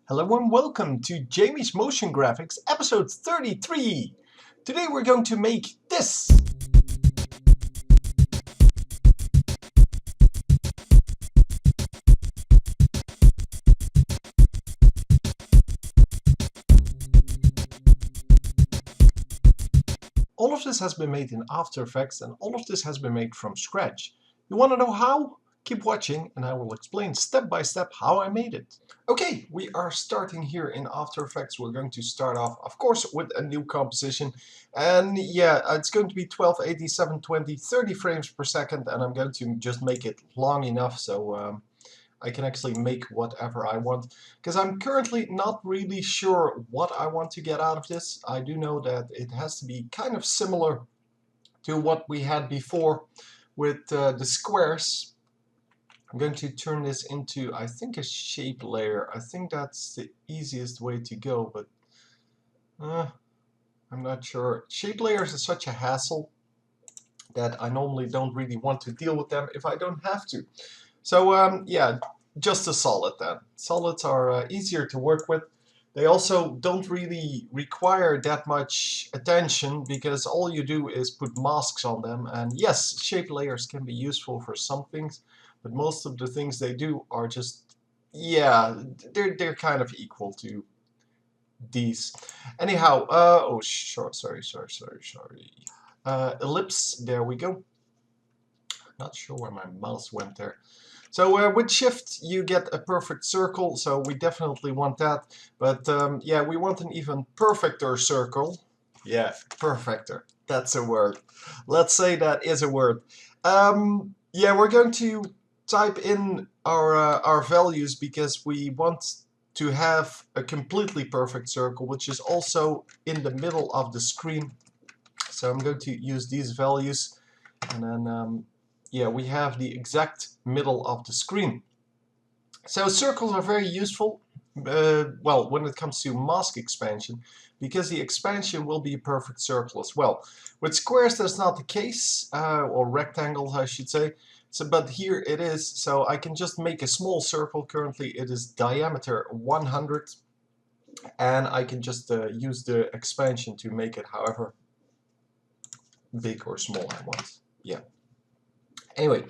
Hello and welcome to Jamie's Motion Graphics episode 33. Today we're going to make this. All of this has been made in After Effects and all of this has been made from scratch. You want to know how? Keep watching and I will explain step by step how I made it. Okay, we are starting here in After Effects. We're going to start off, of course, with a new composition. And yeah, it's going to be 1280, 720, 30 frames per second. And I'm going to just make it long enough so I can actually make whatever I want. Because I'm currently not really sure what I want to get out of this. I do know that it has to be kind of similar to what we had before with the squares. I'm going to turn this into, I think, a shape layer. I think that's the easiest way to go, but I'm not sure. Shape layers is such a hassle that I normally don't really want to deal with them if I don't have to. So yeah, just a solid then. Solids are easier to work with. They also don't really require that much attention because all you do is put masks on them. And yes, shape layers can be useful for some things, but most of the things they do are just, yeah, they're kind of equal to these. Anyhow, oh, sure, sorry. Ellipse, there we go. Not sure where my mouse went there. So with shift you get a perfect circle, so we definitely want that. But yeah, we want an even perfecter circle. Yeah, perfecter. That's a word. Let's say that is a word. Yeah, we're going to type in our values because we want to have a completely perfect circle, which is also in the middle of the screen. So I'm going to use these values, and then yeah, we have the exact middle of the screen. So circles are very useful, well, when it comes to mask expansion, because the expansion will be a perfect circle as well. With squares that's not the case, or rectangles I should say, but here it is, so I can just make a small circle. Currently it is diameter 100, and I can just use the expansion to make it however big or small I want. Yeah. Anyway,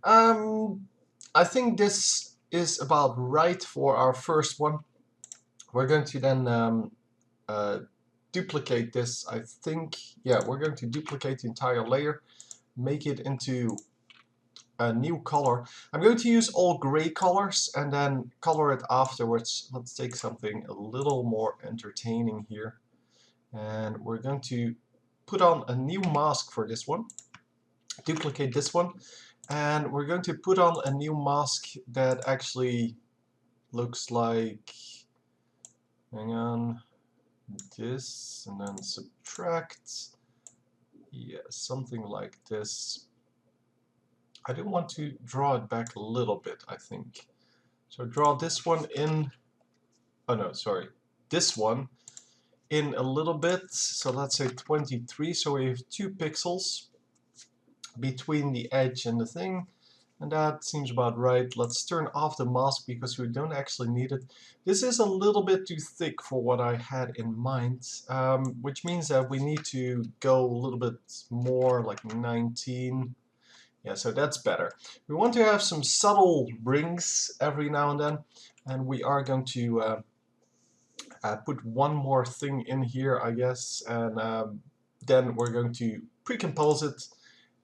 I think this is about right for our first one. We're going to then duplicate this, I think. Yeah, we're going to duplicate the entire layer, make it into a new color. I'm going to use all gray colors and then color it afterwards. Let's take something a little more entertaining here. And we're going to put on a new mask for this one. Duplicate this one. And we're going to put on a new mask that actually looks like, hang on, this, and then subtract, yeah, something like this. I do want to draw it back a little bit, I think. So draw this one in, oh no, sorry, this one in a little bit, so let's say 23, so we have 2 pixels between the edge and the thing. And that seems about right. Let's turn off the mask because we don't actually need it. This is a little bit too thick for what I had in mind, which means that we need to go a little bit more, like 19. Yeah, so that's better. We want to have some subtle rings every now and we are going to put one more thing in here, I guess, and then we're going to pre-compose it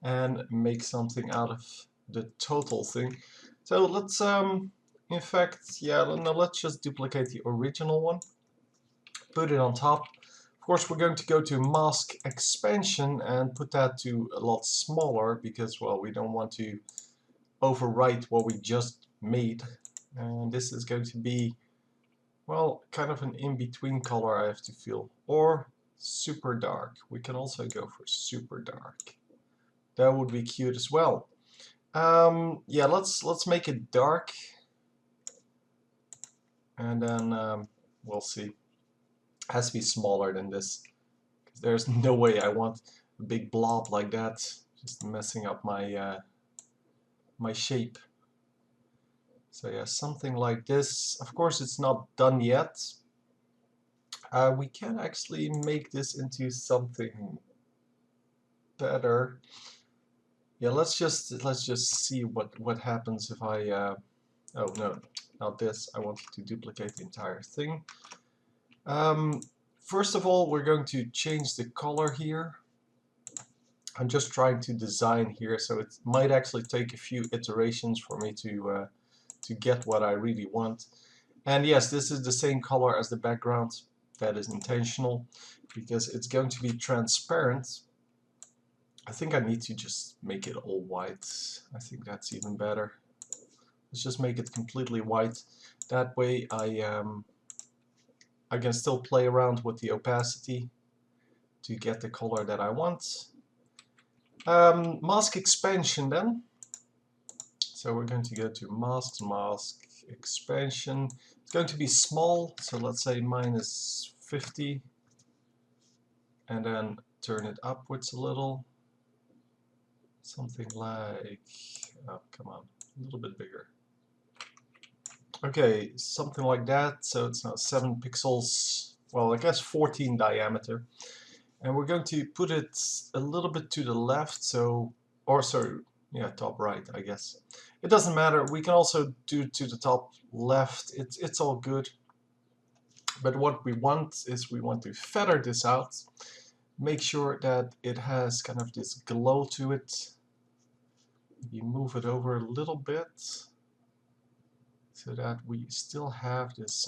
and make something out of the total thing. So let's in fact, yeah, no, let's just duplicate the original one, put it on top. Of course we're going to go to mask expansion and put that to a lot smaller because, well, we don't want to overwrite what we just made. And this is going to be, well, kind of an in-between color, I have to feel, or super dark. We can also go for super dark. That would be cute as well. Yeah, let's make it dark, and then we'll see. It has to be smaller than this. There's no way I want a big blob like that, just messing up my my shape. So yeah, something like this. Of course, it's not done yet. We can actually make this into something better. Yeah, let's just see what happens if I. Oh no, not this. I wanted to duplicate the entire thing. First of all, we're going to change the color here. I'm just trying to design here, so it might actually take a few iterations for me to get what I really want. And yes, this is the same color as the background. That is intentional because it's going to be transparent. I think I need to just make it all white. I think that's even better. Let's just make it completely white. That way I can still play around with the opacity to get the color that I want. Mask expansion then. So we're going to go to mask, mask expansion. It's going to be small, so let's say -50, and then turn it upwards a little. Something like, oh, come on, a little bit bigger. Okay, something like that. So it's now 7 pixels. Well, I guess 14 diameter. And we're going to put it a little bit to the left, so, or sorry, yeah, top right, I guess. It doesn't matter. We can also do to the top left. It's all good. But what we want is we want to feather this out. Make sure that it has kind of this glow to it. You move it over a little bit so that we still have this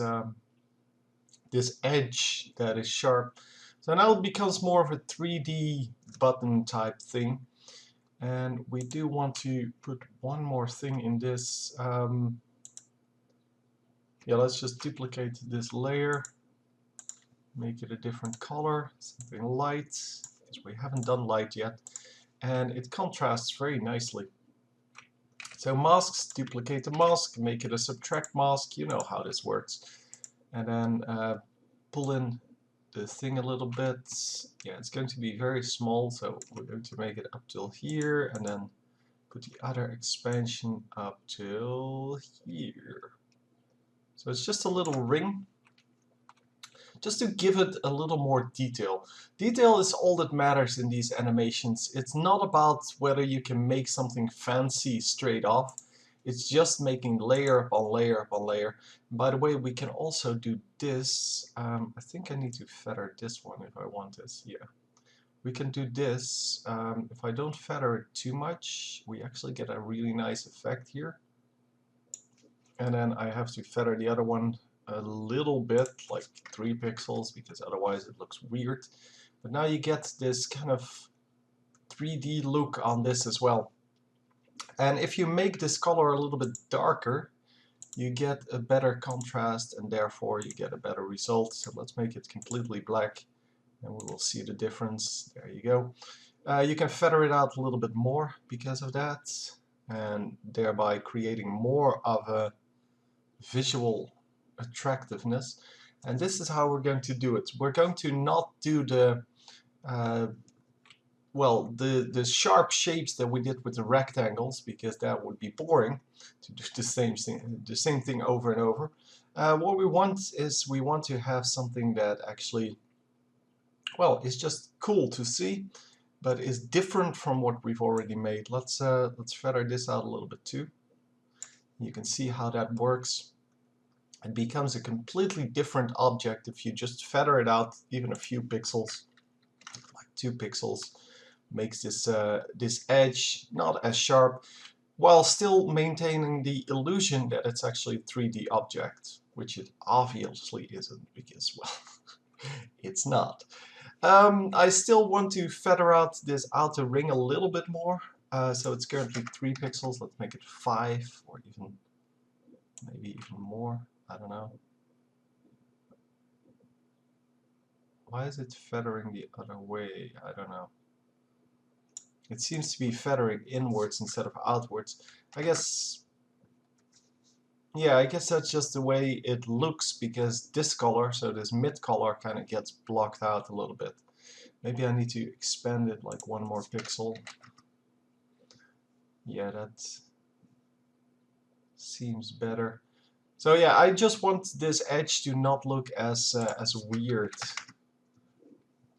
this edge that is sharp. So now it becomes more of a 3D button type thing. And we do want to put one more thing in this. Yeah, let's just duplicate this layer, make it a different color, something light, because we haven't done light yet. And it contrasts very nicely. So masks, duplicate the mask, make it a subtract mask, you know how this works. And then pull in the thing a little bit. Yeah, it's going to be very small, so we're going to make it up till here, and then put the other expansion up till here. So it's just a little ring, just to give it a little more detail. Detail is all that matters in these animations. It's not about whether you can make something fancy straight off. It's just making layer upon layer upon layer. By the way, we can also do this. I think I need to feather this one if I want this. Yeah. We can do this. If I don't feather it too much, we actually get a really nice effect here. And then I have to feather the other one a little bit, like 3 pixels, because otherwise it looks weird. But now you get this kind of 3D look on this as well. And if you make this color a little bit darker, you get a better contrast and therefore you get a better result. So let's make it completely black and we will see the difference. There you go. You can feather it out a little bit more because of that, and thereby creating more of a visual attractiveness. And this is how we're going to do it. We're going to not do the well, the sharp shapes that we did with the rectangles, because that would be boring to do the same thing over and over. What we want is we want to have something that actually, well, is just cool to see, but is different from what we've already made. Let's feather this out a little bit too. You can see how that works. It becomes a completely different object if you just feather it out even a few pixels, like 2 pixels. Makes this this edge not as sharp, while still maintaining the illusion that it's actually a 3D object, which it obviously isn't, because, well, it's not. I still want to feather out this outer ring a little bit more. So it's currently 3 pixels. Let's make it 5, or even maybe even more. I don't know. Why is it feathering the other way? I don't know. It seems to be feathering inwards instead of outwards. I guess, yeah, I guess that's just the way it looks, because this color, so this mid color, kind of gets blocked out a little bit. Maybe I need to expand it like 1 more pixel. Yeah, that's... seems better. So yeah, I just want this edge to not look as weird.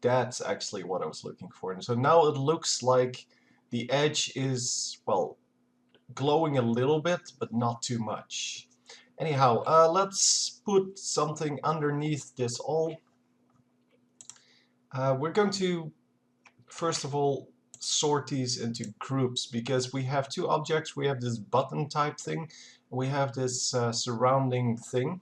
That's actually what I was looking for. And so now it looks like the edge is, well, glowing a little bit, but not too much. Anyhow, let's put something underneath this all. We're going to, first of all, sort these into groups because we have two objects. We have this button type thing. We have this surrounding thing.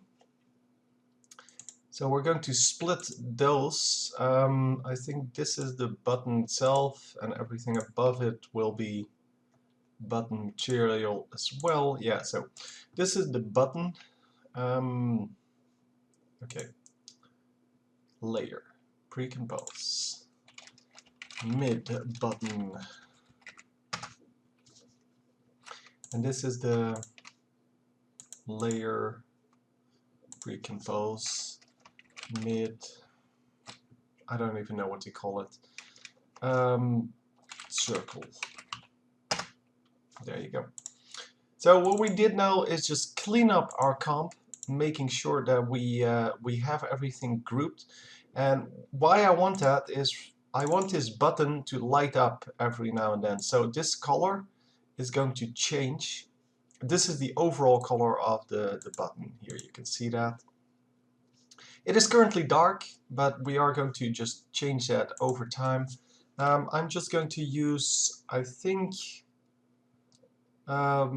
So we're going to split those. I think this is the button itself, and everything above it will be button material as well. Yeah, so this is the button. Okay, layer, pre-compose, mid button, and this is the layer, pre-compose, mid, I don't even know what to call it, circle. There you go. So what we did now is just clean up our comp, making sure that we have everything grouped. And why I want that is I want this button to light up every now and then. So this color is going to change. This is the overall color of the button here. You can see that. It is currently dark, but we are going to just change that over time. I'm just going to use, I think, I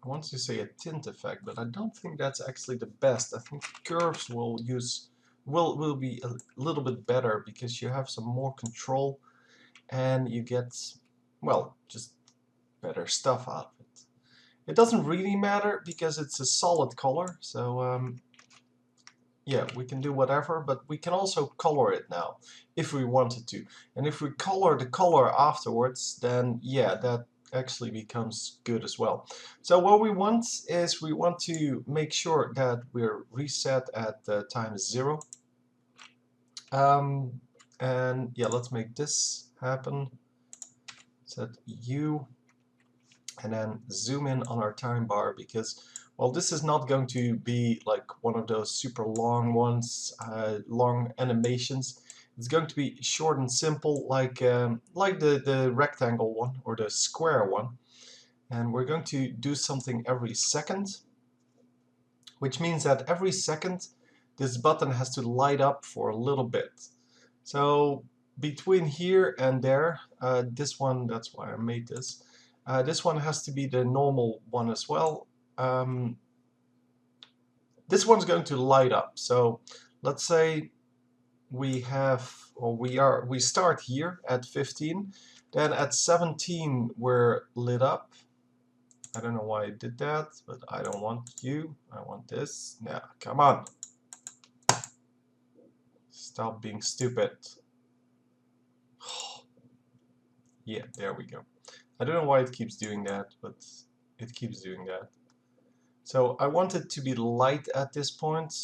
want to say a tint effect, but I don't think that's actually the best. I think curves will be a little bit better because you have some more control and you get, well, just better stuff out of it. It doesn't really matter because it's a solid color, so yeah, we can do whatever, but we can also color it now if we wanted to. And if we color the color afterwards, then yeah, that actually becomes good as well. So what we want is we want to make sure that we're reset at time 0. And yeah, let's make this happen. Set U and then zoom in on our time bar because, well, this is not going to be like one of those super long ones, long animations. It's going to be short and simple, like the rectangle one or the square one. And we're going to do something every second, which means that every second this button has to light up for a little bit. So between here and there, this one, that's why I made this. This one has to be the normal one as well. This one's going to light up. So let's say we have, or we start here at 15. Then at 17 we're lit up. I don't know why I did that, but I don't want you. I want this. Yeah, come on. Stop being stupid. Yeah, there we go. I don't know why it keeps doing that, but it keeps doing that. So I want it to be light at this point.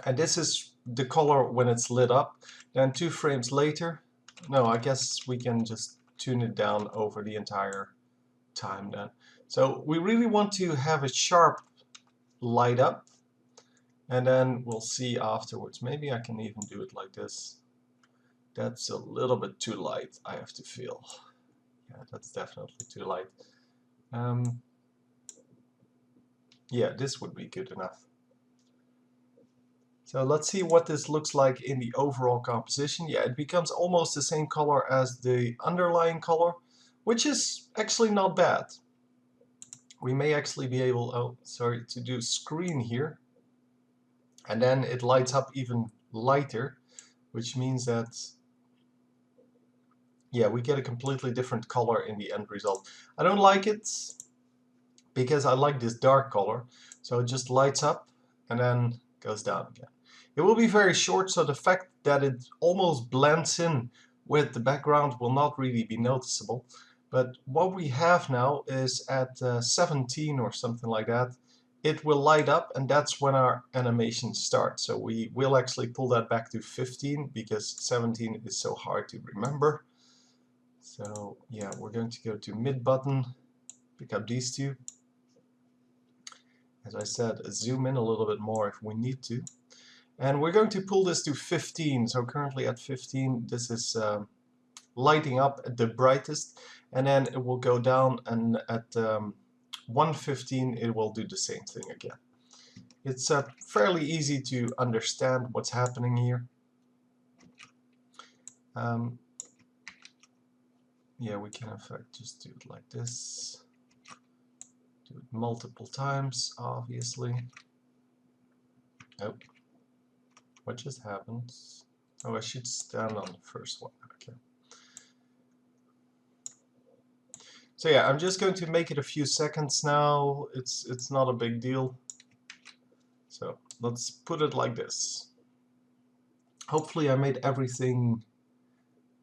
And this is the color when it's lit up. Then 2 frames later, no, I guess we can just tune it down over the entire time then. So we really want to have a sharp light up. And then we'll see afterwards. Maybe I can even do it like this. That's a little bit too light, I have to feel. Yeah, that's definitely too light. Yeah, this would be good enough. So let's see what this looks like in the overall composition. Yeah, it becomes almost the same color as the underlying color, which is actually not bad. We may actually be able, to do screen here. And then it lights up even lighter, which means that, yeah, we get a completely different color in the end result. I don't like it because I like this dark color. So it just lights up and then goes down again. It will be very short, so the fact that it almost blends in with the background will not really be noticeable. But what we have now is at 17 or something like that, it will light up, and that's when our animation starts. So we will actually pull that back to 15 because 17 is so hard to remember. So yeah, we're going to go to mid button, pick up these two. As I said, zoom in a little bit more if we need to. And we're going to pull this to 15. So currently at 15, this is lighting up at the brightest. And then it will go down, and at 115 it will do the same thing again. It's fairly easy to understand what's happening here. Yeah, we can in fact just do it like this. Do it multiple times, obviously. Oh, what just happened? Oh, I should stand on the first one. Okay. So yeah, I'm just going to make it a few seconds now. It's not a big deal. So let's put it like this. Hopefully I made everything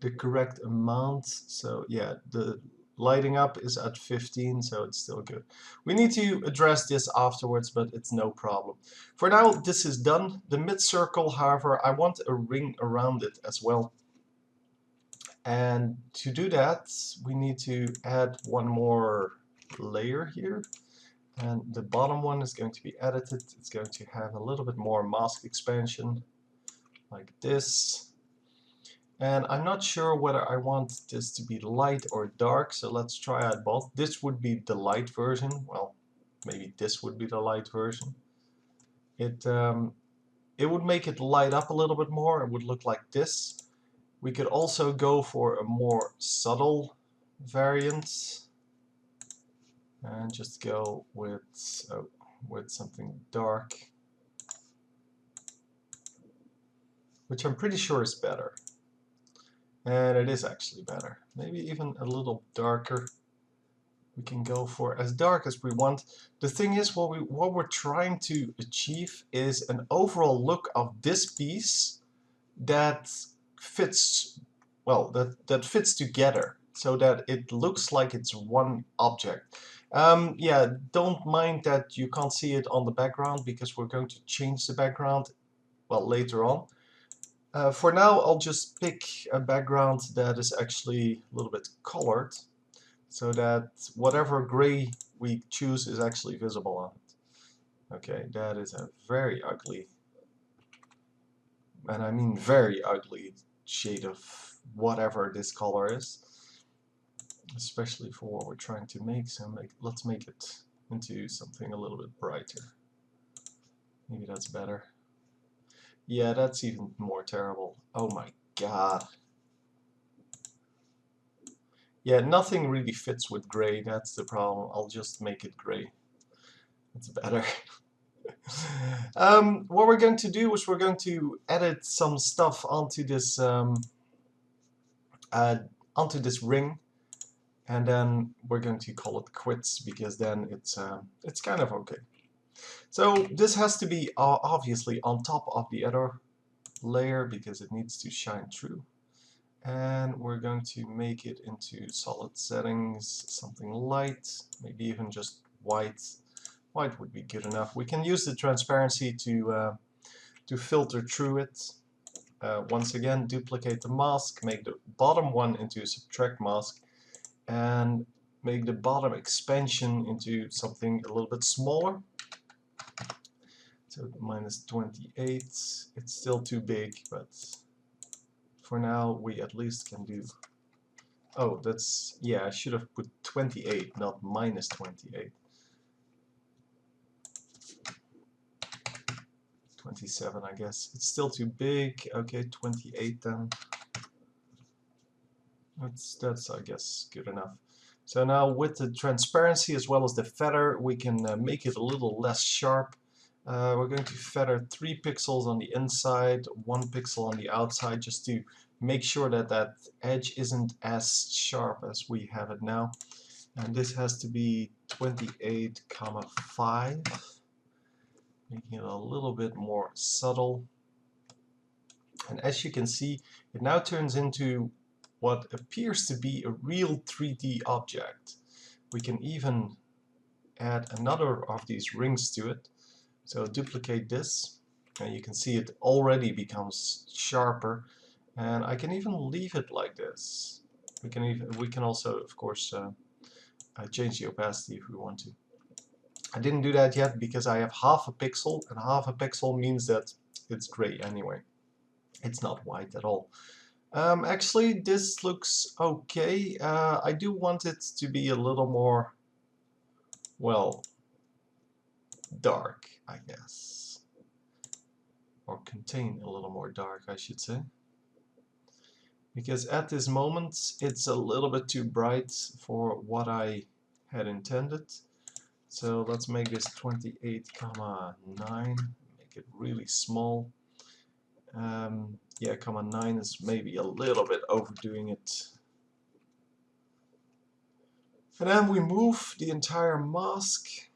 the correct amount. So yeah, the lighting up is at 15, so it's still good. We need to address this afterwards, but it's no problem. For now, this is done. The mid circle, however, I want a ring around it as well. And to do that, we need to add one more layer here. And the bottom one is going to be edited. It's going to have a little bit more mask expansion, like this. And I'm not sure whether I want this to be light or dark, so let's try out both. This would be the light version. Well, maybe this would be the light version. It would make it light up a little bit more. It would look like this. We could also go for a more subtle variant and just go with something dark, which I'm pretty sure is better. And it is actually better. Maybe even a little darker. We can go for as dark as we want. The thing is, what we're trying to achieve is an overall look of this piece that fits, well, that fits together, so that it looks like it's one object. Yeah, don't mind that you can't see it on the background, because we're going to change the background, well, later on. For now, I'll just pick a background that is actually a little bit colored, so that whatever gray we choose is actually visible on it. Okay, that is a very ugly, and I mean very ugly, shade of whatever this color is, especially for what we're trying to make. So let's make it into something a little bit brighter. Maybe that's better. Yeah, that's even more terrible. Oh my god. Yeah, nothing really fits with gray, that's the problem. I'll just make it gray. It's better. What we're going to do is we're going to edit some stuff onto this ring, and then we're going to call it quits, because then it's kind of okay. So this has to be obviously on top of the other layer, because it needs to shine through. And we're going to make it into solid settings, something light, maybe even just white. White would be good enough. We can use the transparency to filter through it. Once again, duplicate the mask, make the bottom one into a subtract mask, and make the bottom expansion into something a little bit smaller. So minus 28. It's still too big, but for now we at least can do. Oh, that's, yeah, I should have put 28, not minus 28. 27, I guess. It's still too big. Okay, 28 then. That's I guess good enough. So now with the transparency as well as the feather, we can make it a little less sharp. We're going to feather 3 pixels on the inside, 1 pixel on the outside, just to make sure that that edge isn't as sharp as we have it now. And this has to be 28,5, making it a little bit more subtle. And as you can see, it now turns into what appears to be a real 3D object. We can even add another of these rings to it. So duplicate this, and you can see it already becomes sharper. And I can even leave it like this. We can also, of course, change the opacity if we want to. I didn't do that yet because I have half a pixel, and half a pixel means that it's gray anyway. It's not white at all. Actually, this looks okay. I do want it to be a little more, well, dark, I guess. Or contain a little more dark, I should say. Because at this moment, it's a little bit too bright for what I had intended. So let's make this 28,9, make it really small. Yeah, 9 is maybe a little bit overdoing it. And then we move the entire mask.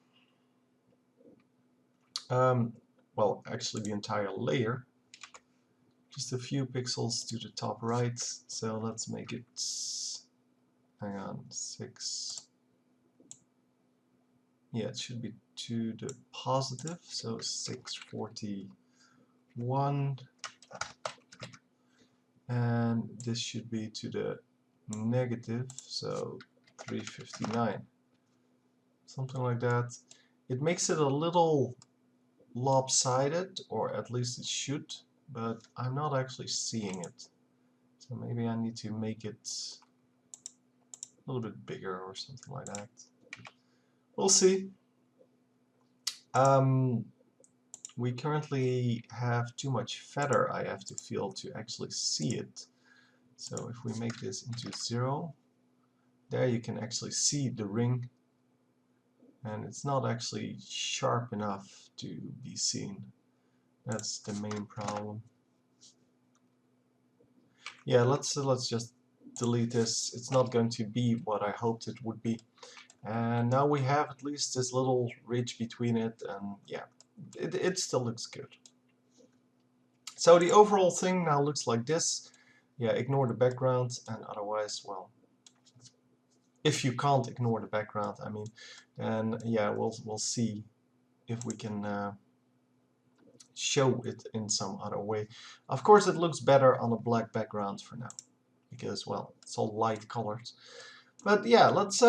Well, actually the entire layer. Just a few pixels to the top right. So let's make it, hang on, 6. Yeah, it should be to the positive, so 641. And this should be to the negative, so 359. Something like that. It makes it a little lopsided, or at least it should, but I'm not actually seeing it. So maybe I need to make it a little bit bigger or something like that. We'll see. We currently have too much feather, I have to feel, to actually see it. So if we make this into 0, there you can actually see the ring, and it's not actually sharp enough to be seen. That's the main problem. Yeah, let's just delete this. It's not going to be what I hoped it would be. And now we have at least this little ridge between it, and yeah, it still looks good. So the overall thing now looks like this. Yeah, ignore the background, and otherwise, well, if you can't ignore the background, I mean, then yeah, we'll see if we can show it in some other way. Of course, it looks better on a black background for now, because, well, it's all light colors. But yeah, let's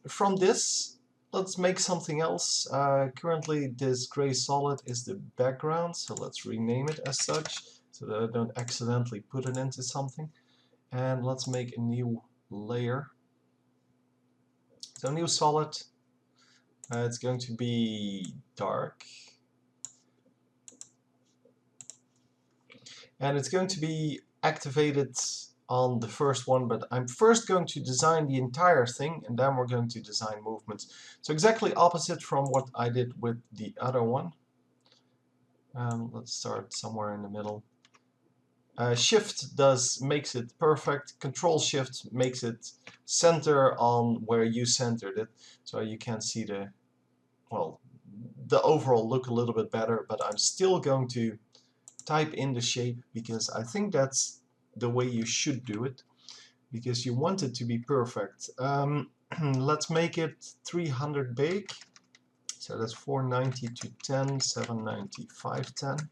from this, let's make something else. Currently, this gray solid is the background, so let's rename it as such, so that I don't accidentally put it into something. And let's make a new layer. So new solid. It's going to be dark. And it's going to be activated on the first one, but I'm first going to design the entire thing, and then we're going to design movements. So exactly opposite from what I did with the other one. Let's start somewhere in the middle. Shift makes it perfect. Control Shift makes it center on where you centered it, so you can see the, well, the overall look a little bit better. But I'm still going to type in the shape, because I think that's the way you should do it, because you want it to be perfect. Let's make it 300 bake, so that's 490 to 10, 790, 510.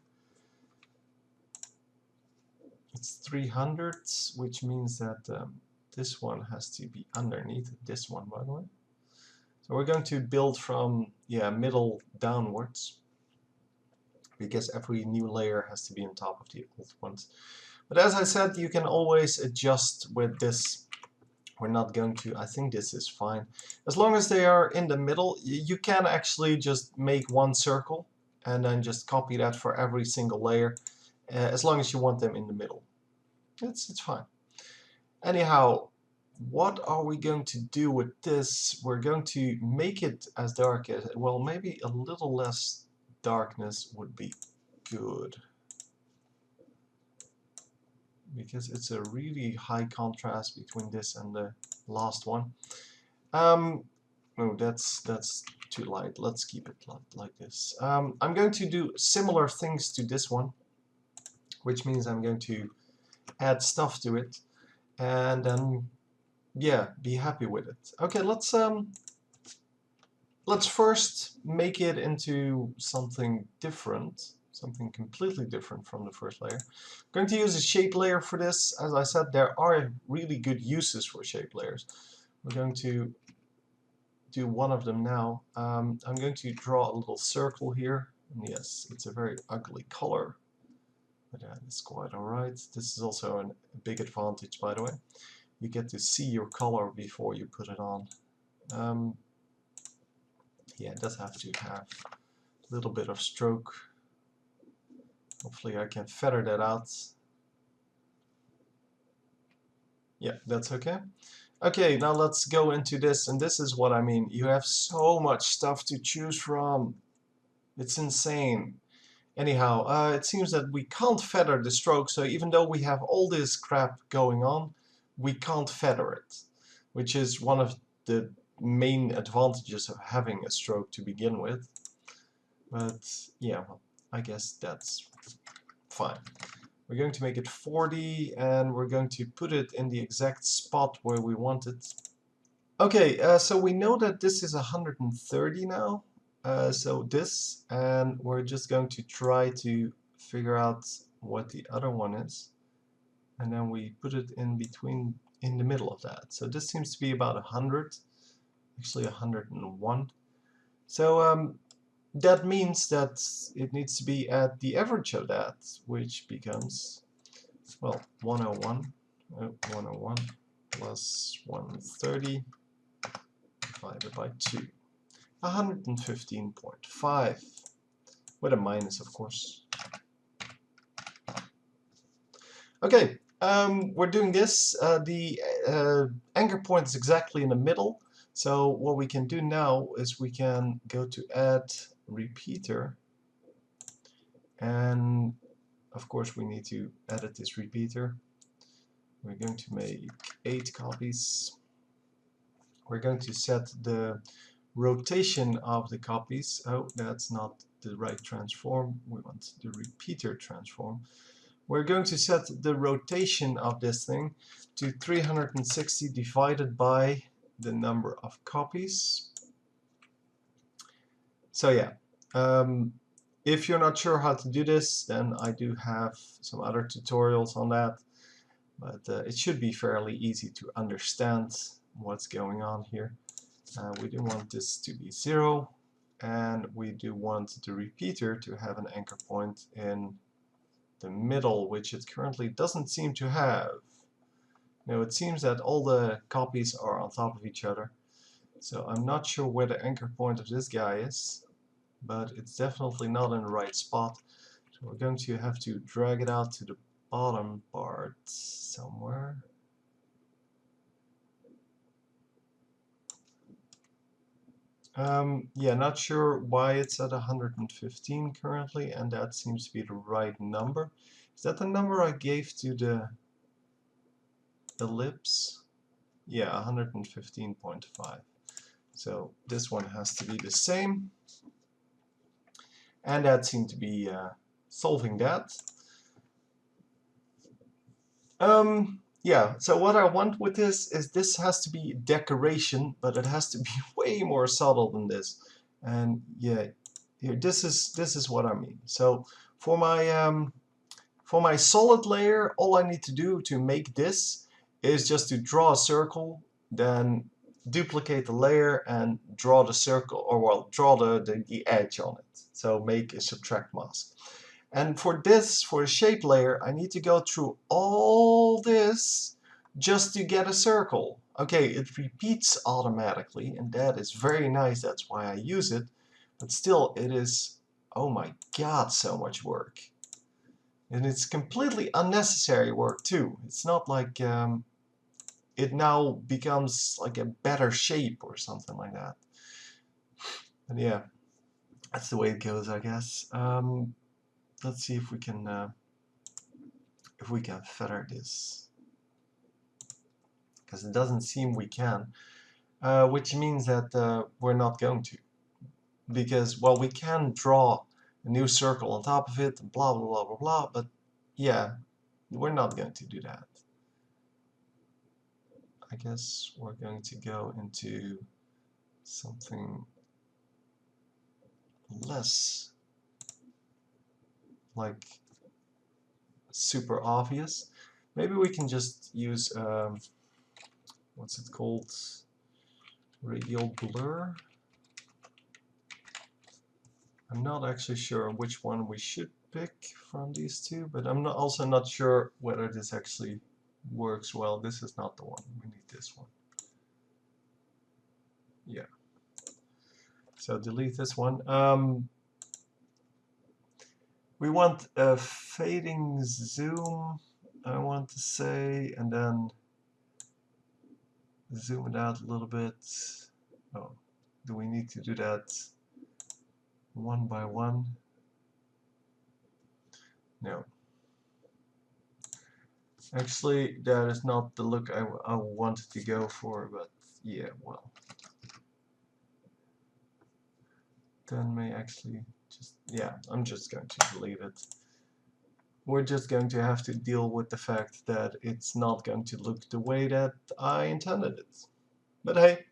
It's 300, which means that this one has to be underneath this one, by the way. So we're going to build from, yeah, middle downwards, because every new layer has to be on top of the old ones. But as I said, you can always adjust with this. We're not going to, I think this is fine. As long as they are in the middle, you can actually just make one circle and then just copy that for every single layer, as long as you want them in the middle. It's fine. Anyhow, what are we going to do with this? We're going to make it as dark as, well, maybe a little less darkness would be good, because it's a really high contrast between this and the last one. No, that's too light. Let's keep it like this. I'm going to do similar things to this one, which means I'm going to add stuff to it, and then, yeah, be happy with it. Okay, let's first make it into something different. Something completely different from the first layer. I'm going to use a shape layer for this. As I said, there are really good uses for shape layers. We're going to do one of them now. I'm going to draw a little circle here. And yes, it's a very ugly color, but it's quite alright. This is also a big advantage, by the way. You get to see your color before you put it on. Yeah, it does have to have a little bit of stroke. Hopefully I can feather that out. Yeah, that's okay. Okay, now let's go into this, and this is what I mean. You have so much stuff to choose from. It's insane. Anyhow, it seems that we can't feather the stroke, so even though we have all this crap going on, we can't feather it, which is one of the main advantages of having a stroke to begin with. But yeah, well, I guess that's fine. We're going to make it 40, and we're going to put it in the exact spot where we want it. Okay, so we know that this is 130 now. So this, and we're just going to try to figure out what the other one is, and then we put it in between, in the middle of that. So this seems to be about 100, actually 101. So that means that it needs to be at the average of that, which becomes, well, 101 plus 130 divided by 2. 115.5, with a minus, of course. Okay, we're doing this. The anchor point is exactly in the middle. So what we can do now is we can go to add repeater. And of course we need to edit this repeater. We're going to make 8 copies. We're going to set the rotation of the copies. Oh, that's not the right transform. We want the repeater transform. We're going to set the rotation of this thing to 360 divided by the number of copies. So yeah, if you're not sure how to do this, then I do have some other tutorials on that, but it should be fairly easy to understand what's going on here. We do want this to be 0, and we do want the repeater to have an anchor point in the middle, which it currently doesn't seem to have. Now it seems that all the copies are on top of each other, so I'm not sure where the anchor point of this guy is, but it's definitely not in the right spot. So we're going to have to drag it out to the bottom part somewhere. Yeah, not sure why it's at 115 currently, and that seems to be the right number. Is that the number I gave to the ellipse? Yeah, 115.5. So this one has to be the same. And that seemed to be solving that. Yeah, so what I want with this has to be decoration, but it has to be way more subtle than this. And yeah, here this is what I mean. So for my solid layer, all I need to do to make this is just to draw a circle, then duplicate the layer and draw the circle, or well, draw the edge on it. So make a subtract mask. And for this, for the shape layer, I need to go through all this just to get a circle. Okay, it repeats automatically, and that is very nice. That's why I use it. But still, it is, oh my god, so much work. And it's completely unnecessary work too. It's not like it now becomes like a better shape or something like that. But yeah, that's the way it goes, I guess. Let's see if we can feather this, because it doesn't seem we can, which means that we're not going to, because well, we can draw a new circle on top of it and blah blah blah blah blah, but yeah, we're not going to do that. I guess we're going to go into something less like super obvious. Maybe we can just use what's it called? radial blur. I'm not actually sure which one we should pick from these two, but I'm also not sure whether this actually works well. This is not the one. We need this one. Yeah. So delete this one. We want a fading zoom, I want to say, and then zoom it out a little bit. Oh, do we need to do that one by one? No. Actually, that is not the look I wanted to go for, but yeah, well. Then may actually just, yeah, I'm just going to delete it. We're just going to have to deal with the fact that it's not going to look the way that I intended it. But hey,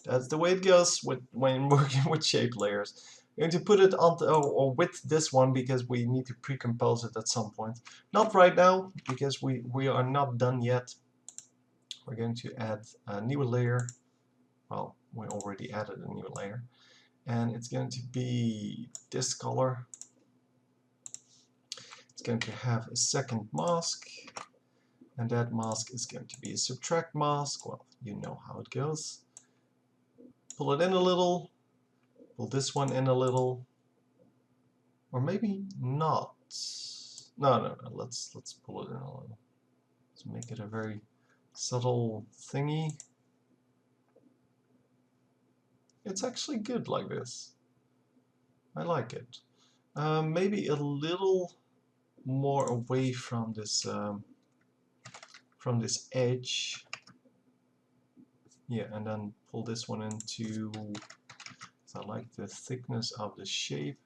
that's the way it goes when working with shape layers. I'm going to put it on or with this one because we need to pre-compose it at some point. Not right now because we are not done yet. We're going to add a new layer. Well, we already added a new layer. And it's going to be this color. It's going to have a second mask, and that mask is going to be a subtract mask. Well, you know how it goes. Pull it in a little, pull this one in a little, or maybe not. No, let's pull it in a little. Let's make it a very subtle thingy. It's actually good like this. I like it. Maybe a little more away from this edge. Yeah, and then pull this one into, so I like the thickness of the shape.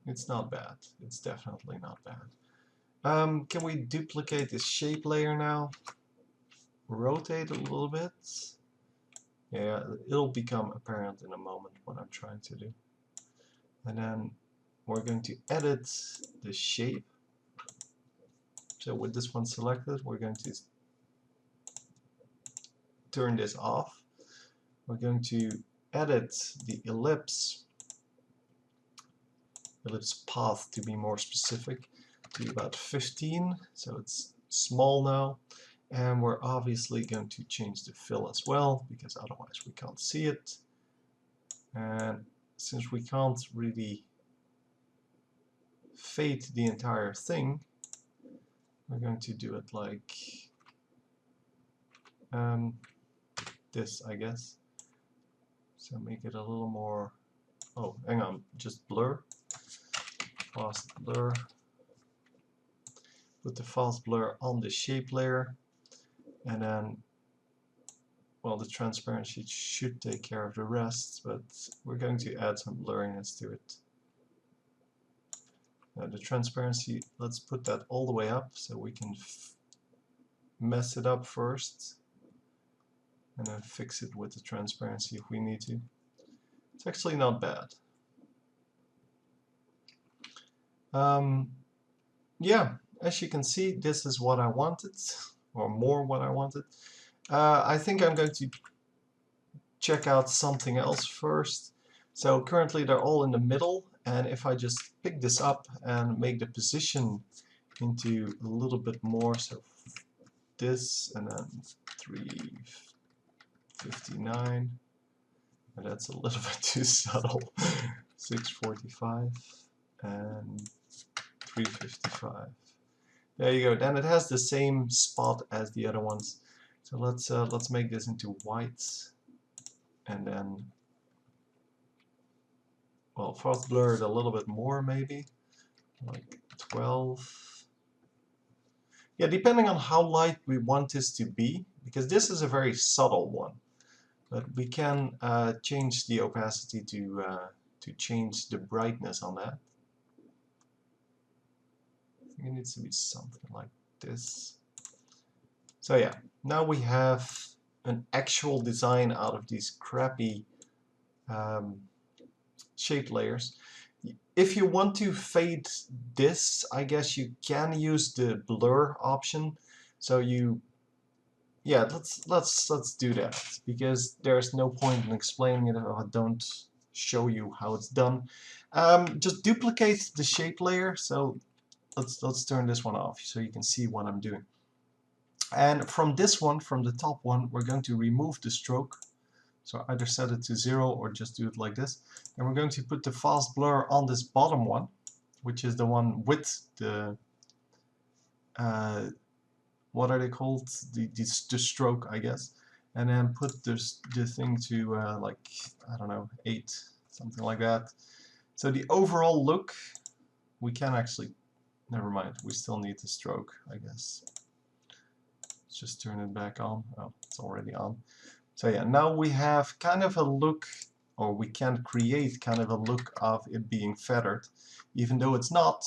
It's not bad. It's definitely not bad. Can we duplicate this shape layer now? Rotate a little bit. Yeah, it'll become apparent in a moment what I'm trying to do. And then we're going to edit the shape. So with this one selected, we're going to turn this off. We're going to edit the ellipse path to be more specific, to about 15, so it's small now. And we're obviously going to change the fill as well, because otherwise we can't see it. And since we can't really fade the entire thing, we're going to do it like this, I guess. So make it a little more, oh, hang on, just blur, fast blur. Put the fast blur on the shape layer, and then, well, the transparency should take care of the rest, but we're going to add some blurriness to it. Now the transparency, let's put that all the way up so we can mess it up first and then fix it with the transparency if we need to. It's actually not bad. Yeah, as you can see, this is what I wanted, or more what I wanted. I think I'm going to check out something else first. So currently they're all in the middle, and if I just pick this up and make the position into a little bit more, so this and then 359, and that's a little bit too subtle, 645 and 355. There you go. Then it has the same spot as the other ones. So let's make this into white, and then, well, fast blur it a little bit more, maybe like 12. Yeah, depending on how light we want this to be, because this is a very subtle one, but we can change the opacity to change the brightness on that. I think it needs to be something like this. So yeah, now we have an actual design out of these crappy shape layers. If you want to fade this, I guess you can use the blur option. So you yeah, let's do that, because there's no point in explaining it if I don't show you how it's done. Just duplicate the shape layer. So let's turn this one off so you can see what I'm doing. And from this one, from the top one, we're going to remove the stroke. So either set it to 0 or just do it like this. And we're going to put the fast blur on this bottom one, which is the one with the what are they called? The stroke, I guess. And then put the thing to like, I don't know, 8, something like that. So the overall look, we can actually, never mind, we still need the stroke, I guess. Let's just turn it back on. Oh, it's already on. So yeah, now we have kind of a look, or we can create kind of a look of it being feathered, even though it's not.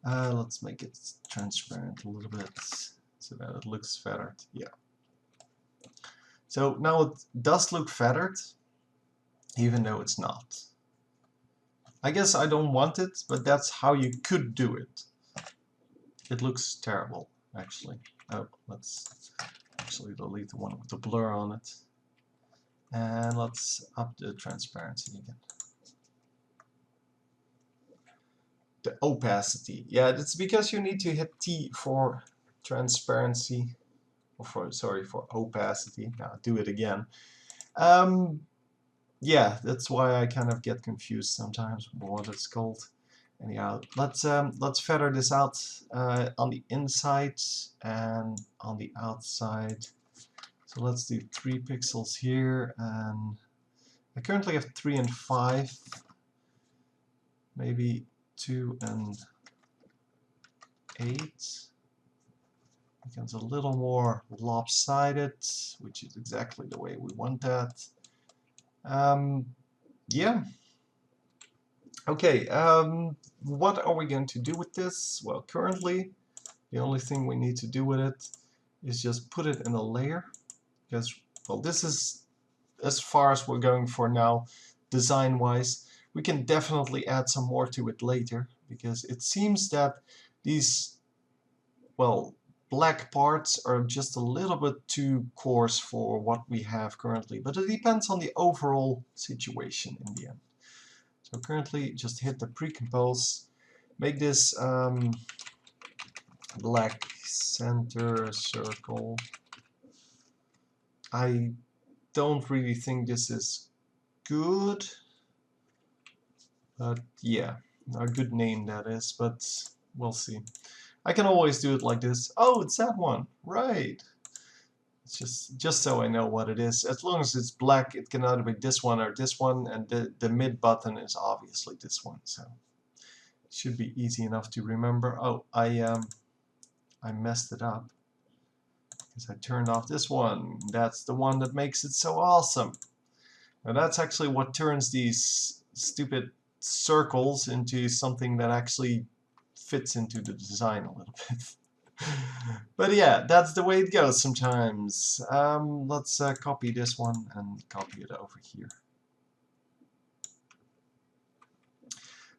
Let's make it transparent a little bit so that it looks feathered. Yeah. So now it does look feathered, even though it's not. I guess I don't want it, but that's how you could do it. It looks terrible, actually. Oh, let's actually delete the one with the blur on it. And let's up the transparency again. The opacity. Yeah, it's because you need to hit T for transparency, or for opacity. Now do it again. Yeah, that's why I kind of get confused sometimes what it's called. Anyhow, let's feather this out on the inside and on the outside. So let's do 3 pixels here, and I currently have 3 and 5. Maybe 2 and 8. Becomes a little more lopsided, which is exactly the way we want that. Yeah. Okay, what are we going to do with this? Well, currently, the only thing we need to do with it is just put it in a layer, because, well, this is as far as we're going for now, design-wise. We can definitely add some more to it later, because it seems that these, well, black parts are just a little bit too coarse for what we have currently, but it depends on the overall situation in the end. So currently just hit the pre-compose, make this black center circle. I don't really think this is good, but yeah, a good name that is, but we'll see. I can always do it like this. Oh, it's that one, right. It's just so I know what it is. As long as it's black, it can either be this one or this one, and the mid button is obviously this one, so it should be easy enough to remember. Oh, I messed it up because I turned off this one. That's the one that makes it so awesome. Now that's actually what turns these stupid circles into something that actually fits into the design a little bit. But yeah, that's the way it goes sometimes. Let's copy this one and copy it over here.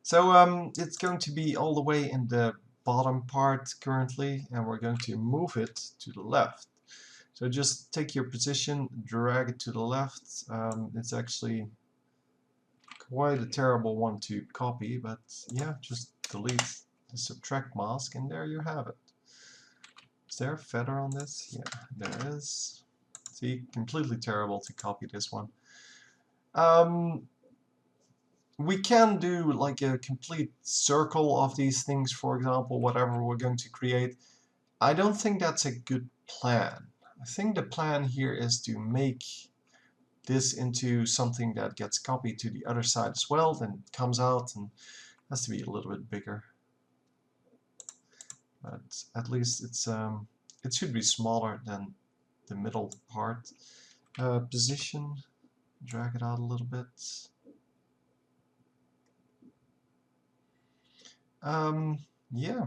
So it's going to be all the way in the bottom part currently, and we're going to move it to the left. So just take your position, drag it to the left. It's actually quite a terrible one to copy, but yeah, just delete the subtract mask, and there you have it. Is there a feather on this? Yeah, there is. See, completely terrible to copy this one. We can do like a complete circle of these things, for example, whatever we're going to create. I don't think that's a good plan. I think the plan here is to make this into something that gets copied to the other side as well, then it comes out and has to be a little bit bigger. But at least it should be smaller than the middle part. Position, drag it out a little bit. Yeah,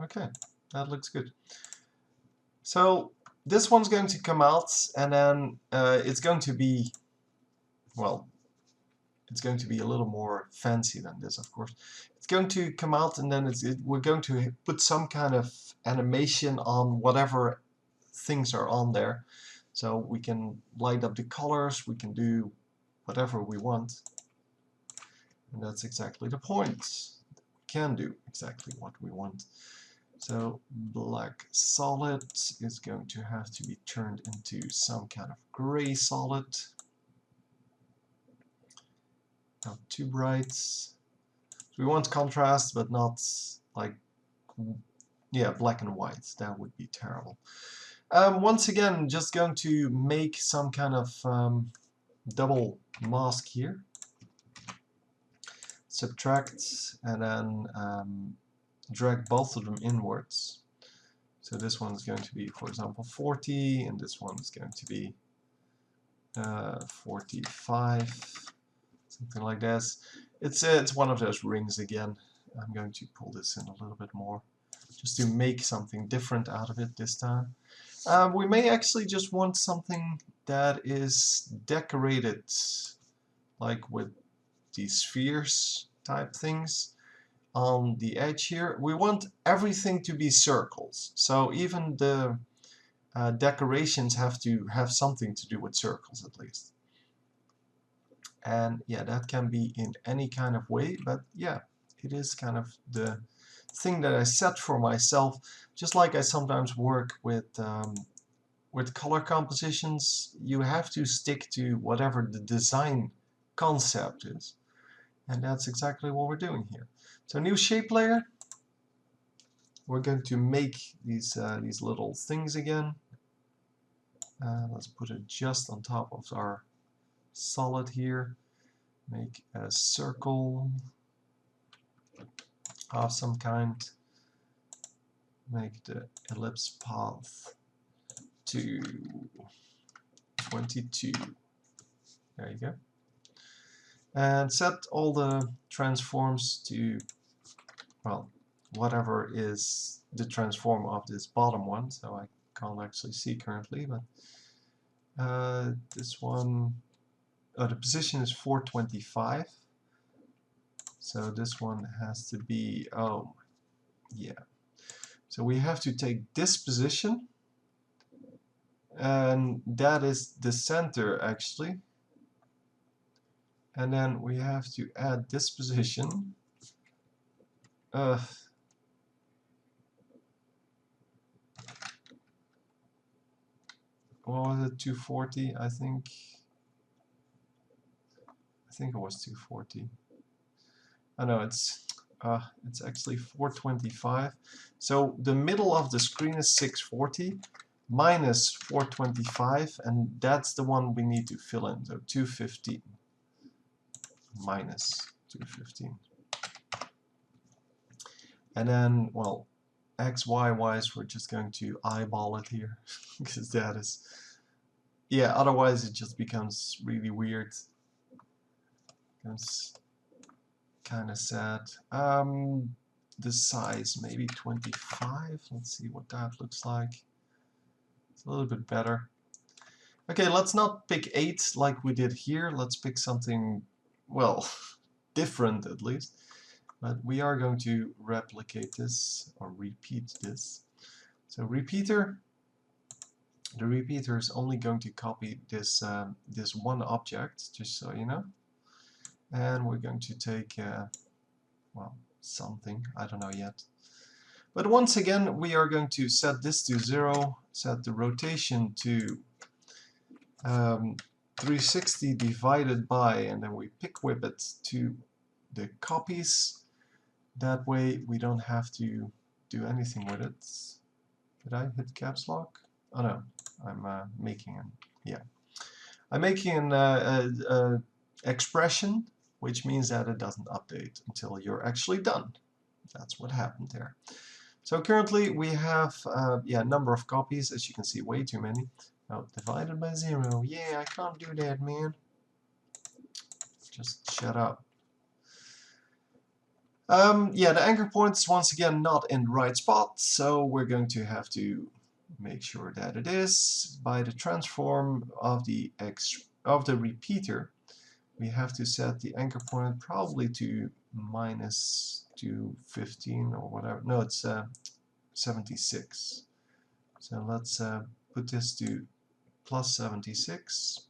okay, that looks good. So this one's going to come out, and then it's going to be, well, it's going to be a little more fancy than this, of course. It's going to come out, and then we're going to put some kind of animation on whatever things are on there. So we can light up the colors, we can do whatever we want. And that's exactly the point. We can do exactly what we want. So black solid is going to have to be turned into some kind of gray solid. Not too bright. So we want contrast, but not like, yeah, black and white. That would be terrible. Once again, just going to make some kind of double mask here. Subtract, and then drag both of them inwards. So this one is going to be, for example, 40, and this one is going to be 45, something like this. It's one of those rings again. I'm going to pull this in a little bit more, just to make something different out of it this time. We may actually just want something that is decorated, like with these spheres type things on the edge here. We want everything to be circles, so even the decorations have to have something to do with circles at least. And yeah, that can be in any kind of way, but yeah, it is kind of the thing that I set for myself, just like I sometimes work with color compositions. You have to stick to whatever the design concept is, and that's exactly what we're doing here. So new shape layer, we're going to make these little things again. Let's put it just on top of our solid here. Make a circle of some kind. Make the ellipse path to 22. There you go. And set all the transforms to, well, whatever is the transform of this bottom one. So I can't actually see currently, but this one, the position is 425. So this one has to be, oh, yeah. So we have to take this position, and that is the center actually. And then we have to add this position. What was it? 240, I think. I think it was 240. Oh no, it's actually 425. So the middle of the screen is 640 minus 425, and that's the one we need to fill in. So 215 minus 215. And then, well, x, y wise, we're just going to eyeball it here because that is, yeah, otherwise it just becomes really weird. It's kind of sad. The size, maybe 25. Let's see what that looks like. It's a little bit better. Okay, let's not pick 8 like we did here. Let's pick something, well, different at least. But we are going to replicate this, or repeat this. So repeater, the repeater is only going to copy this, this one object, just so you know. And we're going to take, well, something, I don't know yet. But once again, we are going to set this to 0, set the rotation to 360 divided by, and then we pick whip it to the copies. That way we don't have to do anything with it. Did I hit caps lock? Oh no, I'm making an, yeah. I'm making an expression, which means that it doesn't update until you're actually done. That's what happened there. So currently we have yeah, a number of copies, as you can see, way too many. Oh, divided by 0. Yeah, I can't do that, man. Just shut up. Yeah, the anchor point is once again not in the right spot, so we're going to have to make sure that it is by the transform of the repeater. we have to set the anchor point probably to minus 215 or whatever. No, it's 76. So let's put this to plus 76.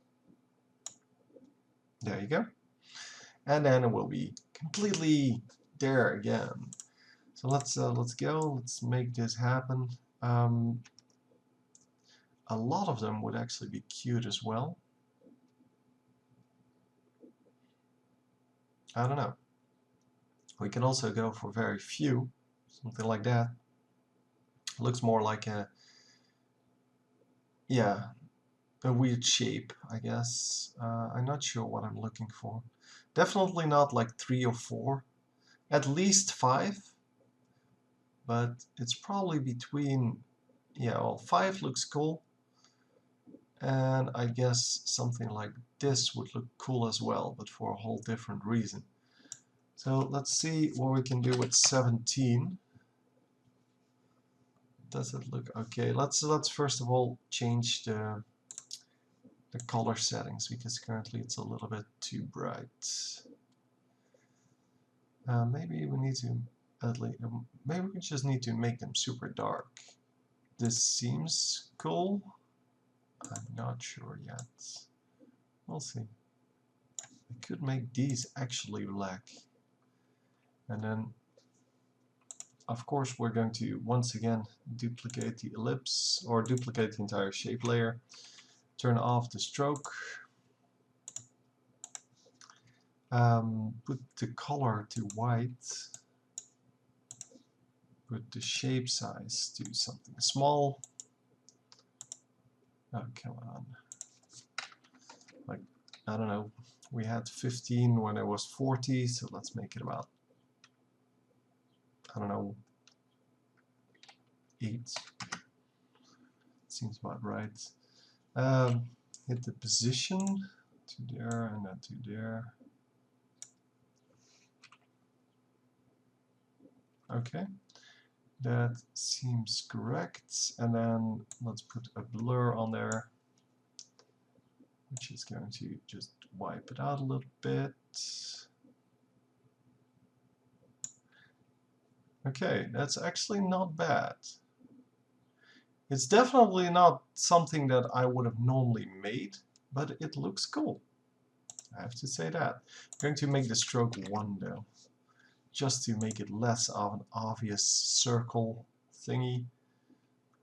There you go. And then it will be completely there again. So let's go. Let's make this happen. A lot of them would actually be cute as well. I don't know. We can also go for very few, something like that. Looks more like a, yeah, a weird shape, I guess. I'm not sure what I'm looking for. Definitely not like 3 or 4. At least 5. But it's probably between, yeah, well, 5 looks cool. And I guess something like this would look cool as well, but for a whole different reason. So let's see what we can do with 17. Does it look okay? Let's first of all change the color settings, because currently it's a little bit too bright. Maybe we need to maybe we just need to make them super dark. This seems cool. I'm not sure yet. We'll see. I could make these actually black. And then, of course, we're going to once again duplicate the ellipse, or duplicate the entire shape layer. Turn off the stroke. Put the color to white. Put the shape size to something small. Oh, come on. Like, I don't know. We had 15 when it was 40, so let's make it about, I don't know, 8. Seems about right. Hit the position to there and then to there. Okay, that seems correct. And then let's put a blur on there, which is going to just wipe it out a little bit. Okay, that's actually not bad. It's definitely not something that I would have normally made, but it looks cool. I have to say that. I'm going to make the stroke 1 though, just to make it less of an obvious circle thingy.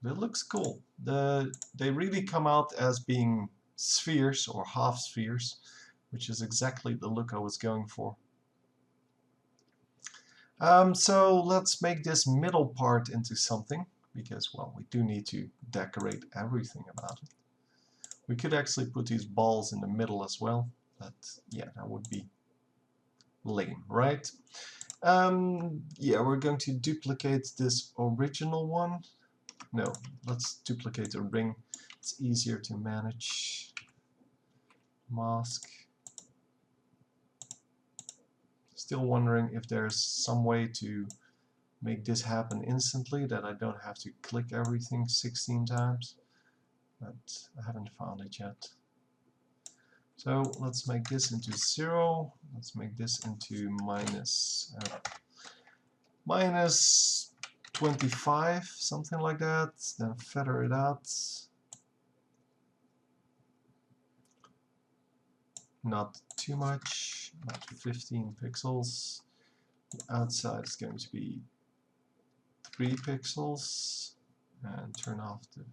But it looks cool. They really come out as being spheres or half spheres, which is exactly the look I was going for. So let's make this middle part into something, because, well, we do need to decorate everything about it. We could actually put these balls in the middle as well, but yeah, that would be lame, right? Yeah, we're going to duplicate this original one. No, let's duplicate a ring. It's easier to manage. Mask. Still wondering if there's some way to make this happen instantly, that I don't have to click everything 16 times, but I haven't found it yet. So let's make this into 0. Let's make this into minus 25, something like that. Then feather it out. Not too much, about 15 pixels. The outside is going to be 3 pixels. And turn off the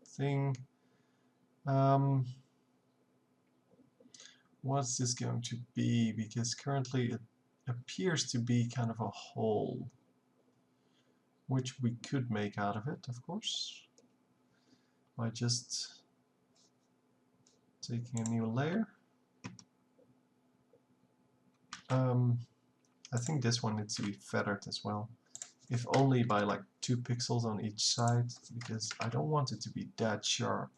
thing. What's this going to be? Because currently it appears to be kind of a hole, which we could make out of it, of course, by just taking a new layer. I think this one needs to be feathered as well, if only by like 2 pixels on each side, because I don't want it to be that sharp.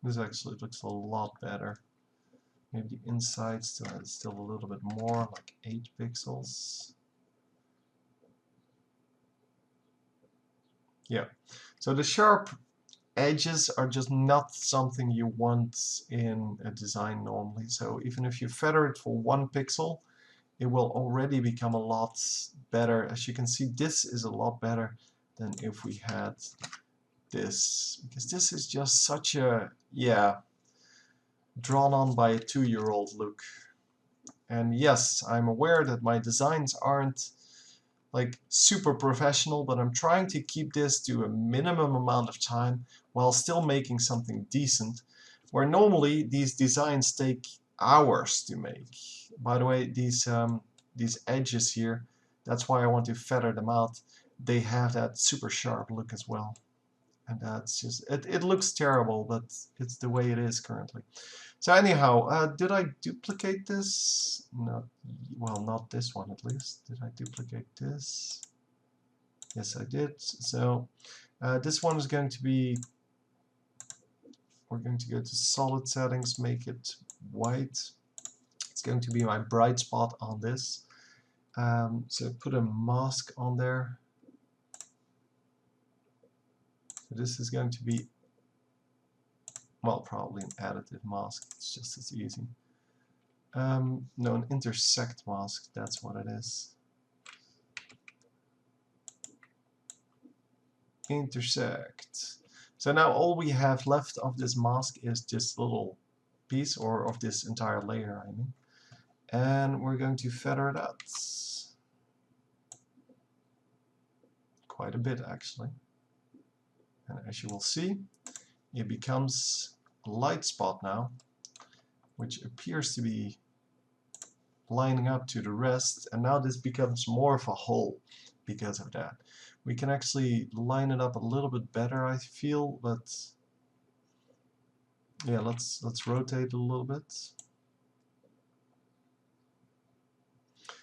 This actually looks a lot better. Maybe the inside still a little bit more, like 8 pixels. Yeah, so the sharp edges are just not something you want in a design normally. So even if you feather it for 1 pixel, it will already become a lot better. As you can see, this is a lot better than if we had this, because this is just such a, yeah, drawn on by a 2-year-old look. And yes, I'm aware that my designs aren't like super professional, but I'm trying to keep this to a minimum amount of time while still making something decent, where normally these designs take hours to make. By the way, these edges here, that's why I want to feather them out. They have that super sharp look as well. And that's just, it looks terrible, but it's the way it is currently. So anyhow, did I duplicate this? Not, well, not this one at least. Did I duplicate this? Yes, I did. So this one is going to be, we're going to go to solid settings, make it white. It's going to be my bright spot on this. So put a mask on there. So this is going to be, well, probably an additive mask. It's just as easy. No, an intersect mask, that's what it is. Intersect. So now all we have left of this mask is this little piece, or of this entire layer, I mean. And we're going to feather it out. Quite a bit, actually. And as you will see, it becomes a light spot now, which appears to be lining up to the rest, and now this becomes more of a hole because of that. We can actually line it up a little bit better, I feel, but yeah, let's rotate it a little bit.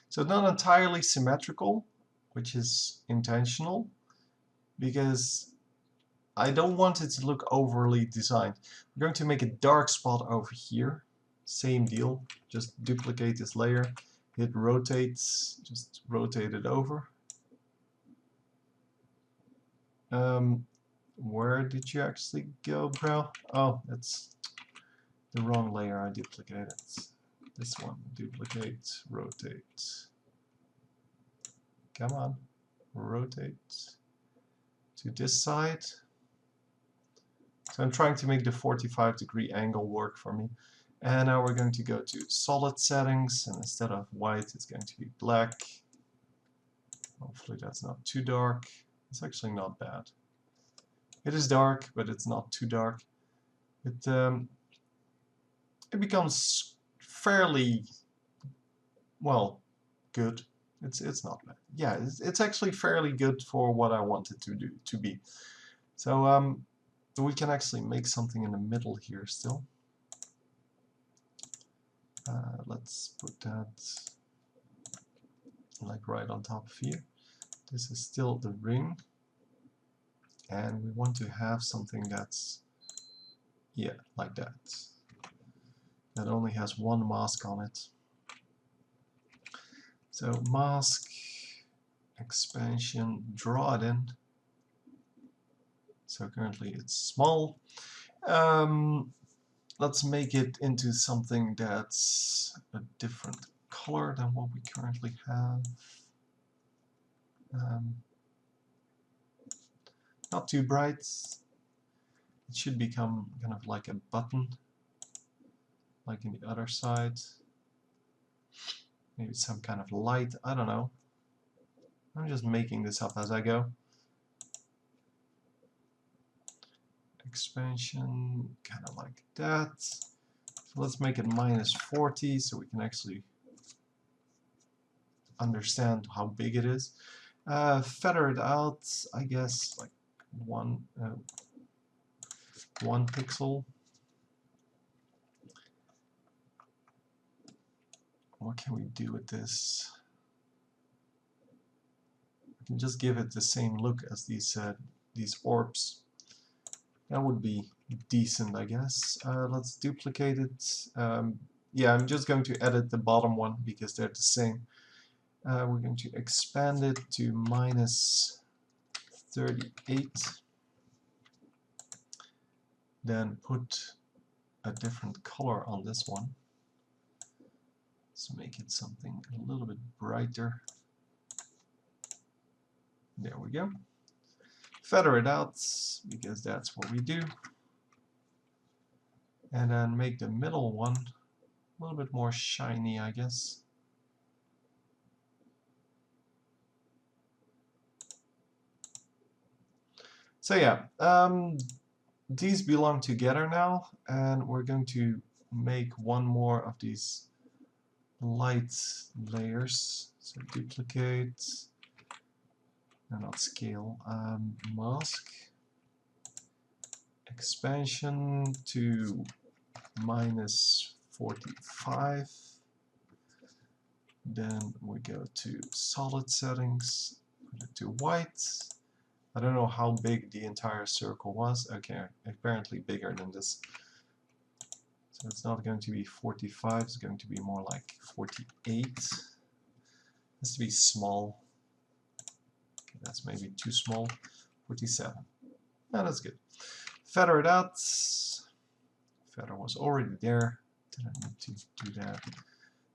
So it's not entirely symmetrical, which is intentional, because I don't want it to look overly designed. We're going to make a dark spot over here. Same deal, just duplicate this layer, hit rotate, just rotate it over. Where did you actually go, bro? Oh, that's the wrong layer I duplicated. This one, duplicate, rotate. Come on, rotate to this side. So I'm trying to make the 45-degree angle work for me. And now we're going to go to solid settings, and instead of white, it's going to be black. Hopefully that's not too dark. It's actually not bad. It is dark, but it's not too dark. It becomes fairly, well, good. It's not bad. Yeah, it's actually fairly good for what I want it to be. So we can actually make something in the middle here still. Let's put that like right on top of here. This is still the ring, and we want to have something that's, yeah, like that. That only has one mask on it. So mask, expansion, draw it in. So currently it's small. Let's make it into something that's a different color than what we currently have. Not too bright. It should become kind of like a button, like in the other side. Maybe some kind of light, I don't know. I'm just making this up as I go. Expansion, kind of like that. So let's make it -40 so we can actually understand how big it is. Feather it out, I guess, like one pixel. What can we do with this? We can just give it the same look as these orbs. That would be decent, I guess. Let's duplicate it. Yeah, I'm just going to edit the bottom one because they're the same. We're going to expand it to -38. then put a different color on this one. Let's make it something a little bit brighter. There we go. Feather it out, because that's what we do. And then make the middle one a little bit more shiny, I guess. So yeah, these belong together now, and we're going to make one more of these light layers. So duplicate, no, not scale, mask, expansion to -45. Then we go to solid settings, put it to white. I don't know how big the entire circle was. Okay, apparently bigger than this. So it's not going to be 45, it's going to be more like 48. It has to be small. Okay, that's maybe too small. 47. No, that's good. Feather it out. Feather was already there. Didn't need to do that.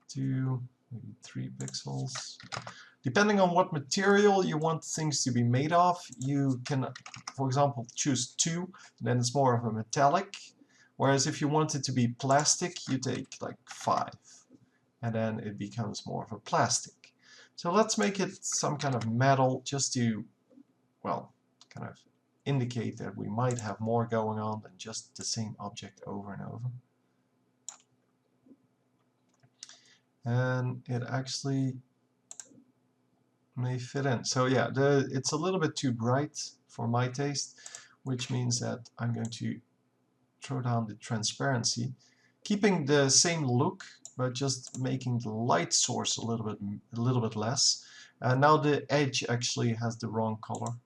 2, maybe 3 pixels. Depending on what material you want things to be made of, you can, for example, choose 2, and then it's more of a metallic. Whereas if you want it to be plastic, you take like 5, and then it becomes more of a plastic. So let's make it some kind of metal, just to, well, kind of indicate that we might have more going on than just the same object over and over. And it actually may fit in. So yeah, it's a little bit too bright for my taste, which means that I'm going to throw down the transparency, keeping the same look, but just making the light source a little bit less. And now the edge actually has the wrong color.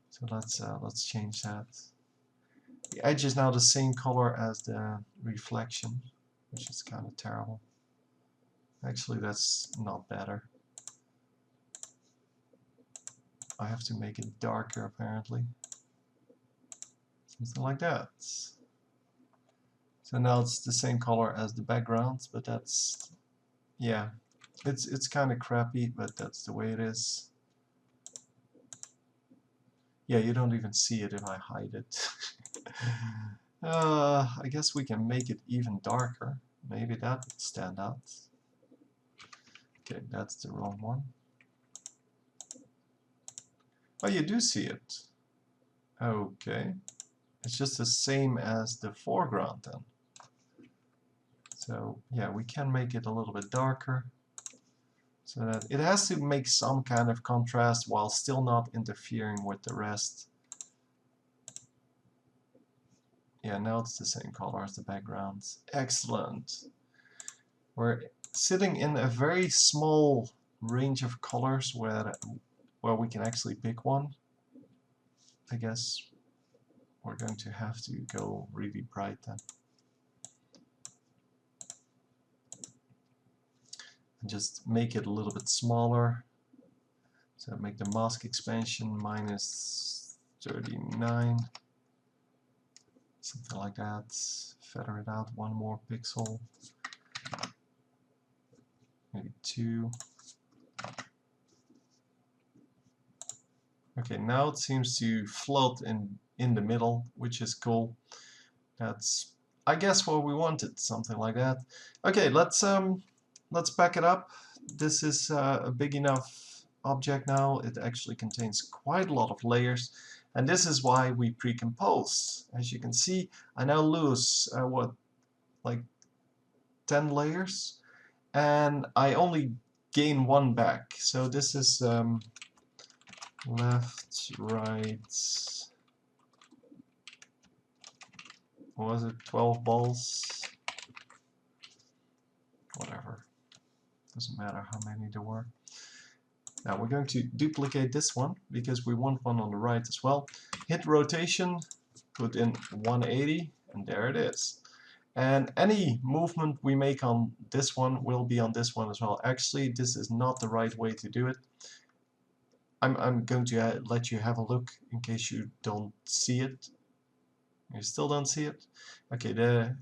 So let's change that. The edge is now the same color as the reflection, which is kind of terrible. Actually, that's not better. I have to make it darker, apparently. Something like that. So now it's the same color as the background, but that's, yeah, it's kind of crappy, but that's the way it is. Yeah, you don't even see it if I hide it. I guess we can make it even darker. Maybe that would stand out. Okay, that's the wrong one. Oh, you do see it. Okay. It's just the same as the foreground then. So yeah, we can make it a little bit darker, so that it has to make some kind of contrast while still not interfering with the rest. Yeah, now it's the same color as the background. Excellent. We're sitting in a very small range of colors where we can actually pick one. I guess we're going to have to go really bright then. And just make it a little bit smaller. So make the mask expansion -39. Something like that. Feather it out 1 more pixel. Maybe 2. Okay, now it seems to float in the middle, which is cool. That's, I guess, what we wanted, something like that. Okay, let's back it up. This is a big enough object now. It actually contains quite a lot of layers, and this is why we pre-compose. As you can see, I now lose what, like 10 layers, and I only gain 1 back. So this is left, right, what was it, 12 balls? Whatever. Doesn't matter how many there were. Now we're going to duplicate this one because we want one on the right as well. Hit rotation, put in 180, and there it is. And any movement we make on this one will be on this one as well. Actually, this is not the right way to do it. I'm going to let you have a look in case you don't see it. You still don't see it? Okay, the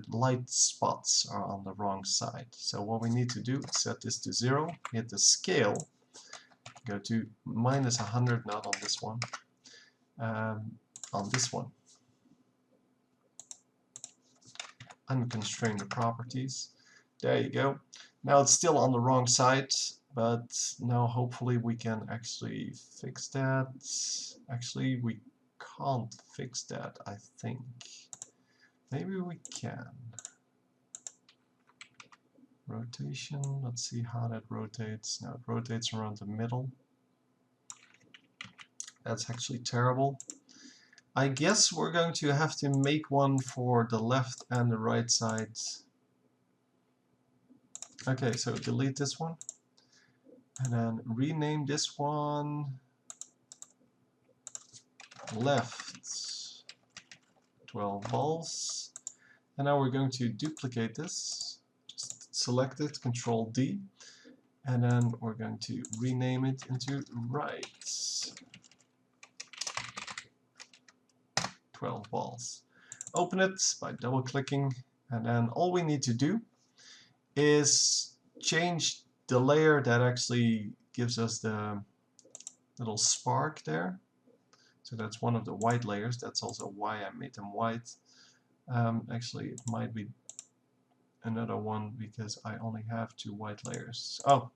light spots are on the wrong side. So what we need to do is set this to 0, hit the scale, go to -100, not on this one, on this one. Unconstrain the properties. There you go. Now it's still on the wrong side, but now hopefully we can actually fix that. Actually, we can't fix that, I think. Maybe we can. Rotation, let's see how that rotates. Now it rotates around the middle. That's actually terrible. I guess we're going to have to make one for the left and the right side. Okay, so delete this one. And then rename this one left 12 volts. And now we're going to duplicate this. Just select it, Control D. And then we're going to rename it into right 12 volts. Open it by double clicking, and then all we need to do is change the layer that actually gives us the little spark there. So that's one of the white layers. That's also why I made them white. Actually, it might be another one because I only have 2 white layers. Oh,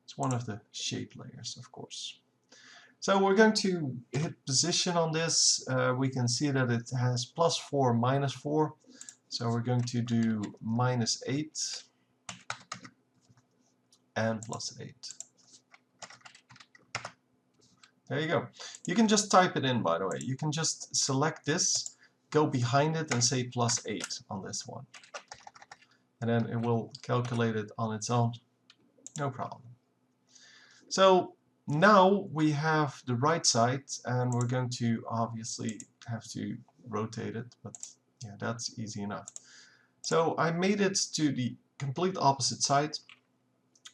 it's one of the shade layers, of course. So we're going to hit position on this. We can see that it has +4, -4. So we're going to do -8 and +8. There you go. You can just type it in, by the way. You can just select this, go behind it and say +8 on this one. And then it will calculate it on its own. No problem. So now we have the right side, and we're going to obviously have to rotate it, but yeah, that's easy enough. So I made it to the complete opposite side,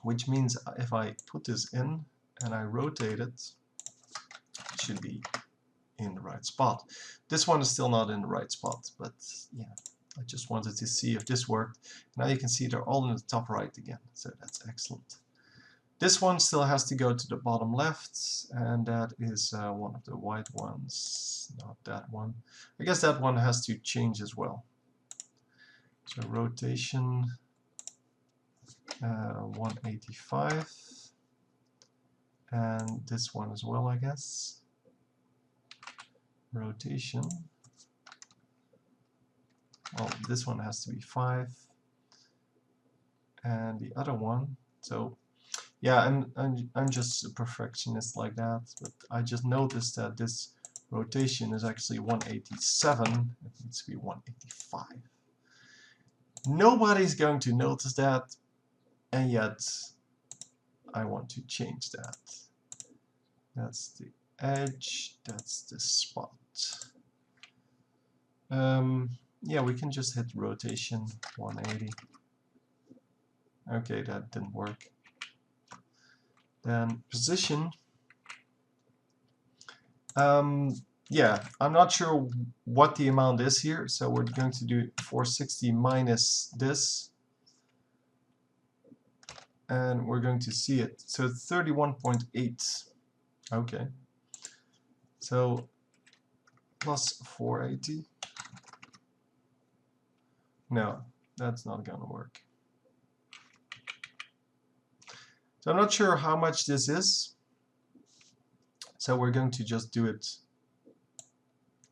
which means if I put this in and I rotate it, it should be in the right spot. This one is still not in the right spot, but yeah, I just wanted to see if this worked. Now you can see they're all in the top right again, so that's excellent. This one still has to go to the bottom left, and that is one of the white ones, not that one. I guess that one has to change as well. So rotation 185, and this one as well, I guess. Rotation, well, this one has to be 5, and the other one, so yeah, I'm just a perfectionist like that, but I just noticed that this rotation is actually 187. It needs to be 185. Nobody's going to notice that, and yet I want to change that. That's the edge, that's the spot. Yeah, we can just hit rotation 180. Okay, that didn't work. Then position. Yeah, I'm not sure what the amount is here, so we're going to do 460 minus this, and we're going to see it. So 31.8. Okay. So plus 480. No, that's not going to work. So I'm not sure how much this is. So we're going to just do it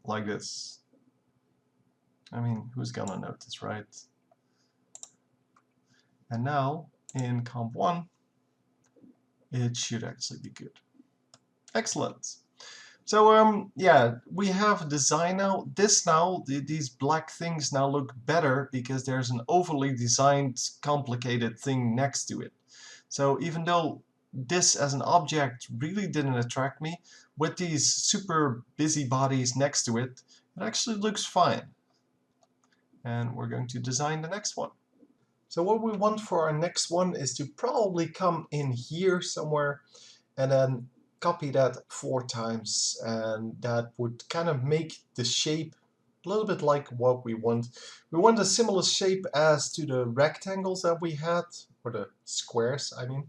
like this. I mean, who's gonna notice, right? And now in comp 1, it should actually be good. Excellent. So yeah, we have design now. These black things now look better because there's an overly designed, complicated thing next to it. So even though this as an object really didn't attract me, with these super busy bodies next to it, it actually looks fine. And we're going to design the next one. So what we want for our next one is to probably come in here somewhere and then copy that 4 times, and that would kind of make the shape a little bit like what we want. We want a similar shape as to the rectangles that we had, or the squares, I mean,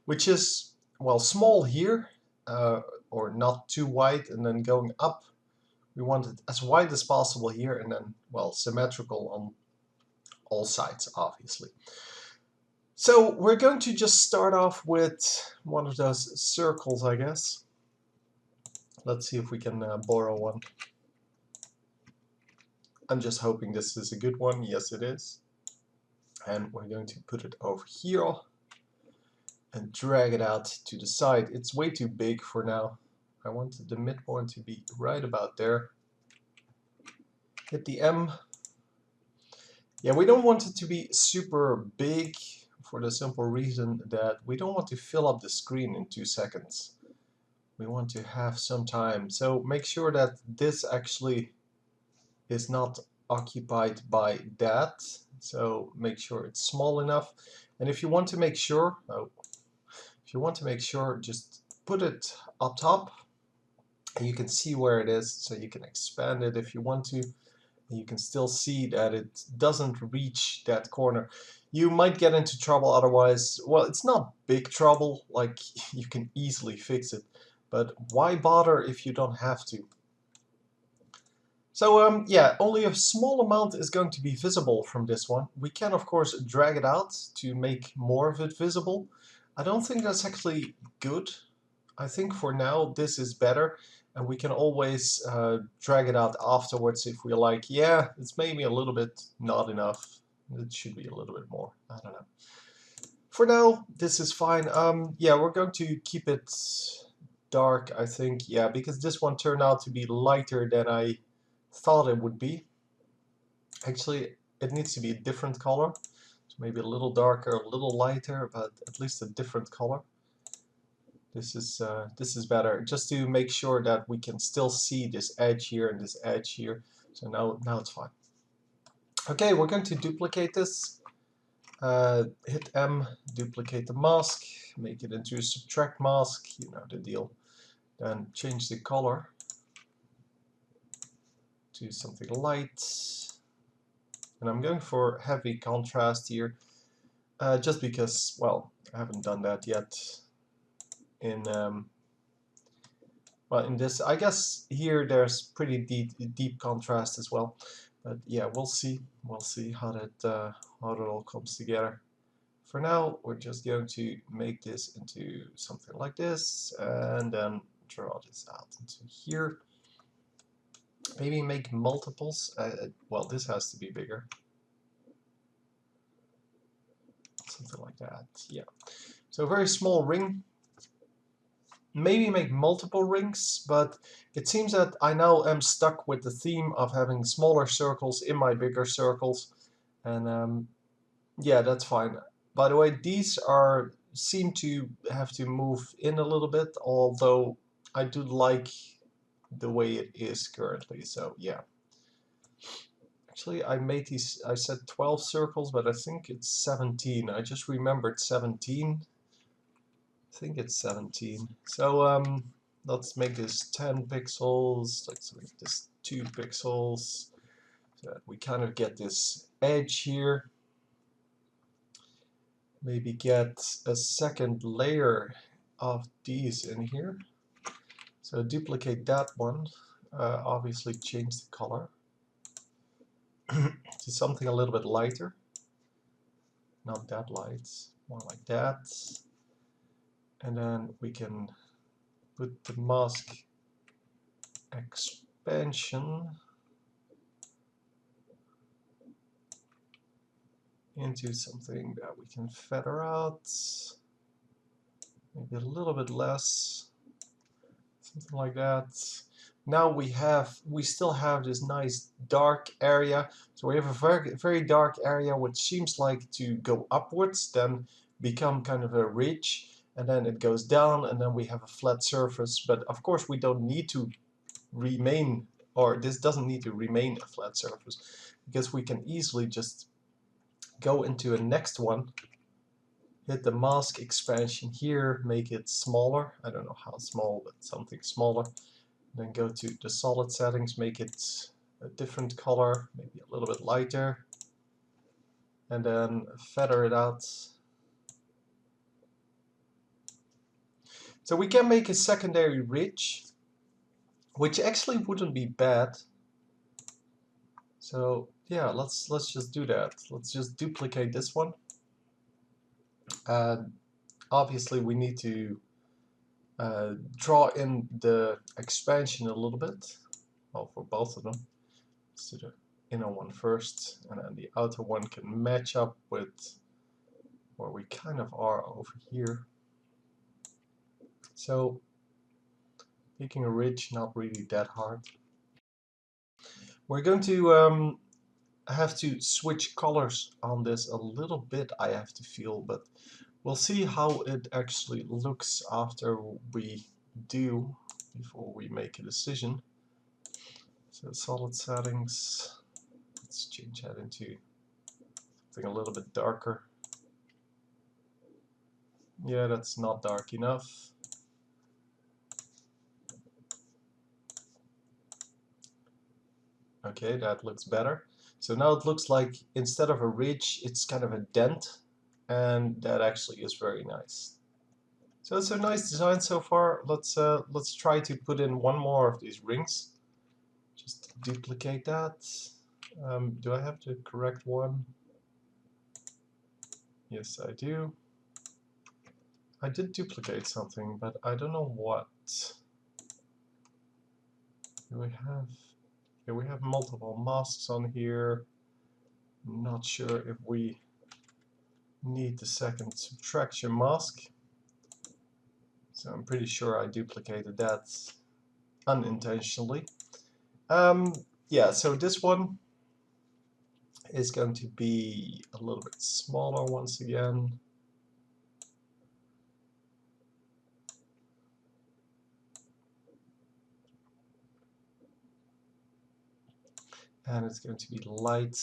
which is, well, small here, or not too wide, and then going up, we want it as wide as possible here, and then, well, symmetrical on all sides, obviously. So we're going to just start off with one of those circles, I guess. Let's see if we can borrow one. I'm just hoping this is a good one. Yes, it is. And we're going to put it over here and drag it out to the side. It's way too big for now. I want the midpoint to be right about there. Hit the M. Yeah, we don't want it to be super big for the simple reason that we don't want to fill up the screen in 2 seconds. We want to have some time. So make sure that this actually is not occupied by that. So make sure it's small enough. And if you want to make sure, just put it up top and you can see where it is. So you can expand it if you want to. And you can still see that it doesn't reach that corner. You might get into trouble otherwise. Well, it's not big trouble, like you can easily fix it. But why bother if you don't have to? So yeah, only a small amount is going to be visible from this one. We can of course drag it out to make more of it visible. I don't think that's actually good. I think for now this is better, and we can always drag it out afterwards if we like. Yeah, it's maybe a little bit not enough. It should be a little bit more. I don't know. For now, this is fine. Yeah, we're going to keep it dark, I think. Yeah, because this one turned out to be lighter than I thought it would be. Actually, it needs to be a different color. So maybe a little darker, a little lighter, but at least a different color. This is better, just to make sure that we can still see this edge here and this edge here. So now it's fine. Okay, we're going to duplicate this. Hit M, duplicate the mask, make it into a subtract mask. You know the deal. Then change the color to something light. And I'm going for heavy contrast here, just because, well, I haven't done that yet in well, in this. I guess here there's pretty deep contrast as well, but yeah, we'll see how that all comes together. For now, we're just going to make this into something like this, and then draw this out into here. Maybe make multiples. Well, this has to be bigger. Something like that, yeah. So a very small ring. Maybe make multiple rings, but it seems that I now am stuck with the theme of having smaller circles in my bigger circles. And yeah, that's fine. By the way, these seem to have to move in a little bit, although I do like the way it is currently, so yeah. Actually, I said 12 circles, but I think it's 17. I just remembered 17. I think it's 17. So let's make this 10 pixels. Let's make this 2 pixels. So that we kind of get this edge here. Maybe get a second layer of these in here. So duplicate that one. Obviously change the color to something a little bit lighter. Not that light, more like that. And then we can put the mask expansion into something that we can feather out. Maybe a little bit less, something like that. Now we still have this nice dark area. So we have a very dark area which seems like to go upwards, then become kind of a ridge, and then it goes down, and then we have a flat surface. But of course we don't need to remain, or this doesn't need to remain a flat surface, because we can easily just go into a next one, hit the mask expansion here, make it smaller. I don't know how small, but something smaller. Then go to the solid settings, make it a different color, maybe a little bit lighter, and then feather it out. So we can make a secondary ridge, which actually wouldn't be bad. So yeah, let's just do that. Let's just duplicate this one. Obviously we need to draw in the expansion a little bit. Well, for both of them. Let's do the inner one first, and then the outer one can match up with where we kind of are over here. So making a ridge, not really that hard. We're going to have to switch colors on this a little bit, I have to feel, but we'll see how it actually looks after we do, before we make a decision. So solid settings, let's change that into something a little bit darker. Yeah, that's not dark enough. Okay, that looks better. So now it looks like instead of a ridge, it's kind of a dent, and that actually is very nice. So it's a nice design so far. Let's try to put in one more of these rings. Just duplicate that. Do I have the correct one? Yes, I do. I did duplicate something, but I don't know what. Do we have? Yeah, we have multiple masks on here. I'm not sure if we need the second subtraction mask. So I'm pretty sure I duplicated that unintentionally. Yeah, so this one is going to be a little bit smaller once again. And it's going to be light.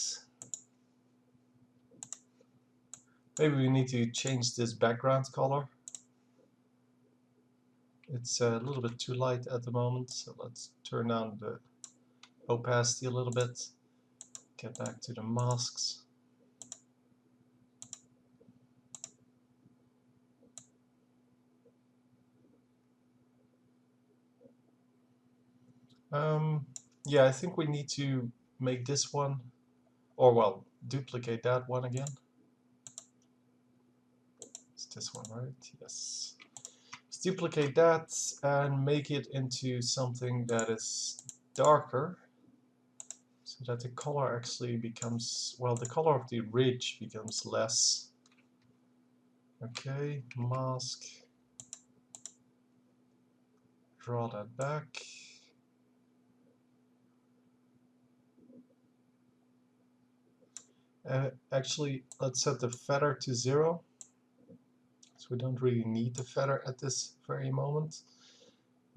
Maybe we need to change this background color. It's a little bit too light at the moment, so let's turn down the opacity a little bit. Get back to the masks. Yeah, I think we need to make this one, or well, duplicate that one again. It's this one, right? Yes. Let's duplicate that and make it into something that is darker, so that the color actually becomes, well, the color of the ridge becomes less. Okay, mask. Draw that back. Actually, let's set the feather to 0. So we don't really need the feather at this very moment.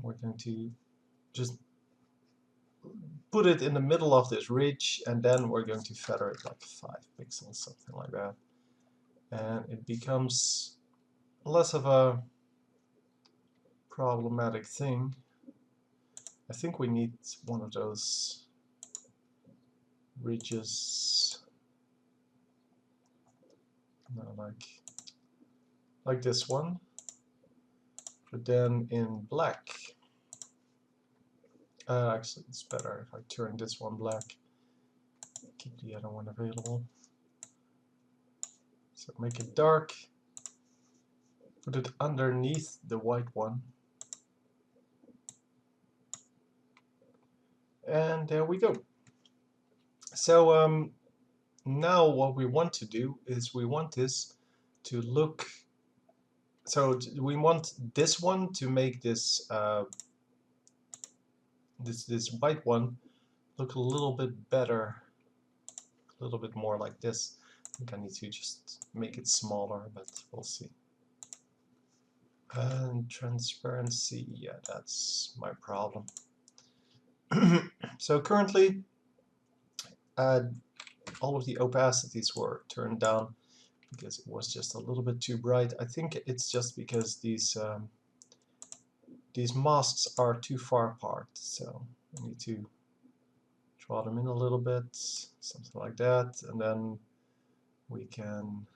We're going to just put it in the middle of this ridge, and then we're going to feather it like 5 pixels, something like that. And it becomes less of a problematic thing. I think we need one of those ridges, like this one, but then in black. Actually, it's better if I turn this one black. Keep the other one available. So make it dark. Put it underneath the white one. And there we go. So now what we want to do is we want this to look, so we want this one to make this this white one look a little bit better, a little bit more like this. I think I need to just make it smaller, but we'll see. And transparency, yeah, that's my problem. So currently all of the opacities were turned down because it was just a little bit too bright. I think it's just because these masks are too far apart, so I need to draw them in a little bit, something like that, and then we can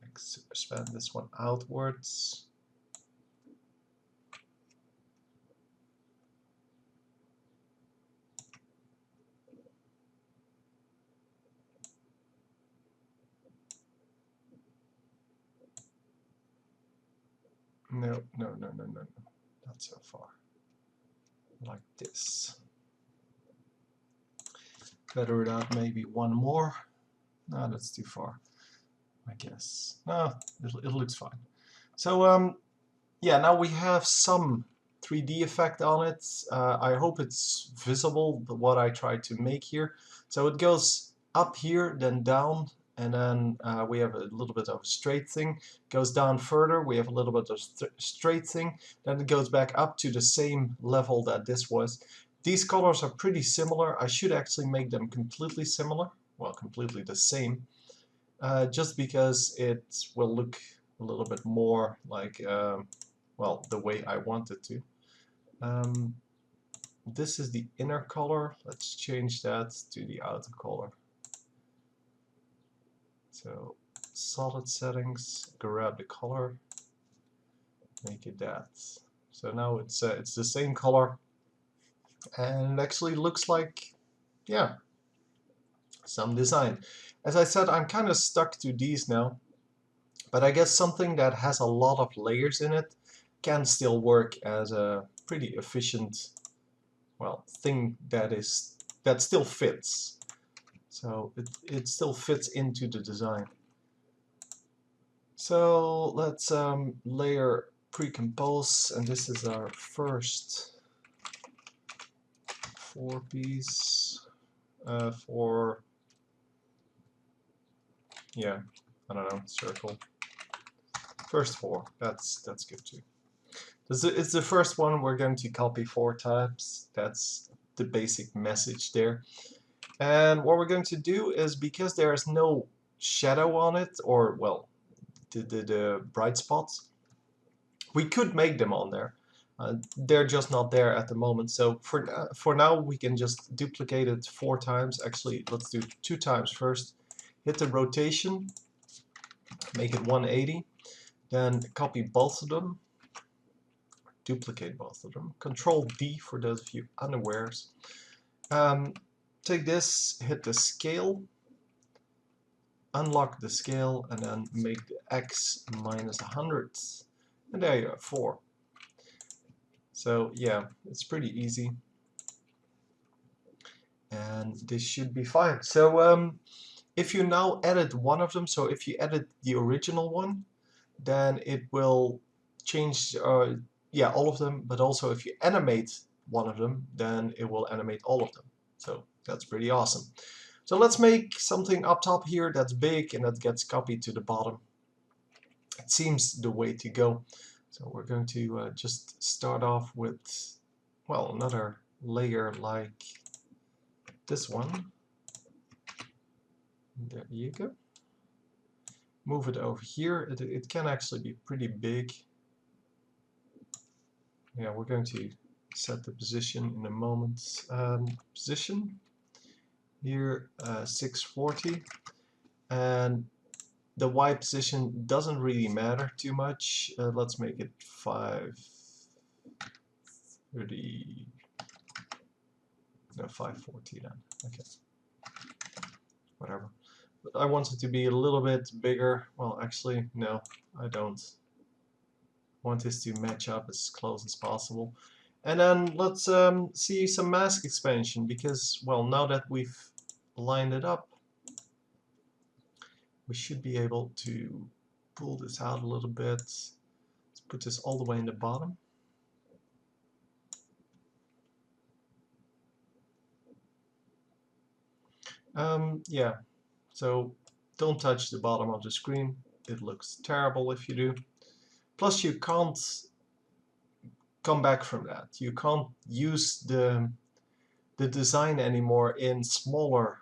expand this one outwards. No, not so far. Like this. Better without maybe one more. No, that's too far, I guess. No, it looks fine. So yeah, now we have some 3D effect on it. I hope it's visible, what I tried to make here. So it goes up here, then down, and then we have a little bit of a straight thing. Goes down further, we have a little bit of straight thing. Then it goes back up to the same level that this was. These colors are pretty similar. I should actually make them completely similar. Well, completely the same. Just because it will look a little bit more like, well, the way I want it to. This is the inner color. Let's change that to the outer color. So solid settings, grab the color, make it that. So now it's the same color, and it actually looks like, yeah, some design. As I said, I'm kind of stuck to these now, but I guess something that has a lot of layers in it can still work as a pretty efficient, well, thing that still fits. So it still fits into the design. So let's layer pre-compose, and this is our first 4-piece for, yeah, I don't know, circle. First 4, that's good too. It's the first one we're going to copy 4 times. That's the basic message there. And what we're going to do is, because there is no shadow on it, or well, the bright spots, we could make them on there. They're just not there at the moment. So for now we can just duplicate it 4 times. Actually, let's do 2 times first. Hit the rotation, make it 180, then copy both of them, duplicate both of them. Control D for those of you unawares. Take this, hit the scale, unlock the scale, and then make the X minus 100. And there you are, 4. So yeah, it's pretty easy. And this should be fine. So if you now edit one of them, so if you edit the original one, then it will change, yeah, all of them. But also if you animate one of them, then it will animate all of them. So that's pretty awesome. So let's make something up top here that's big and that gets copied to the bottom. It seems the way to go. So we're going to just start off with, well, another layer like this one. There you go. Move it over here. It can actually be pretty big. Yeah, we're going to set the position in a moment. Position here, 640, and the Y position doesn't really matter too much. Let's make it 530. No, 540 then. Okay, whatever. But I want it to be a little bit bigger. Well, actually, no, I don't. I want this to match up as close as possible. And then let's see some mask expansion, because, well, now that we've lined it up, we should be able to pull this out a little bit. Let's put this all the way in the bottom. Yeah, so don't touch the bottom of the screen. It looks terrible if you do. Plus you can't come back from that. You can't use the design anymore in smaller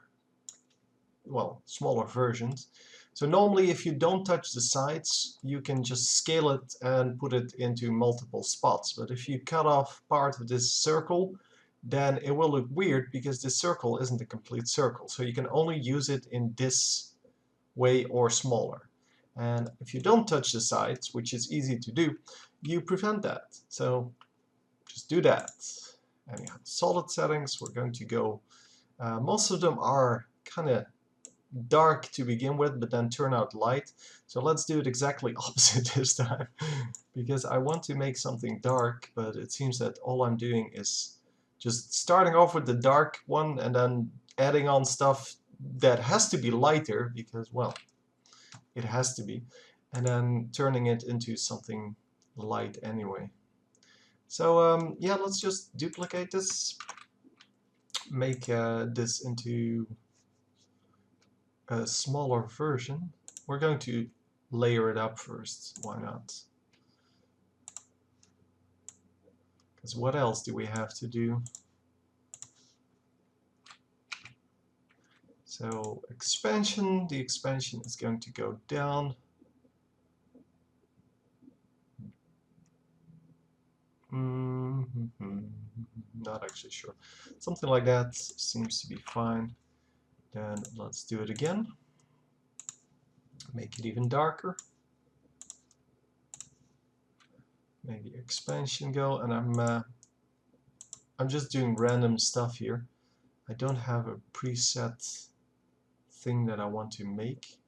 versions. So normally if you don't touch the sides, you can just scale it and put it into multiple spots. But if you cut off part of this circle, then it will look weird because this circle isn't a complete circle. So you can only use it in this way or smaller. And if you don't touch the sides, which is easy to do, you prevent that. So just do that. And you have solid settings. We're going to go, most of them are kind of dark to begin with, but then turn out light. So let's do it exactly opposite this time, because I want to make something dark, but it seems that all I'm doing is just starting off with the dark one and then adding on stuff that has to be lighter, because, well, it has to be, and then turning it into something light anyway. So yeah, let's just duplicate this, make this into a smaller version. We're going to layer it up first, why not? Because what else do we have to do? So expansion, the expansion is going to go down. Not actually sure. Something like that seems to be fine. Then let's do it again. Make it even darker. Maybe expansion go, and I'm just doing random stuff here. I don't have a preset thing that I want to make.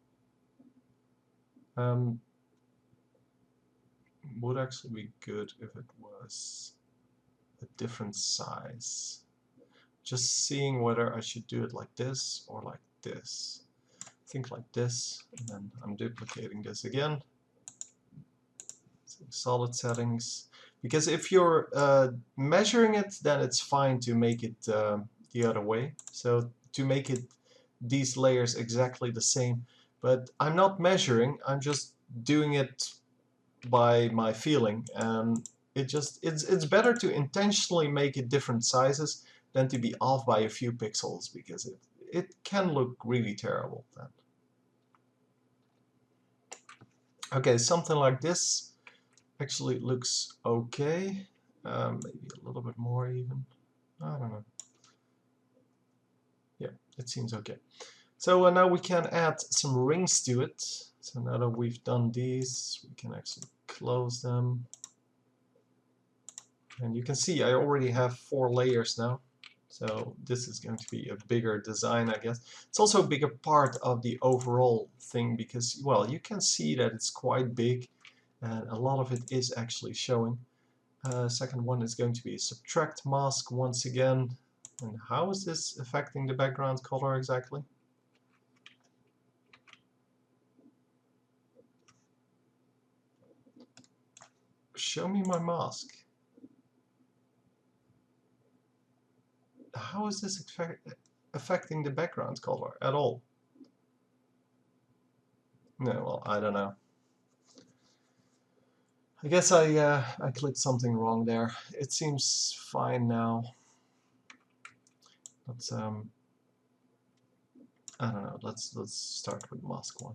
Would actually be good if it was a different size. Just seeing whether I should do it like this or like this. I think like this, and then I'm duplicating this again. Solid settings. Because if you're measuring it, then it's fine to make it the other way. So to make it these layers exactly the same. But I'm not measuring, I'm just doing it by my feeling. And it's better to intentionally make it different sizes than to be off by a few pixels, because it can look really terrible then. Okay, something like this actually looks okay. Maybe a little bit more even. I don't know. Yeah, it seems okay. So now we can add some rings to it. So now that we've done these, we can actually close them. And you can see I already have 4 layers now. So this is going to be a bigger design, I guess. It's also a bigger part of the overall thing because, well, you can see that it's quite big and a lot of it is actually showing. Second one is going to be a subtract mask once again. And how is this affecting the background color exactly? Show me my mask. How is this affecting the background color at all? No, well, I don't know. I guess I clicked something wrong there. It seems fine now. Let's I don't know. Let's start with mask 1.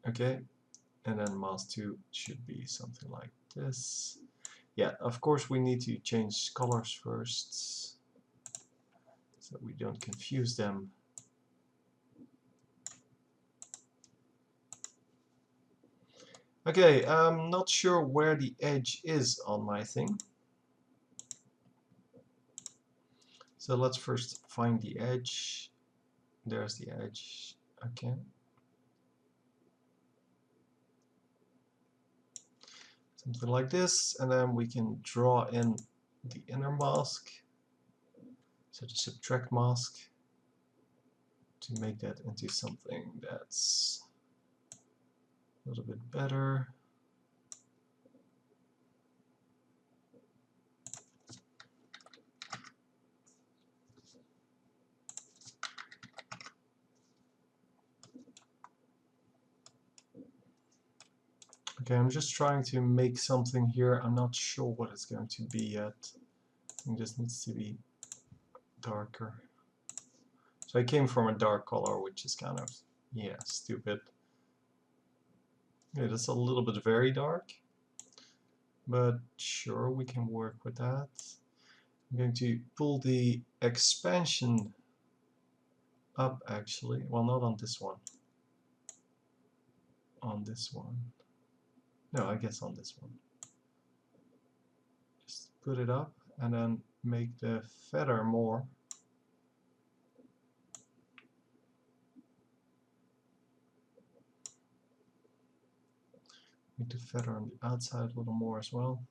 Okay, and then mask 2 should be something like this. Yeah, of course we need to change colors first, so we don't confuse them. Okay, I'm not sure where the edge is on my thing. So let's first find the edge. There's the edge. Okay. Something like this, and then we can draw in the inner mask. So the subtract mask to make that into something that's a little bit better. Okay, I'm just trying to make something here. I'm not sure what it's going to be yet. I think this needs to be darker. So I came from a dark color, which is kind of, yeah, stupid. It is a little bit very dark. but sure, we can work with that. I'm going to pull the expansion up actually. Well, not on this one. On this one. No, I guess on this one. Just put it up and then make the feather more. Make the feather on the outside a little more as well.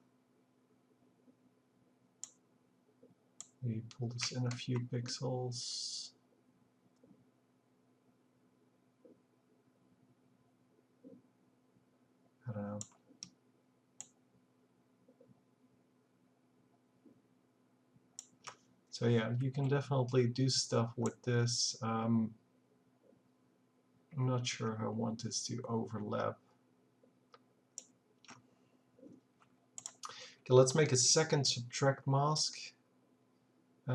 Maybe pull this in a few pixels. I don't know. So yeah, you can definitely do stuff with this. I'm not sure how I want this to overlap. Okay, let's make a second subtract mask.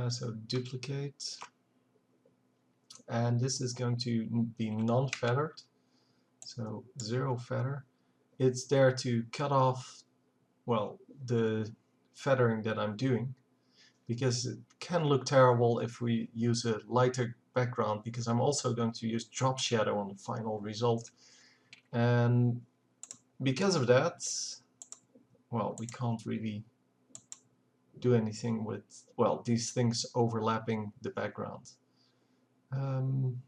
So duplicate. And this is going to be non-feathered. So 0 feather. It's there to cut off, well, the feathering that I'm doing, because it can look terrible if we use a lighter background, because I'm also going to use drop shadow on the final result. And because of that, well, we can't really do anything with, well, these things overlapping the background. And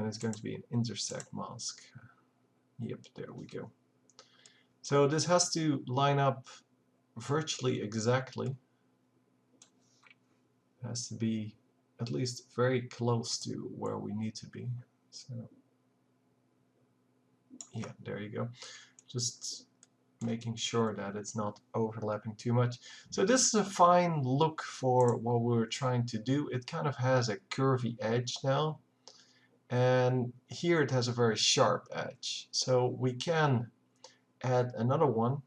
it's going to be an intersect mask. Yep, there we go. So this has to line up virtually exactly. It has to be at least very close to where we need to be. So yeah, there you go. Just making sure that it's not overlapping too much. So this is a fine look for what we're trying to do. It kind of has a curvy edge now, and here it has a very sharp edge. So we can add another one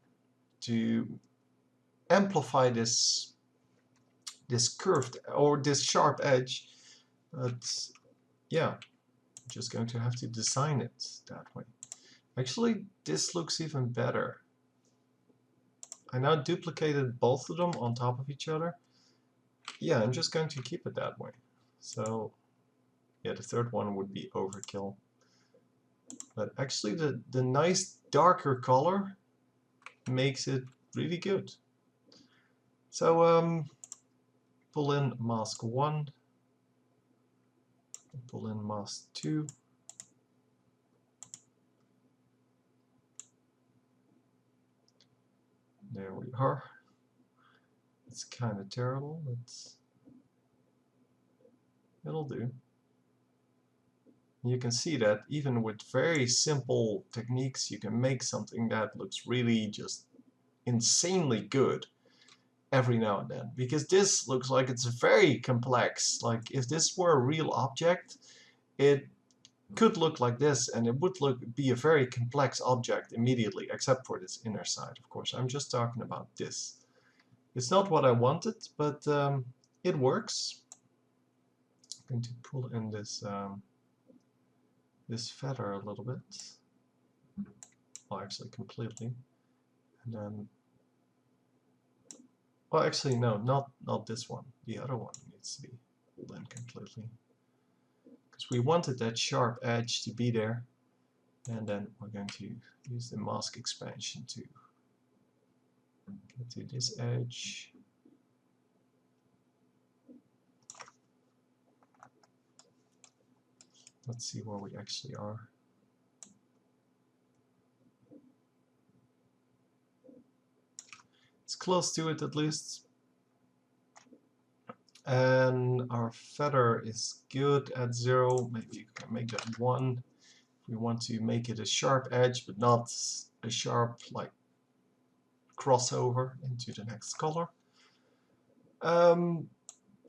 to amplify this curved or this sharp edge, but yeah, I'm just going to have to design it that way. Actually, this looks even better. I now duplicated both of them on top of each other. Yeah, I'm just going to keep it that way. So yeah, the third one would be overkill. But actually the nice darker color makes it really good. So pull in mask 1, pull in mask 2. There we are. It's kind of terrible, but it'll do. You can see that even with very simple techniques you can make something that looks really just insanely good every now and then, because this looks like it's very complex. Like if this were a real object, it could look like this and it would be a very complex object immediately, except for this inner side, of course. I'm just talking about this. It's not what I wanted, but it works. I'm going to pull in this this feather a little bit. Well, actually completely. And then, well, actually no, not this one. The other one needs to be pulled in completely, because we wanted that sharp edge to be there. And then we're going to use the mask expansion to get to this edge. Let's see where we actually are. It's close to it at least. And our feather is good at 0. Maybe you can make that 1. We want to make it a sharp edge, but not a sharp like crossover into the next color.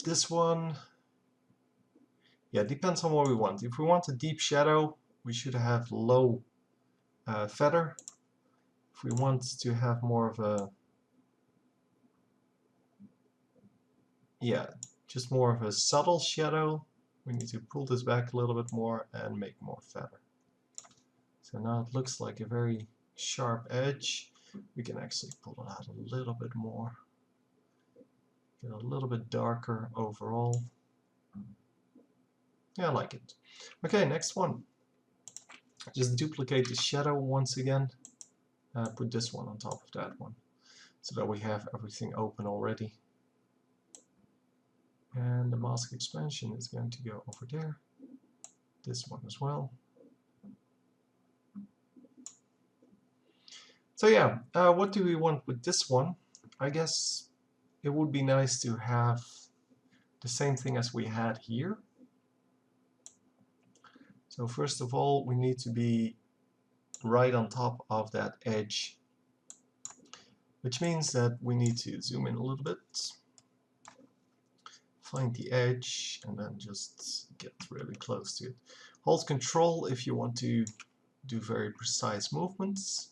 This one, yeah, depends on what we want. If we want a deep shadow, we should have low feather. If we want to have more of a, yeah, just more of a subtle shadow, we need to pull this back a little bit more and make more feather. So now it looks like a very sharp edge. We can actually pull it out a little bit more. Get a little bit darker overall. Yeah, I like it. Okay, next one. Just duplicate the shadow once again. Put this one on top of that one, so that we have everything open already. And the mask expansion is going to go over there. This one as well. So yeah, what do we want with this one? I guess it would be nice to have the same thing as we had here. So first of all, we need to be right on top of that edge, which means that we need to zoom in a little bit, find the edge, and then just get really close to it. Hold Control if you want to do very precise movements.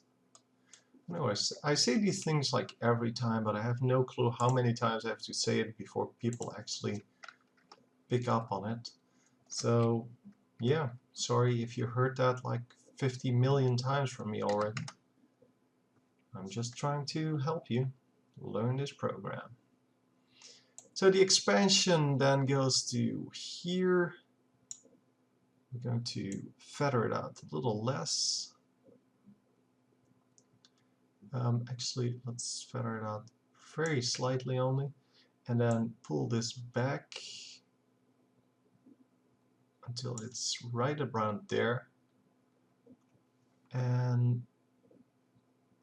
Anyways, I say these things like every time, but I have no clue how many times I have to say it before people actually pick up on it. So yeah, sorry if you heard that like 50 million times from me already. I'm just trying to help you learn this program. So the expansion then goes to here. We're going to feather it out a little less. Actually, let's feather it out very slightly only, and then pull this back until it's right around there. And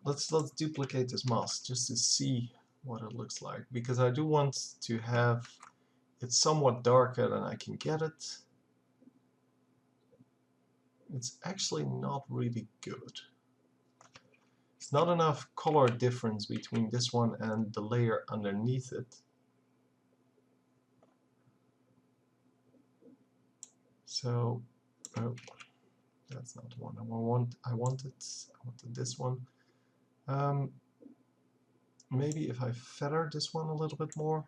let's duplicate this mask just to see what it looks like, because I do want to have it somewhat darker than I can get it. It's actually not really good. It's not enough color difference between this one and the layer underneath it. So, oh, that's not the one I wanted this one. Maybe if I feather this one a little bit more.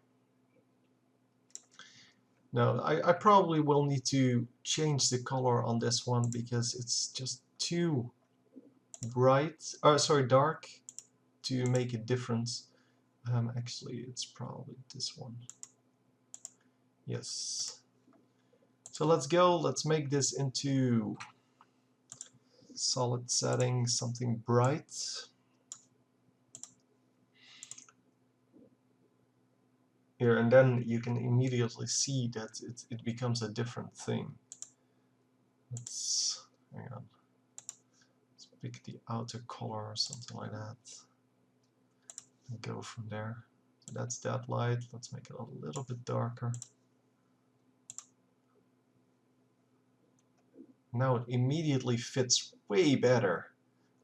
No, I probably will need to change the color on this one because it's just too bright, dark to make a difference. Actually, it's probably this one. Yes. So let's make this into solid setting, something bright. Here, and then you can immediately see that it becomes a different thing. Hang on. Let's pick the outer color or something like that. And go from there. So that's that light. Let's make it a little bit darker. Now it immediately fits way better.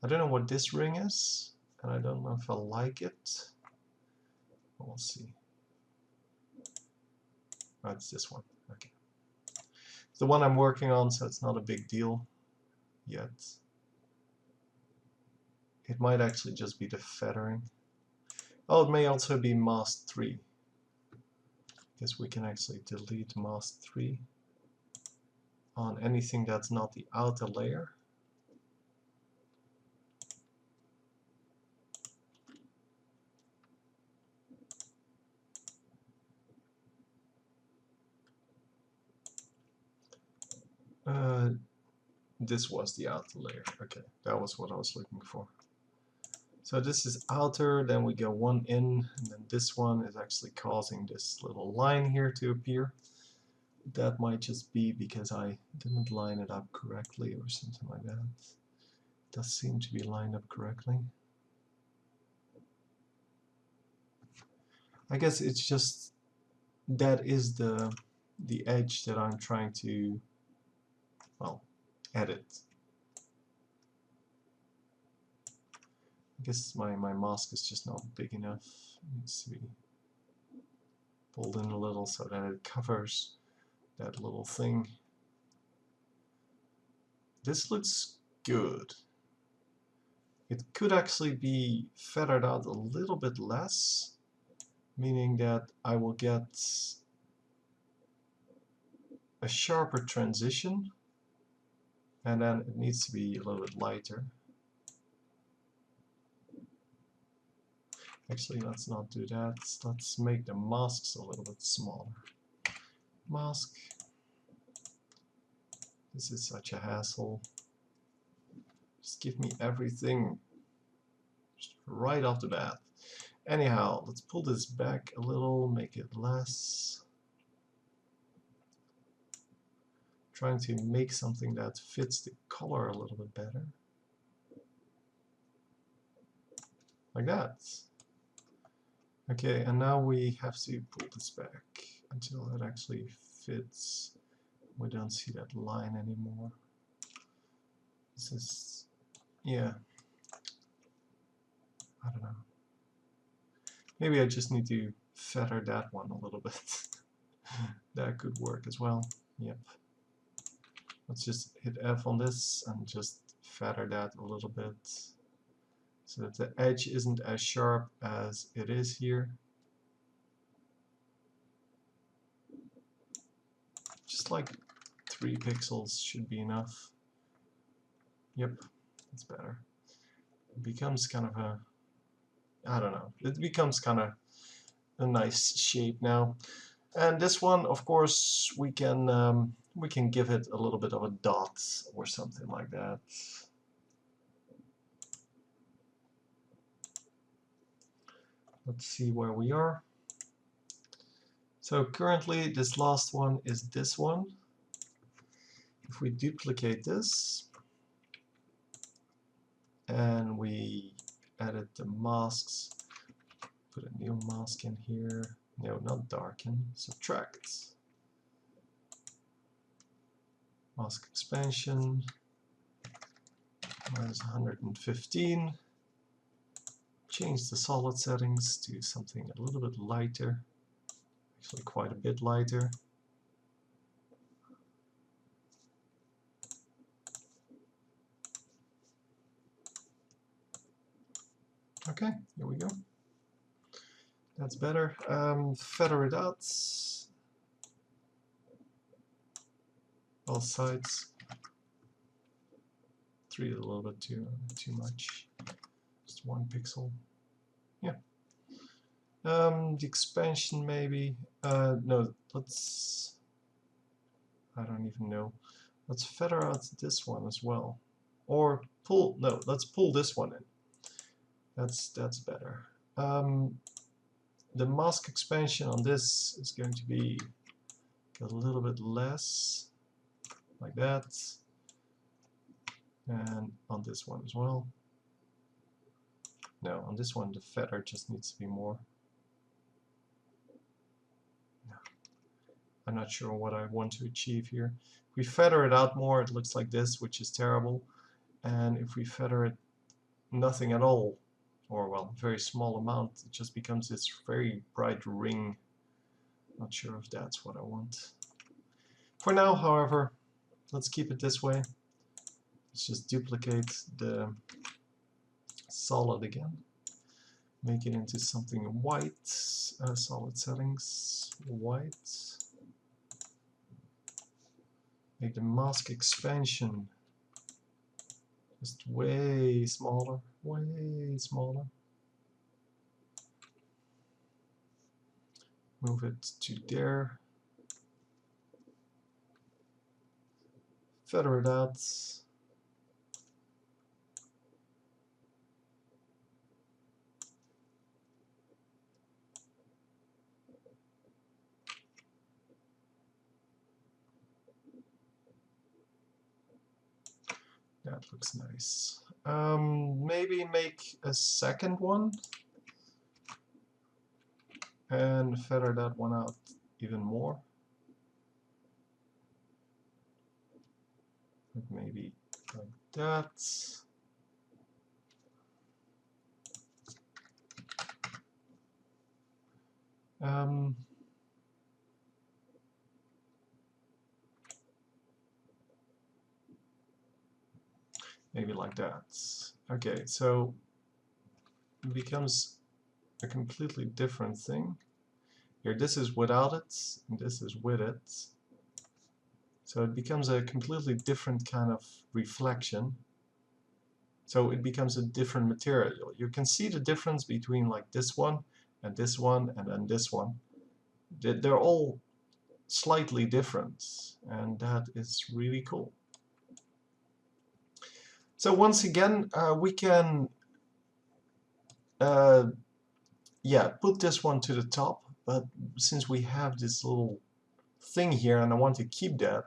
I don't know what this ring is, and I don't know if I like it. We'll see. Oh, it's this one. Okay. It's the one I'm working on, so it's not a big deal yet. It might actually just be the feathering. Oh, it may also be mask 3. Because we can actually delete mask 3 on anything that's not the outer layer. This was the outer layer. Okay, that was what I was looking for. So this is outer, then we go one in, and then this one is actually causing this little line here to appear. That might just be because I didn't line it up correctly or something like that. It does seem to be lined up correctly. I guess it's just that is the edge that I'm trying to, well, edit. I guess my mask is just not big enough. It needs to be pulled in a little so that it covers that little thing. This looks good. It could actually be feathered out a little bit less, meaning that I will get a sharper transition. and then it needs to be a little bit lighter. Actually, let's not do that. Let's make the masks a little bit smaller. Mask. This is such a hassle. Just give me everything just right off the bat. Anyhow, let's pull this back a little, make it less. Trying to make something that fits the color a little bit better. Like that. Okay, and now we have to pull this back until it actually fits. We don't see that line anymore. This is, yeah, I don't know. Maybe I just need to feather that one a little bit. That could work as well. Yep. Let's just hit F on this and just feather that a little bit so that the edge isn't as sharp as it is here. Just like 3 pixels should be enough. Yep, that's better. It becomes kind of a, I don't know, it becomes kind of a nice shape now. And this one, of course, we can give it a little bit of a dot or something like that. Let's see where we are. So currently this last one is this one. If we duplicate this and we edit the masks, put a new mask in here. No, not darken, subtract. Mask expansion, minus 115. Change the solid settings to something a little bit lighter. Actually quite a bit lighter. Okay, here we go. That's better. Feather it out. Both sides. 3 is a little bit too much. Just 1 pixel. Yeah. The expansion maybe. No, let's. I don't even know. Let's feather out this one as well, or pull. No, let's pull this one in. That's better. The mask expansion on this is going to be a little bit less, like that, and on this one as well. No, on this one the feather just needs to be more. No. I'm not sure what I want to achieve here. If we feather it out more, it looks like this, which is terrible. And if we feather it nothing at all, or well, very small amount, it just becomes this very bright ring. Not sure if that's what I want. For now, however, let's keep it this way. Let's just duplicate the solid again. Make it into something white. Solid settings, white. Make the mask expansion just way smaller, way smaller. Move it to there. Feather it out. That looks nice. Maybe make a second one and feather that one out even more. Maybe like that. Maybe like that. Okay, so it becomes a completely different thing. Here, this is without it, and this is with it. So it becomes a completely different kind of reflection. So it becomes a different material. You can see the difference between like this one and then this one. They're all slightly different, and that is really cool. So once again, we can put this one to the top, but since we have this little thing here and I want to keep that,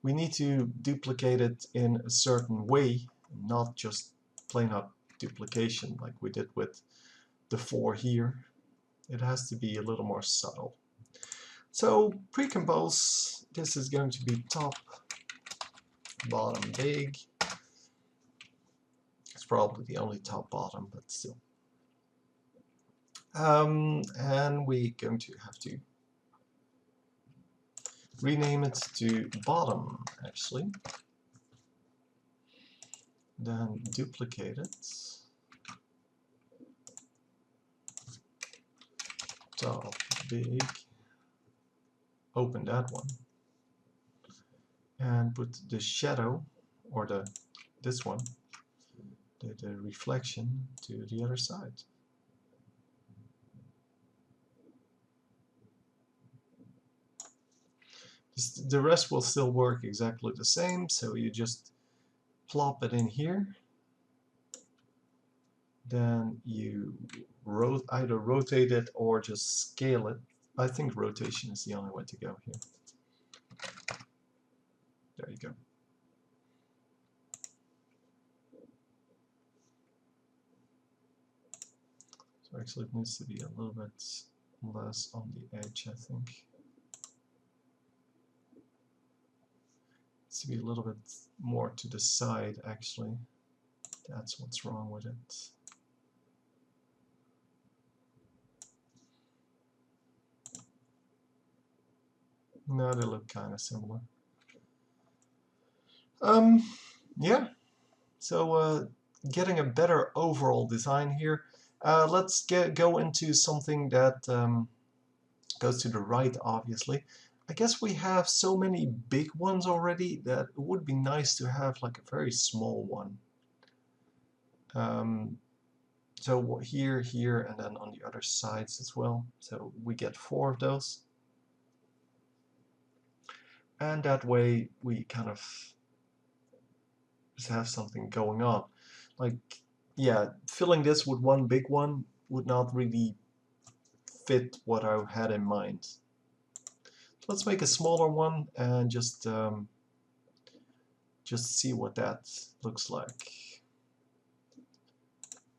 we need to duplicate it in a certain way, not just plain up duplication like we did with the 4 here. It has to be a little more subtle. So pre-compose, this is going to be top, bottom, big. It's probably the only top bottom, but still. And we're going to have to rename it to bottom, actually. Then duplicate it. Top, big. Open that one. And put the shadow, or this one, the reflection, to the other side. The rest will still work exactly the same, so you just plop it in here. Then you either rotate it or just scale it. I think rotation is the only way to go here. There you go. So actually it needs to be a little bit less on the edge, I think. It's to be a little bit more to the side, actually. That's what's wrong with it. No, they look kind of similar. Yeah. So getting a better overall design here. Let's go into something that goes to the right, obviously. I guess we have so many big ones already that it would be nice to have like a very small one. So here, here, and then on the other sides as well. So we get 4 of those. And that way we kind of just have something going on. Like, yeah, filling this with one big one would not really fit what I had in mind. Let's make a smaller one and just see what that looks like.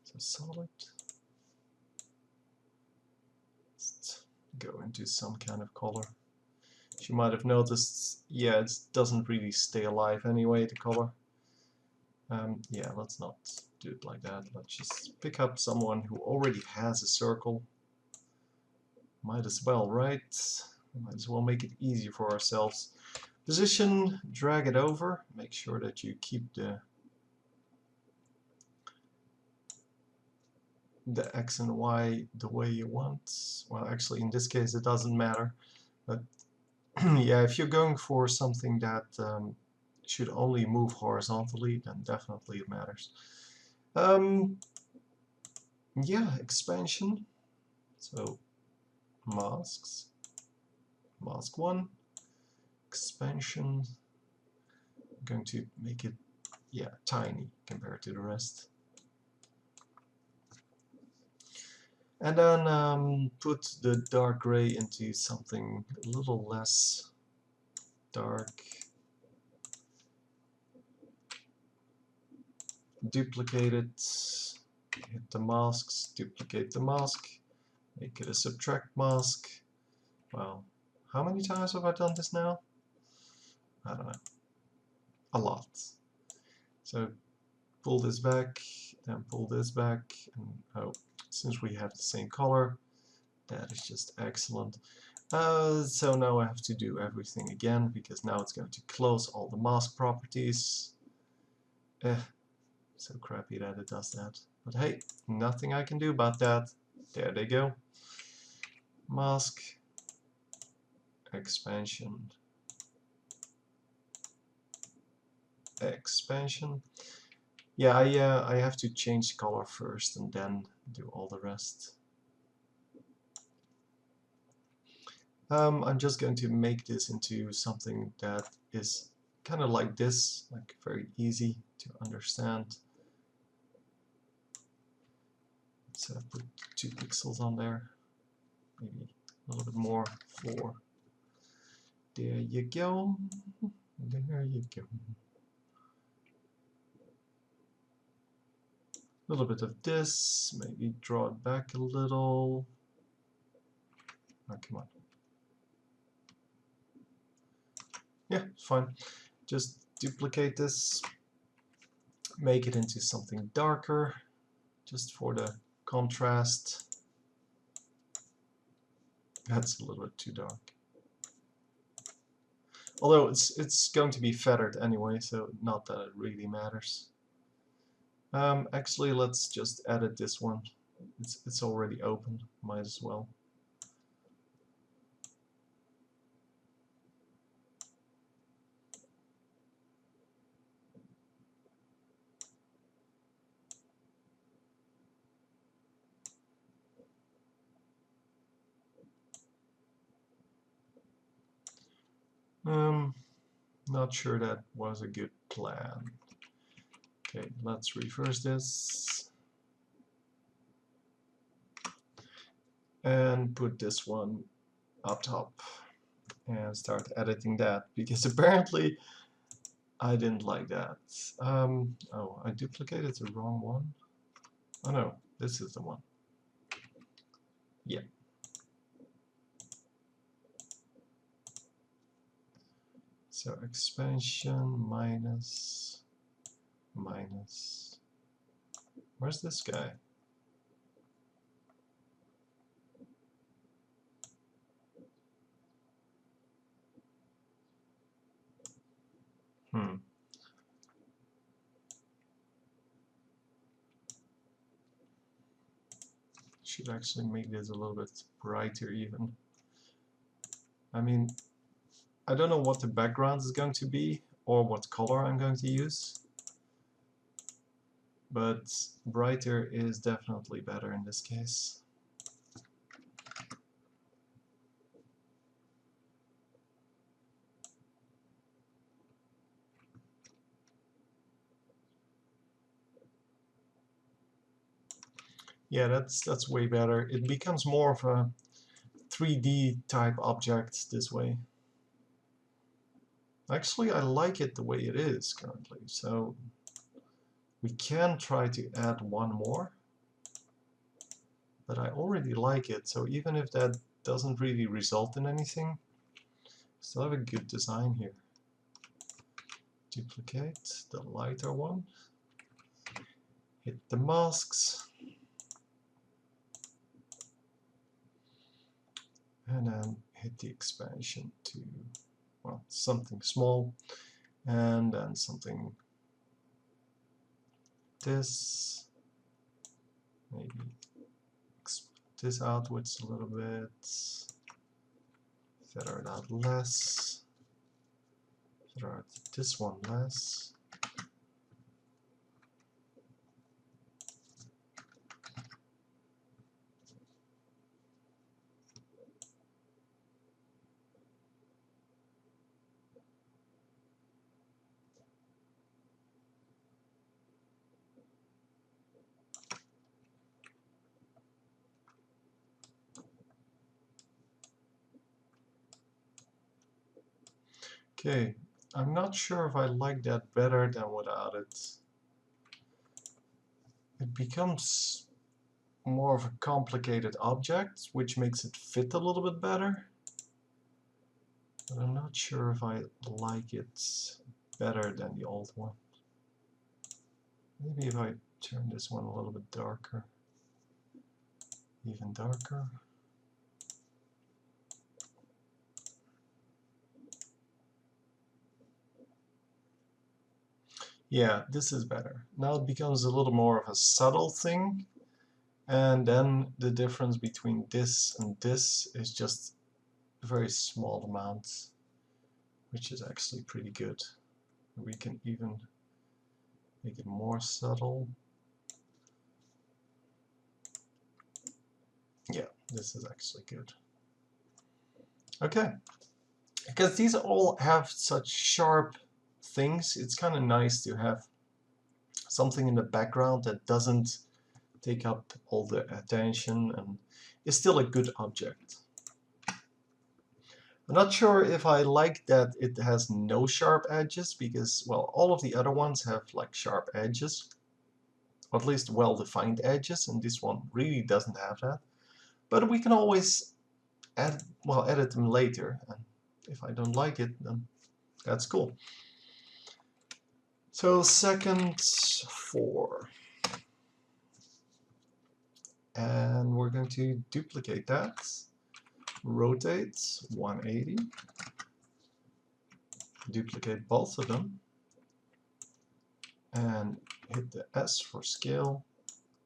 So solid. Let's go into some kind of color. As you might have noticed, yeah, it doesn't really stay alive anyway, the color. Yeah, let's not do it like that. Let's just pick up someone who already has a circle. Might as well, right? Might as well make it easy for ourselves. Position, drag it over. Make sure that you keep the X and Y the way you want. Well, actually, in this case, it doesn't matter. But yeah, if you're going for something that should only move horizontally, then definitely it matters. Yeah, expansion. So masks, mask 1, expansion. I'm going to make it, yeah, tiny compared to the rest. And then put the dark gray into something a little less dark. Duplicate it, hit the masks, duplicate the mask, make it a subtract mask. Well, how many times have I done this now? I don't know. A lot. So pull this back, then pull this back, and oh, since we have the same color, that is just excellent. So now I have to do everything again, because now it's going to close all the mask properties. So crappy that it does that. But hey, nothing I can do about that. There they go. Mask, expansion, expansion. Yeah, I have to change color first and then do all the rest. I'm just going to make this into something that is kind of like this, like very easy to understand. So I put 2 pixels on there, maybe a little bit more, 4. There you go. There you go. A little bit of this, maybe draw it back a little. Oh, come on. Yeah, it's fine. Just duplicate this, make it into something darker, just for the contrast. That's a little bit too dark. Although it's going to be feathered anyway, so not that it really matters. Actually, let's just edit this one. It's already open, might as well. Not sure that was a good plan. Okay, let's reverse this. And put this one up top. And start editing that, because apparently I didn't like that. Oh, I duplicated the wrong one. Oh no, this is the one. Yeah. So expansion minus. Where's this guy? Should actually make this a little bit brighter even. I mean, I don't know what the background is going to be or what color I'm going to use, but brighter is definitely better in this case. Yeah, that's way better. It becomes more of a 3D type object this way. Actually, I like it the way it is currently, so we can try to add one more. But I already like it, so even if that doesn't really result in anything, still have a good design here. Duplicate the lighter one. Hit the masks. And then hit the expansion to, well, something small. And then something this. Maybe this outwards a little bit. Feather it out less. Feather out this one less. Okay, I'm not sure if I like that better than without it. It becomes more of a complicated object, which makes it fit a little bit better. But I'm not sure if I like it better than the old one. Maybe if I turn this one a little bit darker, even darker. Yeah, this is better. Now it becomes a little more of a subtle thing, and then the difference between this and this is just a very small amount, which is actually pretty good. We can even make it more subtle. Yeah, this is actually good. Okay, because these all have such sharp things, it's kind of nice to have something in the background that doesn't take up all the attention and is still a good object. I'm not sure if I like that it has no sharp edges because, well, all of the other ones have like sharp edges, or at least well-defined edges, and this one really doesn't have that. But we can always edit them later, and if I don't like it, then that's cool. So second 4. And we're going to duplicate that. Rotate 180. Duplicate both of them. And hit the S for scale.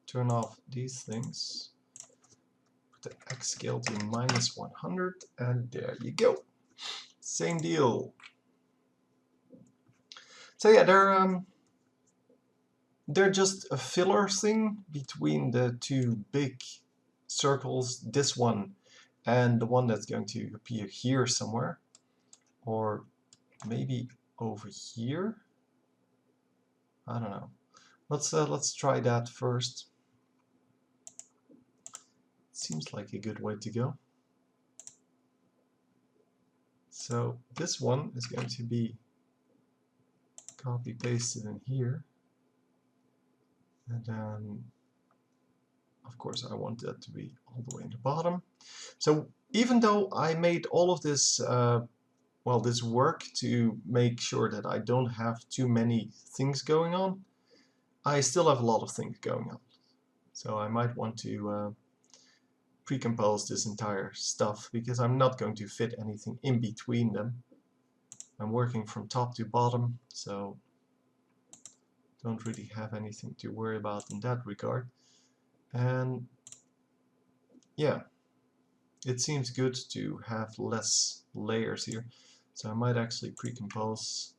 Turn off these things. Put the X scale to -100. And there you go. Same deal. So yeah, they're just a filler thing between the two big circles, this one and the one that's going to appear here somewhere, or maybe over here. I don't know. Let's try that first. Seems like a good way to go. So this one is going to be copy pasted in here, and then of course I want that to be all the way in the bottom. So even though I made all of this well, this work to make sure that I don't have too many things going on, I still have a lot of things going on. So I might want to pre-compose this entire stuff because I'm not going to fit anything in between them. I'm working from top to bottom, so don't really have anything to worry about in that regard. And yeah, it seems good to have less layers here. So I might actually pre-compose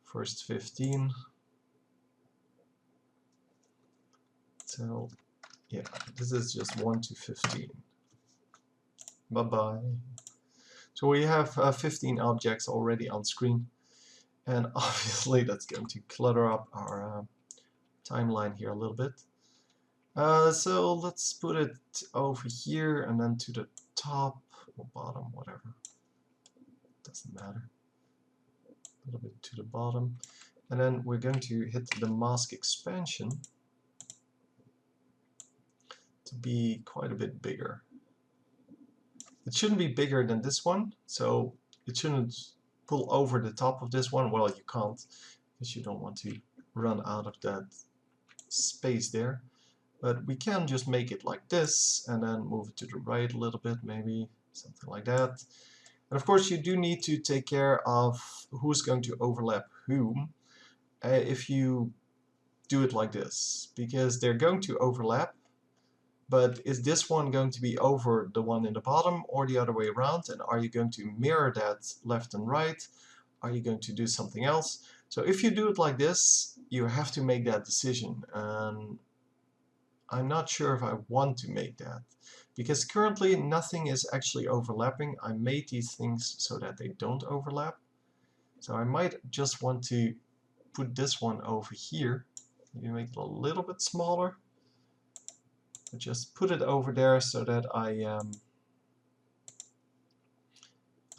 first 15. So yeah, this is just 1 to 15. Bye-bye. So we have 15 objects already on screen, and obviously that's going to clutter up our timeline here a little bit. So let's put it over here and then to the top or bottom, whatever. Doesn't matter. A little bit to the bottom. And then we're going to hit the mask expansion to be quite a bit bigger. It shouldn't be bigger than this one, so it shouldn't pull over the top of this one. Well, you can't, because you don't want to run out of that space there. But we can just make it like this, and then move it to the right a little bit, maybe, something like that. And of course, you do need to take care of who's going to overlap whom if you do it like this, because they're going to overlap. But is this one going to be over the one in the bottom or the other way around? And are you going to mirror that left and right? Are you going to do something else? So if you do it like this, you have to make that decision. And I'm not sure if I want to make that, because currently nothing is actually overlapping. I made these things so that they don't overlap. So I might just want to put this one over here. Maybe make it a little bit smaller. But just put it over there so that I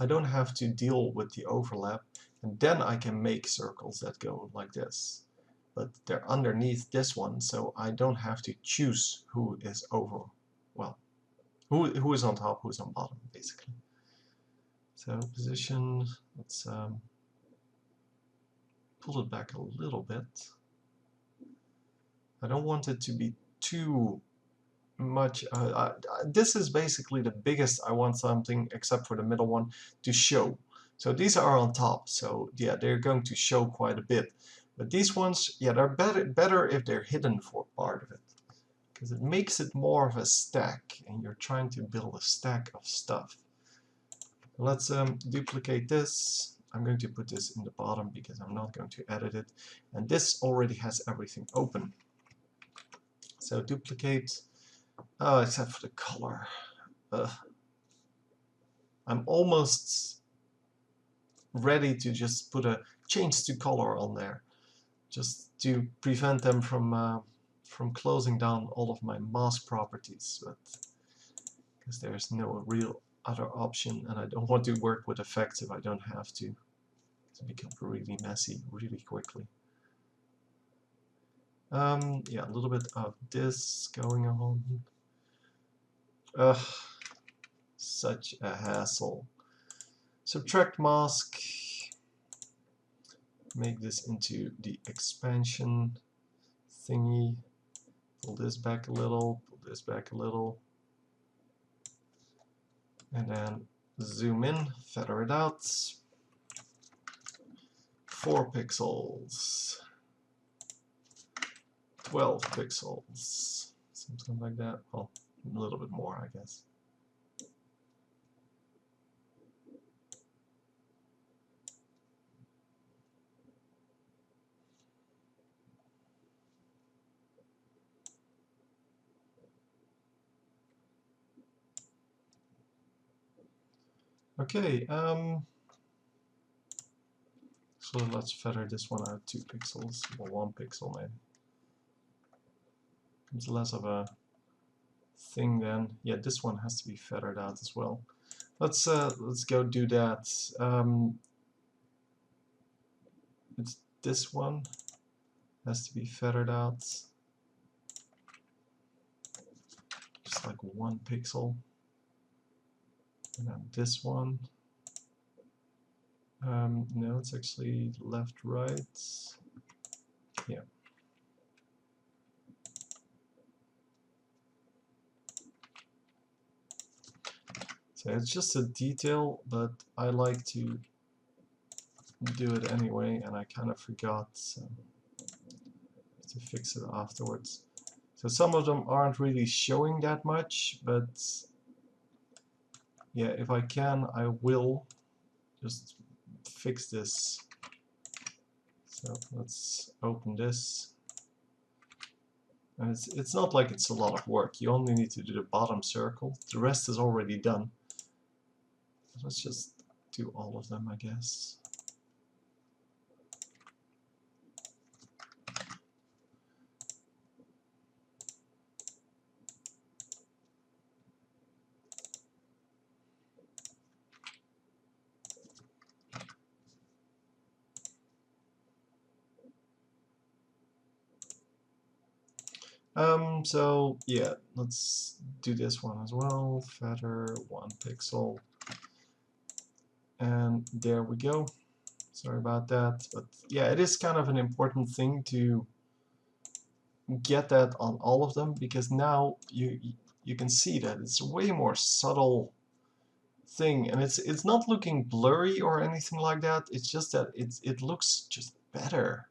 don't have to deal with the overlap, and then I can make circles that go like this. But they're underneath this one, so I don't have to choose who is over, well, who is on top, who's on bottom, basically. So position, let's pull it back a little bit. I don't want it to be too much. This is basically the biggest I want something, except for the middle one, to show. So these are on top, so yeah, they're going to show quite a bit. But these ones, yeah, they're better if they're hidden for part of it, because it makes it more of a stack, and you're trying to build a stack of stuff. Let's duplicate this I'm going to put this in the bottom because I'm not going to edit it. And this already has everything open. So duplicate, except for the color. I'm almost ready to just put a change to color on there, just to prevent them from closing down all of my mask properties, but because there's no real other option, and I don't want to work with effects if I don't have to. It's become really messy really quickly. Yeah, a little bit of this going on. Ugh, such a hassle. Subtract mask. Make this into the expansion thingy. Pull this back a little, pull this back a little. And then zoom in, feather it out. 4 pixels. 12 pixels. Something like that. Well, a little bit more, I guess. Okay, so let's feather this one out 2 pixels, or 1 pixel maybe. It's less of a thing then. Yeah, this one has to be feathered out as well. Let's go do that. It's this one has to be feathered out, just like 1 pixel. And then this one. No, it's actually left, right. Yeah. So it's just a detail, but I like to do it anyway, and I kind of forgot to fix it afterwards. So some of them aren't really showing that much, but yeah, if I can, I will just fix this. So let's open this. And it's not like it's a lot of work. You only need to do the bottom circle. The rest is already done. Let's just do all of them, I guess. So yeah, let's do this one as well. Feather 1 pixel. And there we go. Sorry about that, but yeah, it is kind of an important thing to get that on all of them, because now you can see that it's a way more subtle thing, and it's not looking blurry or anything like that. It's just that it looks just better.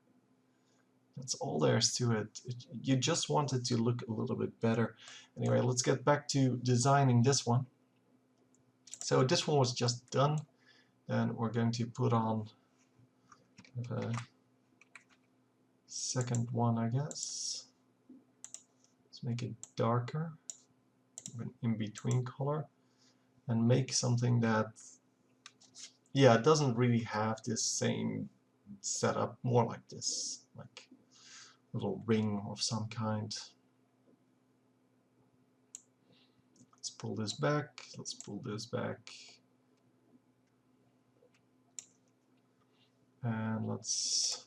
That's all there is to it. You just want it to look a little bit better. Anyway, let's get back to designing this one. So this one was just done. Then we're going to put on the second one, I guess. Let's make it darker, an in-between color, and make something that, yeah, it doesn't really have this same setup, more like this, like little ring of some kind. Let's pull this back, let's pull this back, and let's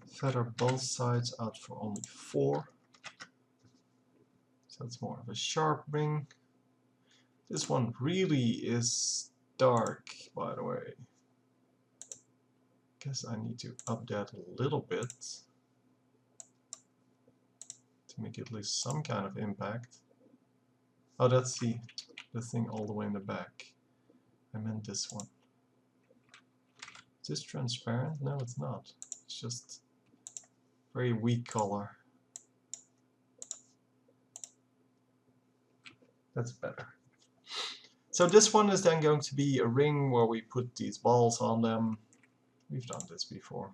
feather both sides out for only 4. So it's more of a sharp ring. This one really is dark, by the way. Guess I need to up that a little bit to make at least some kind of impact. Oh, that's the thing all the way in the back. I meant this one. Is this transparent? No, it's not. It's just very weak color. That's better. So this one is then going to be a ring where we put these balls on them. We've done this before.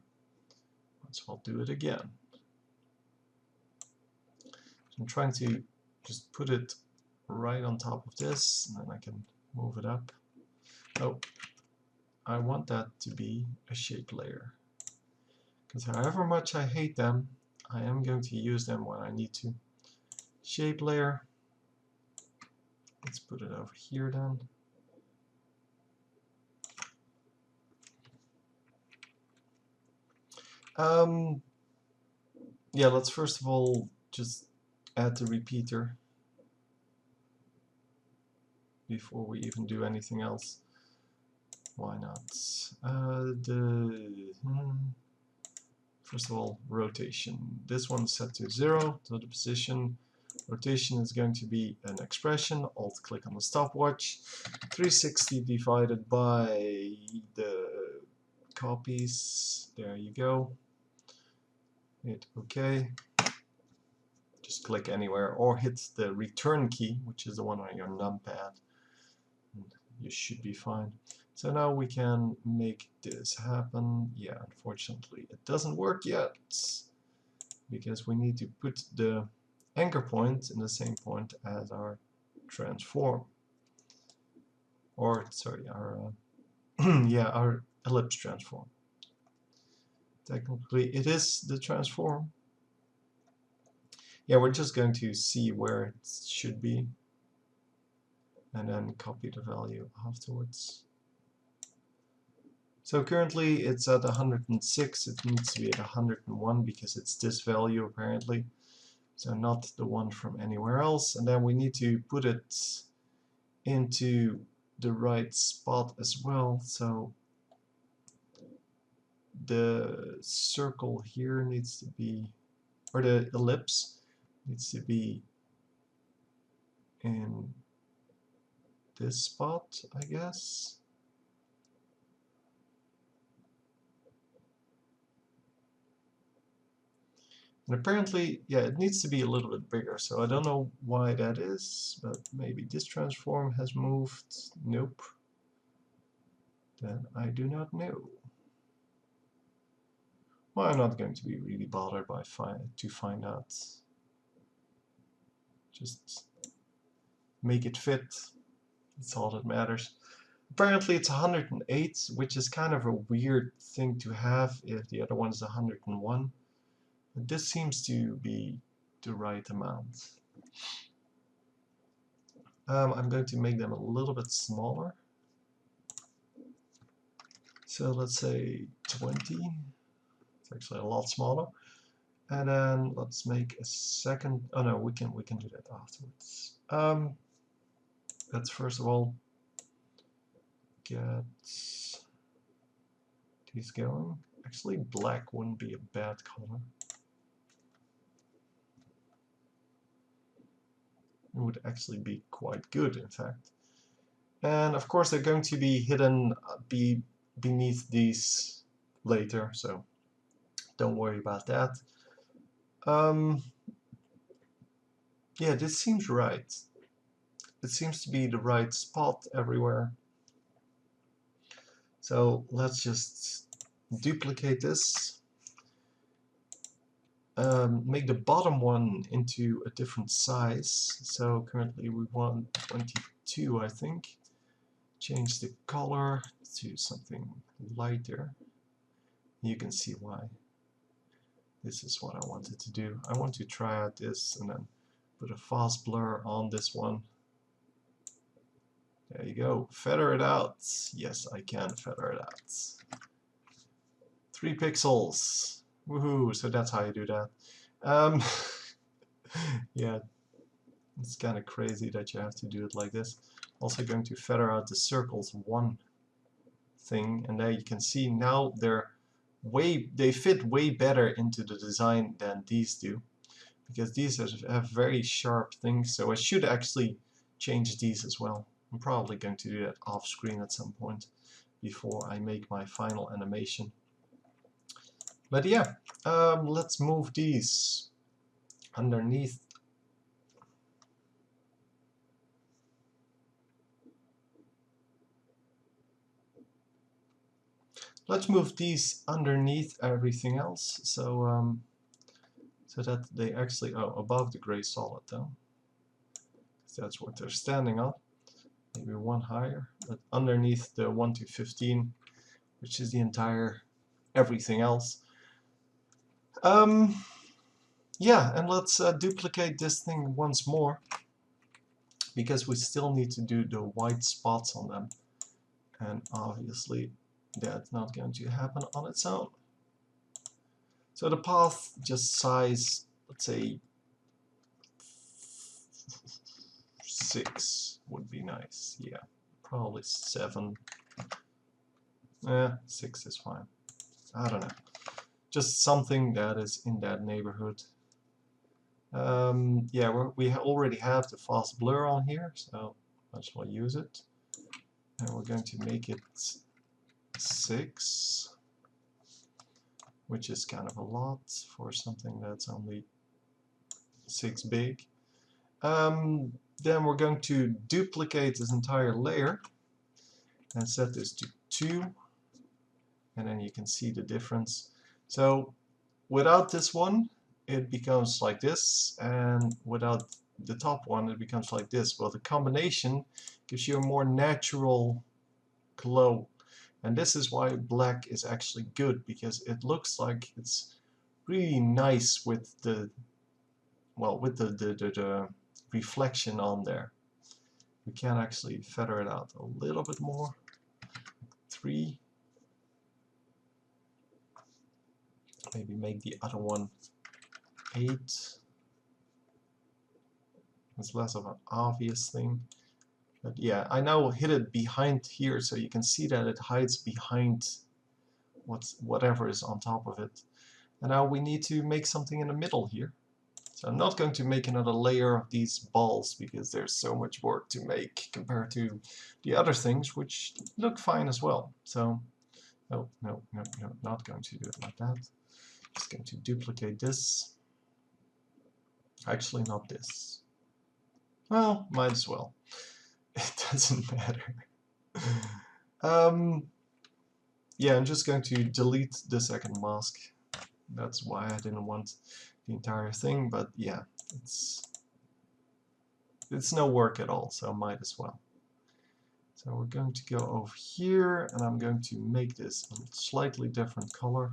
Let's well do it again. So I'm trying to just put it right on top of this, and then I can move it up. Oh, I want that to be a shape layer. Because however much I hate them, I am going to use them when I need to. Shape layer. Let's put it over here then. Yeah, let's first of all just add the repeater before we even do anything else. Why not? First of all, rotation. This one's set to 0, so the position. Rotation is going to be an expression. Alt click on the stopwatch. 360 divided by the copies. There you go. Hit OK. Just click anywhere or hit the return key, which is the one on your numpad. And you should be fine. So now we can make this happen. Yeah, unfortunately it doesn't work yet because we need to put the anchor point in the same point as our transform. Or sorry, our yeah, our ellipse transform. Technically it is the transform. Yeah, we're just going to see where it should be and then copy the value afterwards. So currently it's at 106, it needs to be at 101 because it's this value apparently. So not the one from anywhere else. And then we need to put it into the right spot as well. So the circle here needs to be, or the ellipse needs to be in this spot, I guess. And apparently, yeah, it needs to be a little bit bigger, so I don't know why that is, but maybe this transform has moved. Nope. Then I do not know. Well, I'm not going to be really bothered by to find out. Just make it fit. That's all that matters. Apparently it's 108, which is kind of a weird thing to have if the other one is 101. But this seems to be the right amount. I'm going to make them a little bit smaller. So let's say 20. It's actually a lot smaller. And then let's make a second. Oh no, we can do that afterwards. Let's first of all get these going. Actually, black wouldn't be a bad color. It would actually be quite good, in fact. And of course, they're going to be hidden beneath these later, so don't worry about that. Yeah, this seems right. It seems to be the right spot everywhere. So let's just duplicate this. Make the bottom one into a different size. So currently we want 22, I think. Change the color to something lighter. You can see why. This is what I wanted to do. I want to try out this and then put a fast blur on this one. There you go. Feather it out. Yes, I can feather it out. 3 pixels. Woohoo! So that's how you do that. Yeah, it's kind of crazy that you have to do it like this. Also going to feather out the circles 1 thing, and there you can see now they fit way better into the design than these do, because these have very sharp things. So I should actually change these as well. I'm probably going to do that off screen at some point before I make my final animation. But yeah, let's move these underneath. Let's move these underneath everything else, so so that they actually above the gray solid though. That's what they're standing on. Maybe one higher, but underneath the 1 to 15, which is the entire everything else. Yeah, and let's duplicate this thing once more, because we still need to do the white spots on them, and obviously that's not going to happen on its own. So the path, just size, let's say 6 would be nice. Yeah, probably 7. 6 is fine. I don't know. Just something that is in that neighborhood. Yeah, we already have the fast blur on here, so might as well use it. And we're going to make it 6, which is kind of a lot for something that's only 6 big. Then we're going to duplicate this entire layer and set this to 2, and then you can see the difference. So without this one it becomes like this, and without the top one it becomes like this. Well, the combination gives you a more natural glow, and this is why black is actually good, because it looks like it's really nice with the, well, with the reflection on there. We can actually feather it out a little bit more. 3. Maybe make the other one 8. It's less of an obvious thing. But yeah, I now hid it behind here, so you can see that it hides behind whatever is on top of it. And now we need to make something in the middle here. So I'm not going to make another layer of these balls, because there's so much work to make compared to the other things, which look fine as well. So no, not going to do it like that. Just going to duplicate this. Actually, not this. Well, might as well. It doesn't matter. Yeah, I'm just going to delete the second mask. That's why I didn't want the entire thing, but yeah, it's no work at all, so might as well. So we're going to go over here, and I'm going to make this a slightly different color.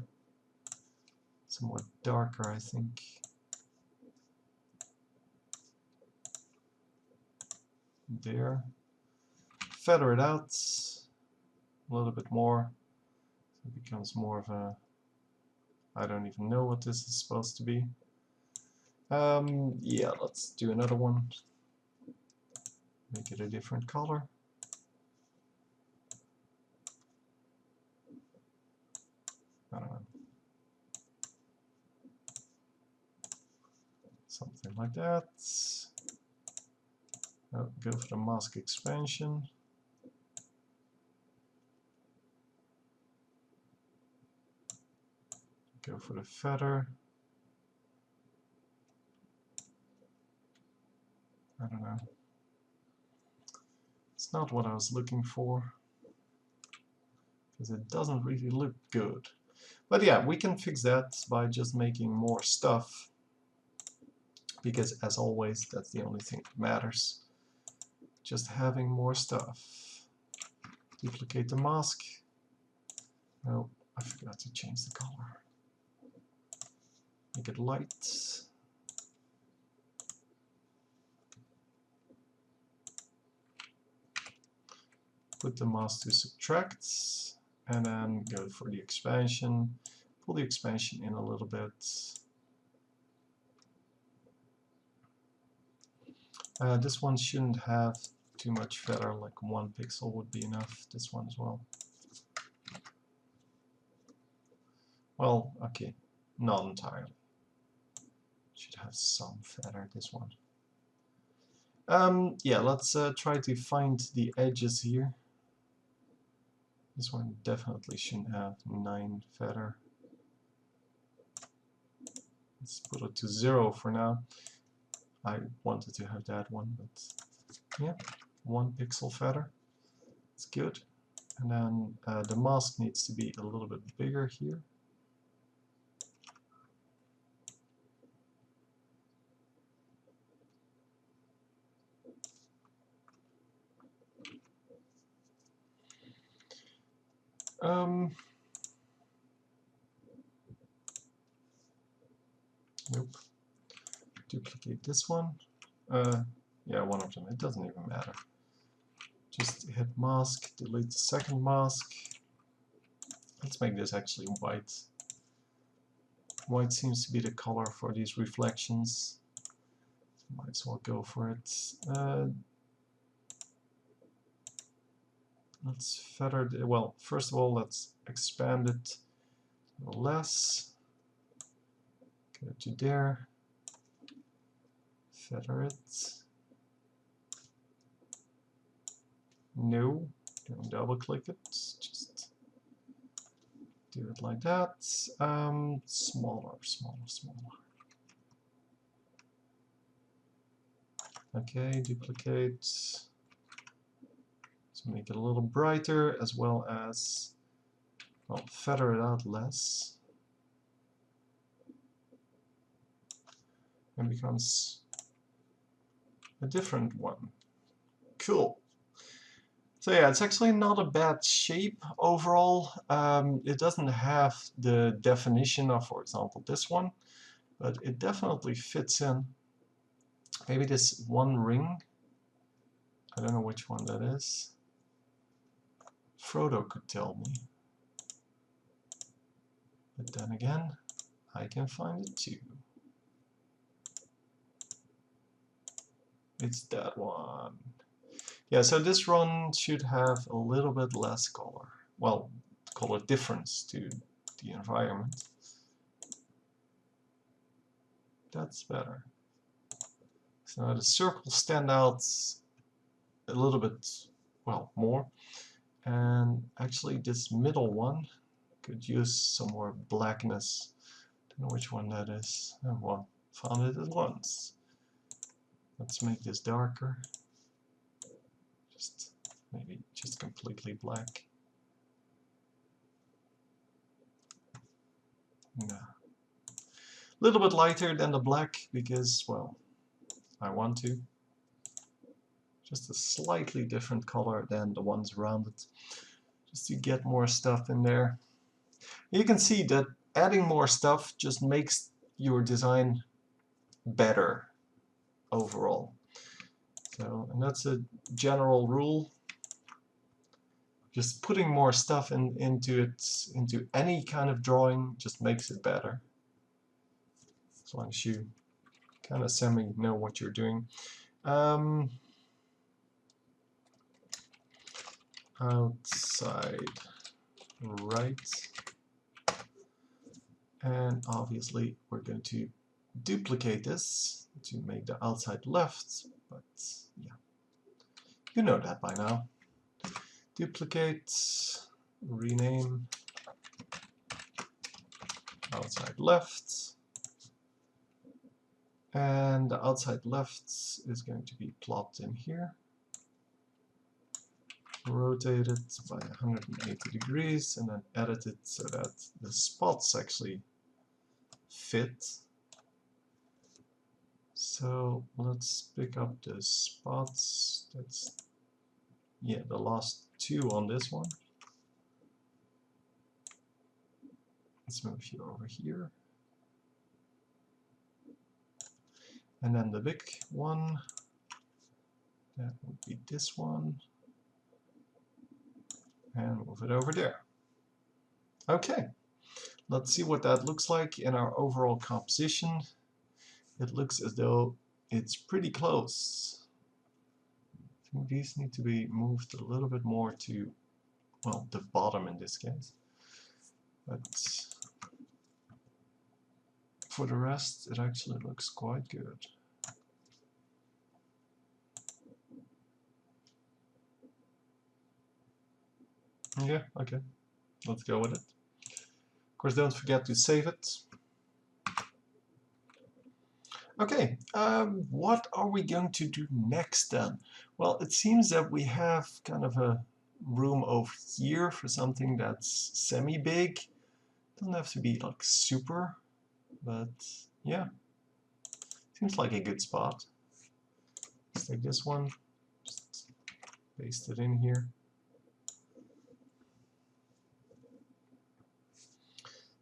Somewhat darker, I think. There. Feather it out a little bit more. So it becomes more of a... I don't even know what this is supposed to be. Yeah, let's do another one. Make it a different color. I don't know. Something like that. Oh, go for the mask expansion. Go for the feather. I don't know. It's not what I was looking for, because it doesn't really look good. But yeah, we can fix that by just making more stuff, because as always, that's the only thing that matters. Just having more stuff. Duplicate the mask. Oh, I forgot to change the color. Make it light. Put the mask to subtract, and then go for the expansion. Pull the expansion in a little bit. This one shouldn't have too much feather, like 1 pixel would be enough. This one as well. Well, okay, not entirely. Should have some feather, this one. Yeah, let's try to find the edges here. This one definitely shouldn't have 9 feather. Let's put it to 0 for now. I wanted to have that one, but yeah, 1 pixel feather. It's good. And then the mask needs to be a little bit bigger here. Nope. Duplicate this one. Yeah, one of them. It doesn't even matter. Just hit mask, delete the second mask. Let's make this actually white. White seems to be the color for these reflections. Might as well go for it. Let's feather the, well, first of all, let's expand it less. Go to there. Feather it. No, don't double click it. Just do it like that. Smaller, smaller, smaller. Okay, duplicate. So make it a little brighter, as well as, well, feather it out less. And becomes a different one. Cool. So yeah, it's actually not a bad shape overall. It doesn't have the definition of, for example, this one, but it definitely fits in. Maybe this one ring, I don't know which one that is. Frodo could tell me. But then again, I can find it too. It's that one. Yeah, so this one should have a little bit less color. Well, color difference to the environment. That's better. So now the circles stand out a little bit, well, more. And actually this middle one could use some more blackness. Don't know which one that is. Oh, well, found it at once. Let's make this darker. Just maybe just completely black. No. A little bit lighter than the black because, well, I want to. Just a slightly different color than the ones around it. Just to get more stuff in there. You can see that adding more stuff just makes your design better overall. So, and that's a general rule. Just putting more stuff into any kind of drawing just makes it better. As long as you kind of semi know what you're doing. Outside right. And obviously we're going to duplicate this to make the outside left, but yeah, you know that by now. Duplicate, rename, outside left, and the outside left is going to be plopped in here. Rotate it by 180 degrees and then edit it so that the spots actually fit. So let's pick up the spots. That's, yeah, the last two on this one. Let's move you over here. And then the big one, that would be this one. And move it over there. Okay, let's see what that looks like in our overall composition. It looks as though it's pretty close. I think these need to be moved a little bit more to, well, the bottom in this case. But for the rest, it actually looks quite good. Yeah, okay, let's go with it. Of course, don't forget to save it. Okay, what are we going to do next then? Well, it seems that we have kind of a room over here for something that's semi-big. Doesn't have to be like super, but yeah, seems like a good spot. Let's take this one, just paste it in here.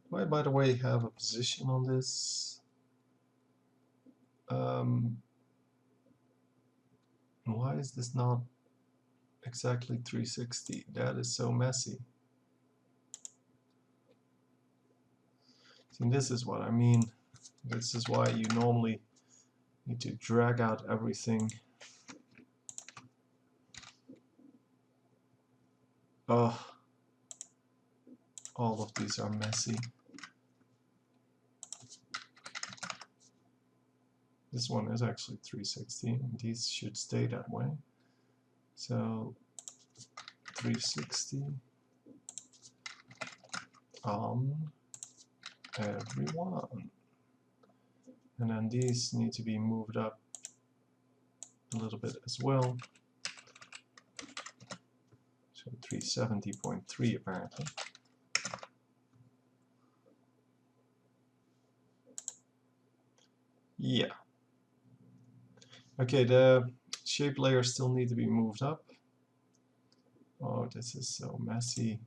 Do I, by the way, have a position on this? Why is this not exactly 360? That is so messy. See, this is what I mean. This is why you normally need to drag out everything. Oh, all of these are messy. This one is actually 360, and these should stay that way. So 360 on everyone. And then these need to be moved up a little bit as well. So 370.3 apparently. Yeah. Okay, the shape layers still need to be moved up. Oh, this is so messy.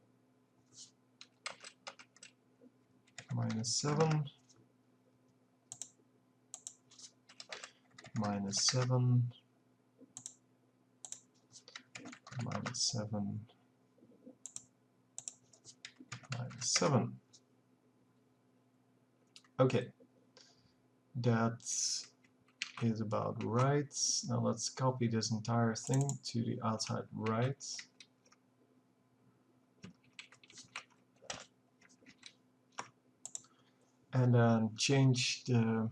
-7. -7. -7. -7. Okay, that is about right. Now let's copy this entire thing to the outside right. And then change the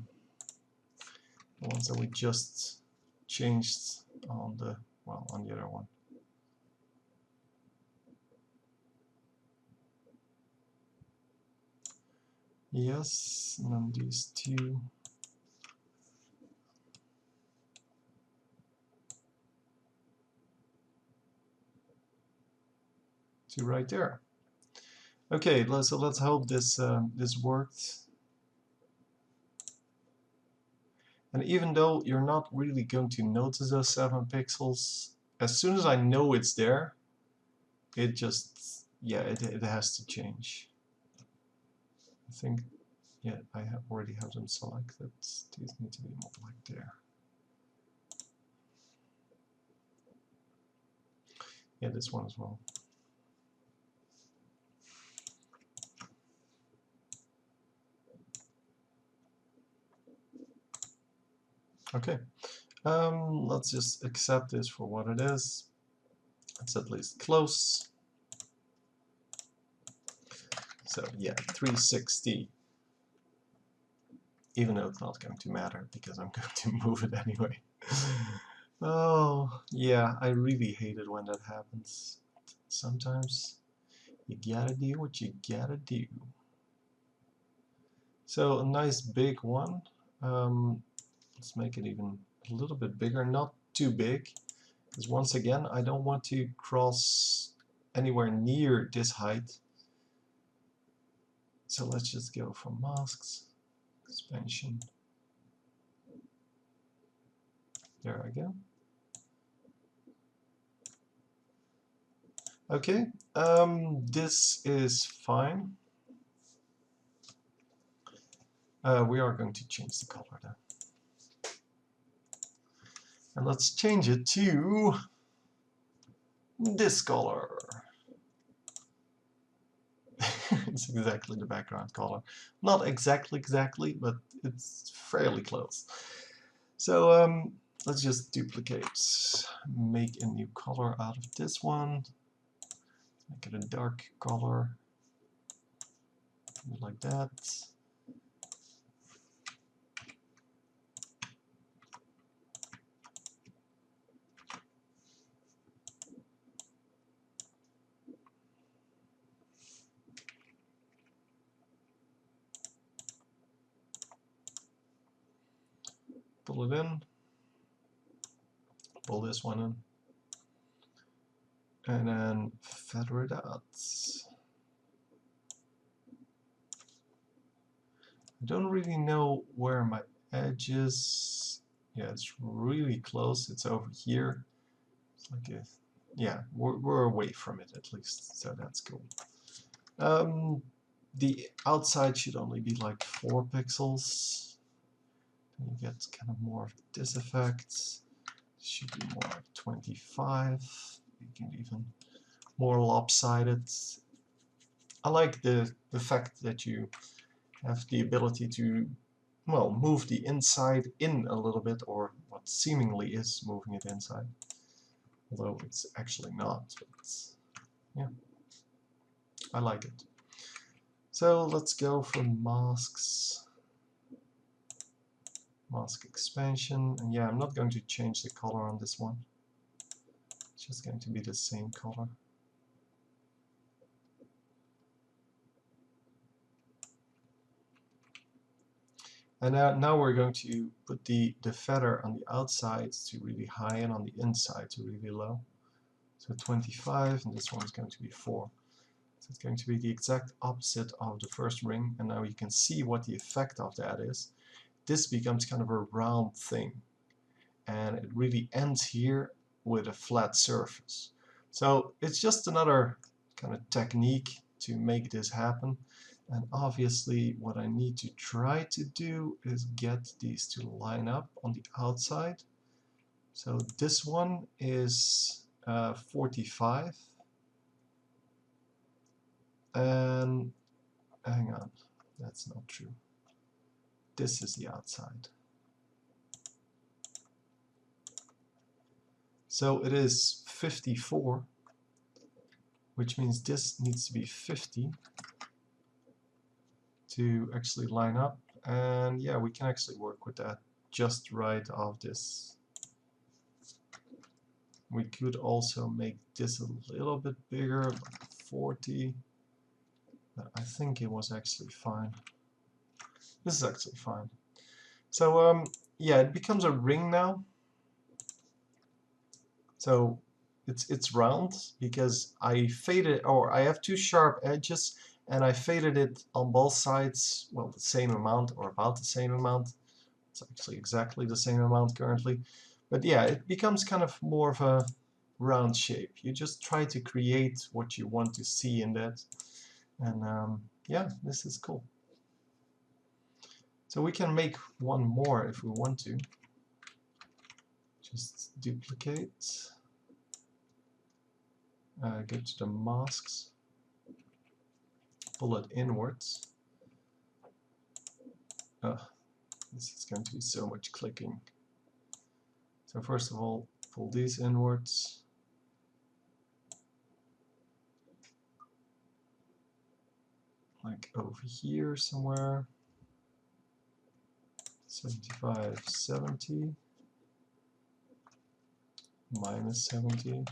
ones that we just changed on the, well, on the other one. Yes, and then these two. To right there. Okay, so let's hope this this worked. And even though you're not really going to notice those 7 pixels, as soon as I know it's there, it just, yeah, it has to change. I think, yeah, I already have them selected. These need to be more like there. Yeah, this one as well. Okay, let's just accept this for what it is. It's at least close. So yeah, 360. Even though it's not going to matter because I'm going to move it anyway. Oh, yeah, I really hate it when that happens. Sometimes you gotta do what you gotta do. So a nice big one. Let's make it even a little bit bigger, not too big, because once again I don't want to cross anywhere near this height. So let's just go for masks, expansion. There I go. Okay, this is fine. We are going to change the color then. And let's change it to this color. It's exactly the background color. Not exactly, but it's fairly close. So let's just duplicate, make a new color out of this one. Make it a dark color, like that. Pull it in, pull this one in. and then feather it out. I don't really know where my edge is. Yeah, it's really close. It's over here. It's like a, yeah, we're away from it at least, so that's cool. The outside should only be like 4 pixels. And you get kind of more of this effect. It should be more like 25. You can even more lopsided. I like the fact that you have the ability to, well, move the inside in a little bit, or what seemingly is moving it inside, although it's actually not. But yeah, I like it. So let's go for masks, mask expansion, and yeah, I'm not going to change the color on this one. It's just going to be the same color. And now we're going to put the feather on the outside to really high and on the inside to really low. So 25, and this one's going to be 4. So it's going to be the exact opposite of the first ring, and now you can see what the effect of that is. This becomes kind of a round thing, and it really ends here with a flat surface. So it's just another kind of technique to make this happen. And obviously what I need to try to do is get these to line up on the outside. So this one is 45, and hang on, that's not true. This is the outside. So it is 54, which means this needs to be 50 to actually line up. And yeah, we can actually work with that just right off this. We could also make this a little bit bigger, like 40. But I think it was actually fine. This is actually fine. So yeah, it becomes a ring now. So it's round because I faded, or I have 2 sharp edges, and I faded it on both sides, well, the same amount or about the same amount. It's actually exactly the same amount currently. But yeah, it becomes kind of more of a round shape. You just try to create what you want to see in that. And yeah, this is cool. So we can make one more if we want to. Just duplicate. Go to the masks. Pull it inwards. This is going to be so much clicking. So first of all, pull these inwards. Like over here somewhere. 75, 70. Minus 70.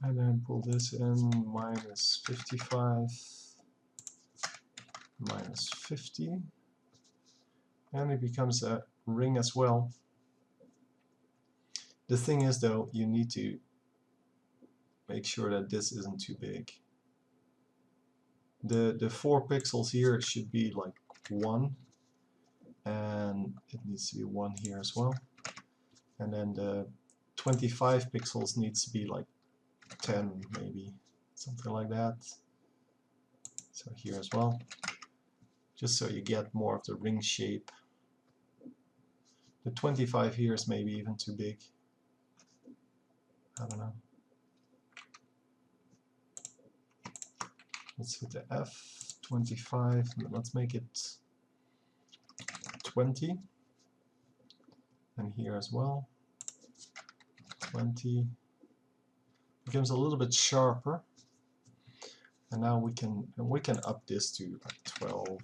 And then pull this in, minus 55, minus 50. And it becomes a ring as well. The thing is though, you need to make sure that this isn't too big. The 4 pixels here should be like 1, and it needs to be 1 here as well. And then the 25 pixels needs to be like 10 maybe, something like that. So here as well, just so you get more of the ring shape. The 25 here is maybe even too big. I don't know. Let's hit the F, 25, let's make it 20. And here as well, 20. Becomes a little bit sharper. And now we can up this to like 12.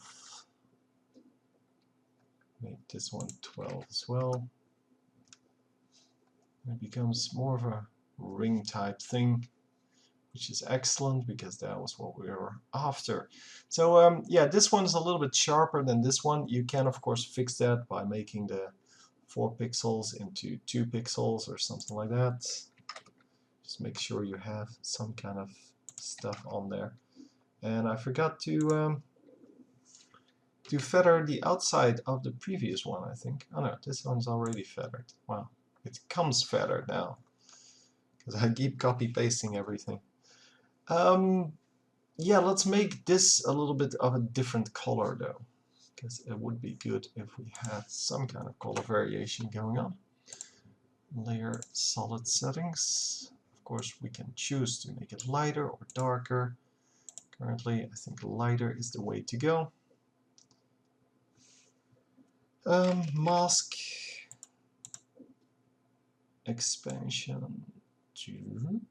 Make this one 12 as well. It becomes more of a ring type thing. which is excellent because that was what we were after. So yeah, this one's a little bit sharper than this one. You can of course fix that by making the 4 pixels into 2 pixels or something like that. Just make sure you have some kind of stuff on there. And I forgot to feather the outside of the previous one, I think. Oh no, this one's already feathered. Wow, it comes feathered now because I keep copy pasting everything. Yeah, let's make this a little bit of a different color though, because it would be good if we had some kind of color variation going on. Layer solid settings. Of course, we can choose to make it lighter or darker. Currently, I think lighter is the way to go. Mask expansion to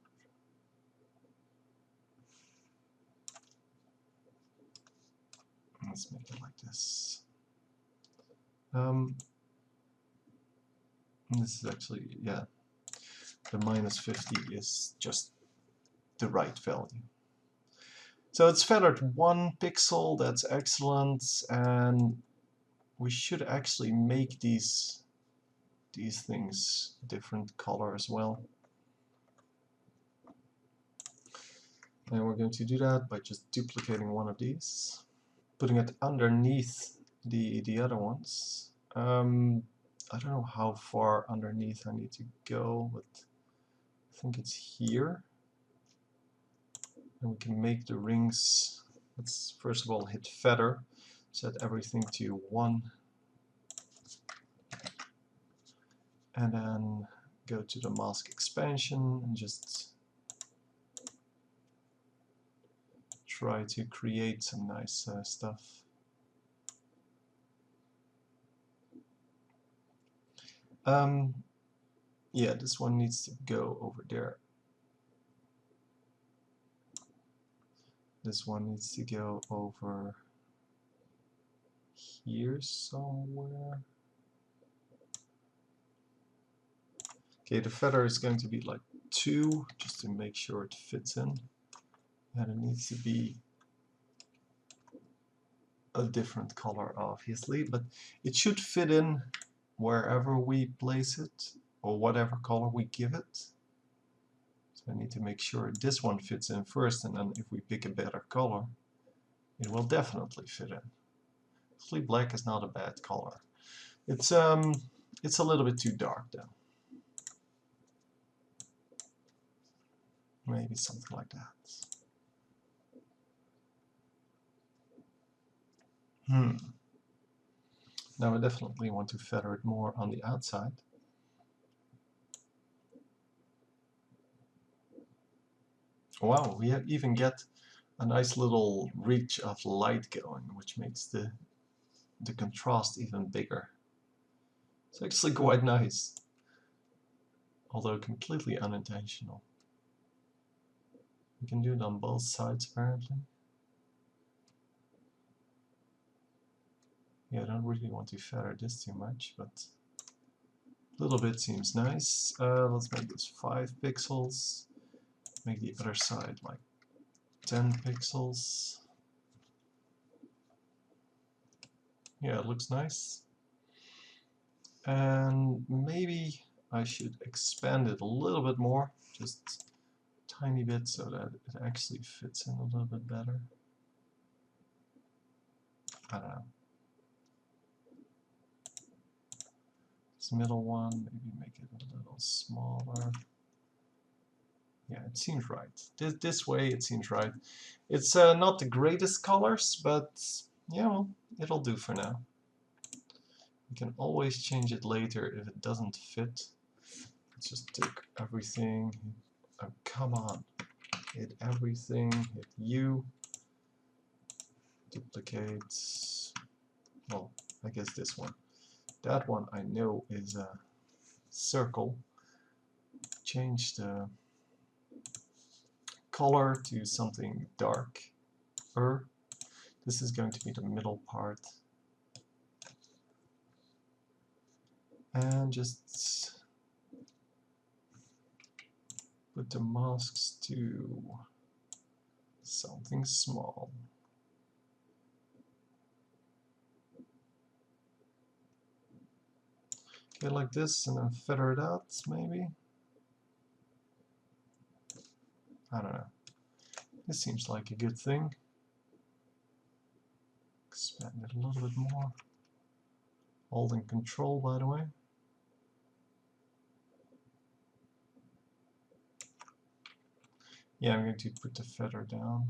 let's make it like this. This is actually, yeah, the -50 is just the right value. So it's feathered 1 pixel, that's excellent, and we should actually make these things different color as well. And we're going to do that by just duplicating one of these, putting it underneath the other ones. I don't know how far underneath I need to go, but I think it's here. And we can make the rings. Let's first of all hit feather, set everything to 1, and then go to the mask expansion and just try to create some nice stuff. Yeah, this one needs to go over there. This one needs to go over here somewhere. Okay, the feather is going to be like 2, just to make sure it fits in. And it needs to be a different color, obviously, but it should fit in wherever we place it, or whatever color we give it. So I need to make sure this one fits in first, and then if we pick a better color, it will definitely fit in. Actually, black is not a bad color. It's a little bit too dark though. Maybe something like that. Now I definitely want to feather it more on the outside. Wow, we even get a nice little reach of light going, which makes the contrast even bigger. It's actually quite nice, although completely unintentional. You can do it on both sides apparently. Yeah, I don't really want to feather this too much, but a little bit seems nice. Let's make this 5 pixels. Make the other side like 10 pixels. Yeah, it looks nice. And maybe I should expand it a little bit more, just a tiny bit, so that it actually fits in a little bit better. I don't know. This middle one, maybe make it a little smaller. Yeah, it seems right. This way it seems right. It's not the greatest colors, but yeah, well, it'll do for now. You can always change it later if it doesn't fit. Let's just take everything. Oh, come on. Hit everything. Hit U. Duplicate. Well, I guess this one. That one I know is a circle. Change the color to something darker. This is going to be the middle part. And just put the masks to something small. Okay, like this, and then feather it out, maybe? I don't know. This seems like a good thing. Expand it a little bit more. Holding control, by the way. Yeah, I'm going to put the feather down.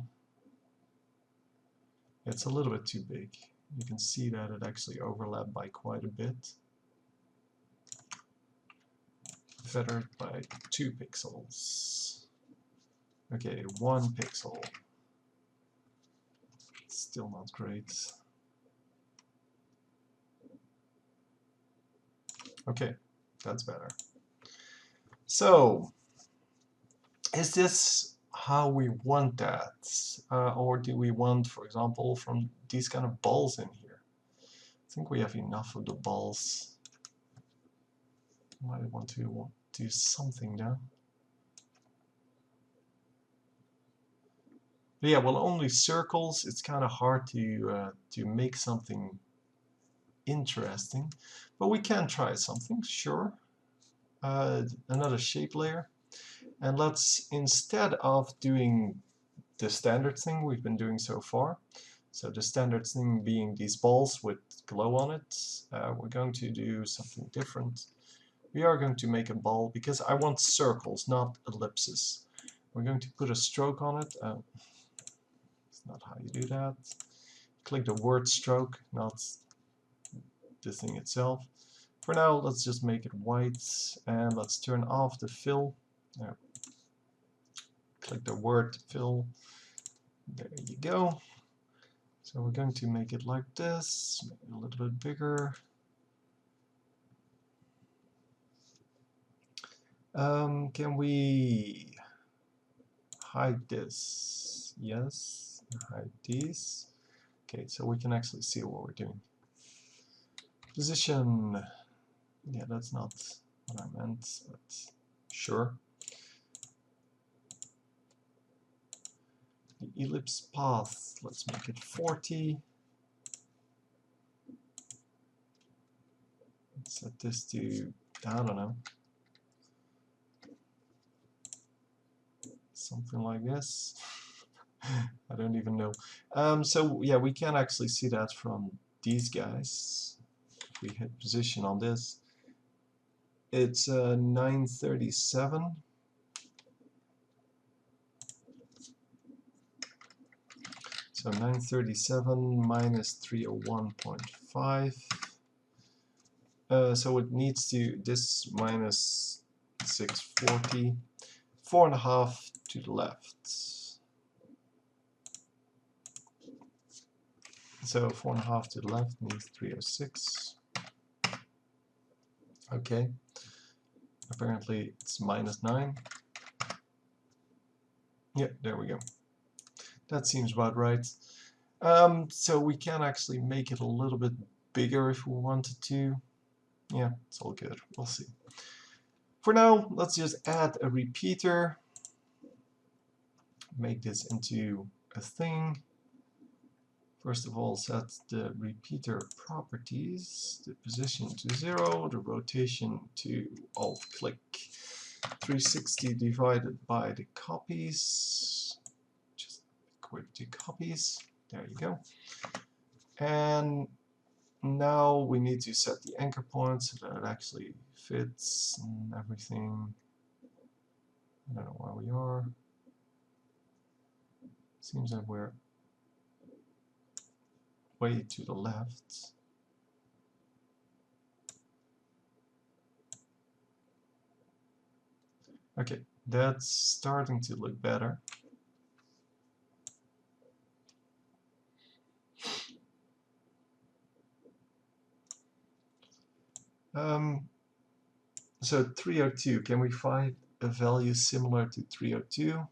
It's a little bit too big. You can see that it actually overlapped by quite a bit. Feathered by 2 pixels. Okay, 1 pixel. Still not great. Okay, that's better. So, is this how we want that? Or do we want, for example, from these kind of balls in here? I think we have enough of the balls. Might want to do something now. But yeah, well, only circles. It's kind of hard to make something interesting, but we can try something, sure. Another shape layer, and let's, instead of doing the standard thing we've been doing so far, so the standard thing being these balls with glow on it, we're going to do something different. We are going to make a ball because I want circles, not ellipses. We're going to put a stroke on it. It's not how you do that. Click the word stroke, not the thing itself. For now, let's just make it white, and let's turn off the fill. Click the word fill. There you go. So we're going to make it like this, make it a little bit bigger. Can we hide this? Yes, hide these. Okay, so we can actually see what we're doing. Position. Yeah, that's not what I meant, but sure. The ellipse path, let's make it 40. Let's set this to, I don't know, something like this. I don't even know. So yeah, we can actually see that from these guys. If we hit position on this, it's 937. So 937 minus 301.5. So it needs to, this minus 640, 4.5 to the left. So 4.5 to the left means 306. Okay. Apparently it's minus 9. Yeah, there we go. That seems about right. So we can actually make it a little bit bigger if we wanted to. Yeah, it's all good. We'll see. For now, let's just add a repeater. Make this into a thing. First of all, set the repeater properties, the position to 0, the rotation to alt-click 360 divided by the copies. Just equate to copies. There you go. And now we need to set the anchor point so that it actually fits and everything. I don't know where we are. Seems that we're way to the left. Okay, that's starting to look better. So 302, can we find a value similar to 302?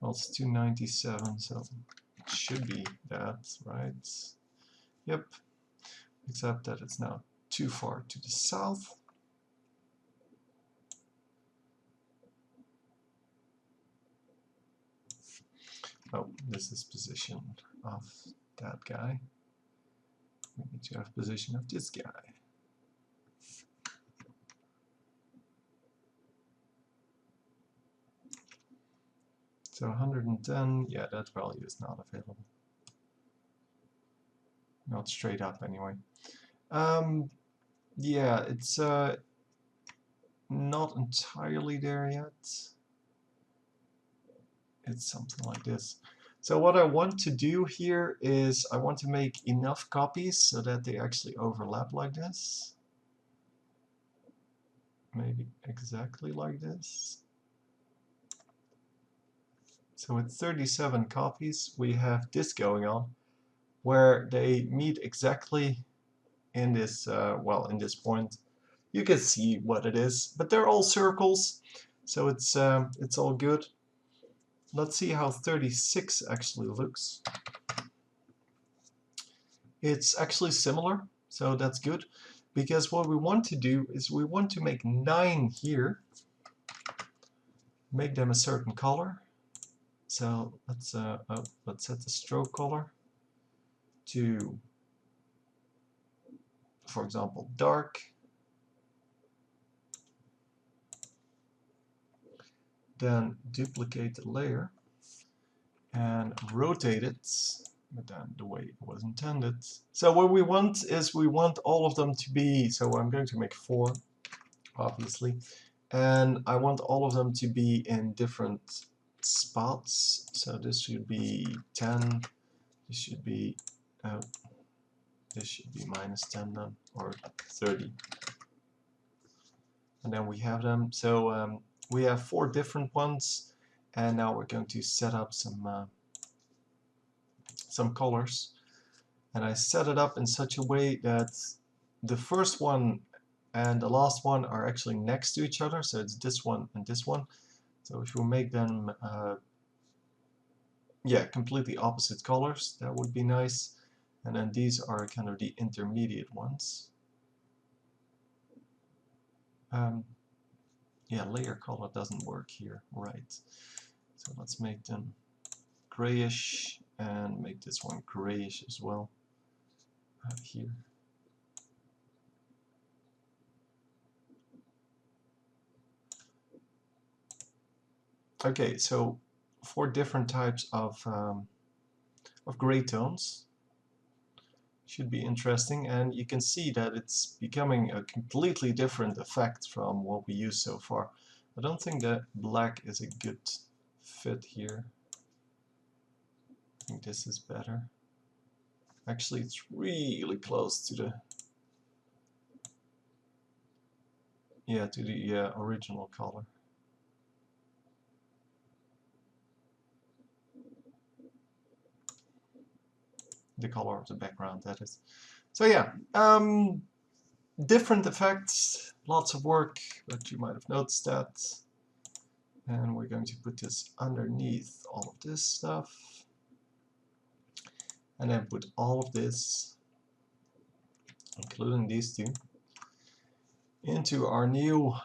Well, it's 297, so it should be that, right? Yep, except that it's now too far to the south. Oh, this is position of that guy. We need to have position of this guy. So 110, yeah, that value is not available. Not straight up anyway. Yeah, it's not entirely there yet. It's something like this. So what I want to do here is I want to make enough copies so that they actually overlap like this. Maybe exactly like this. So with 37 copies, we have this going on, where they meet exactly in this, well, in this point. You can see what it is, but they're all circles, so it's all good. Let's see how 36 actually looks. It's actually similar, so that's good, because what we want to do is we want to make 9 here, make them a certain color. So let's set the stroke color to, for example, dark. Then duplicate the layer and rotate it, but then the way it was intended. So what we want is we want all of them to be, so I'm going to make 4, obviously, and I want all of them to be in different spots. So this should be 10, this should be -10 then, or 30. And then we have them, so we have 4 different ones, and now we're going to set up some colors. And I set it up in such a way that the first one and the last one are actually next to each other, so it's this one and this one. So if we make them yeah, completely opposite colors, that would be nice. And then these are kind of the intermediate ones. Yeah, layer color doesn't work here, right? So let's make them grayish and make this one grayish as well here. Okay, so 4 different types of gray tones. Should be interesting, and you can see that it's becoming a completely different effect from what we used so far. I don't think that black is a good fit here. I think this is better. Actually, it's really close to the original color. The color of the background, that is. So yeah, different effects, lots of work, but you might have noticed that. And we're going to put this underneath all of this stuff. And then put all of this, including these two, into our new,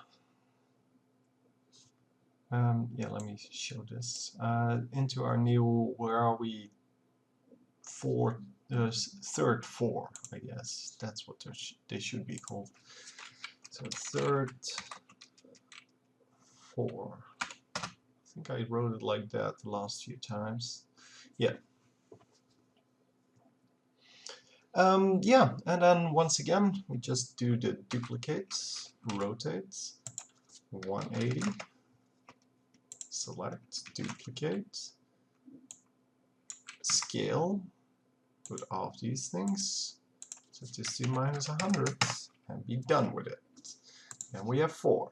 yeah, let me show this, into our new, where are we, third 4, I guess. That's what they should be called. So third 4. I think I wrote it like that the last few times. Yeah. Yeah, and then once again, we just do the duplicate, rotate, 180, select, duplicate, scale, put all of these things, set this to -100, and be done with it. And we have 4.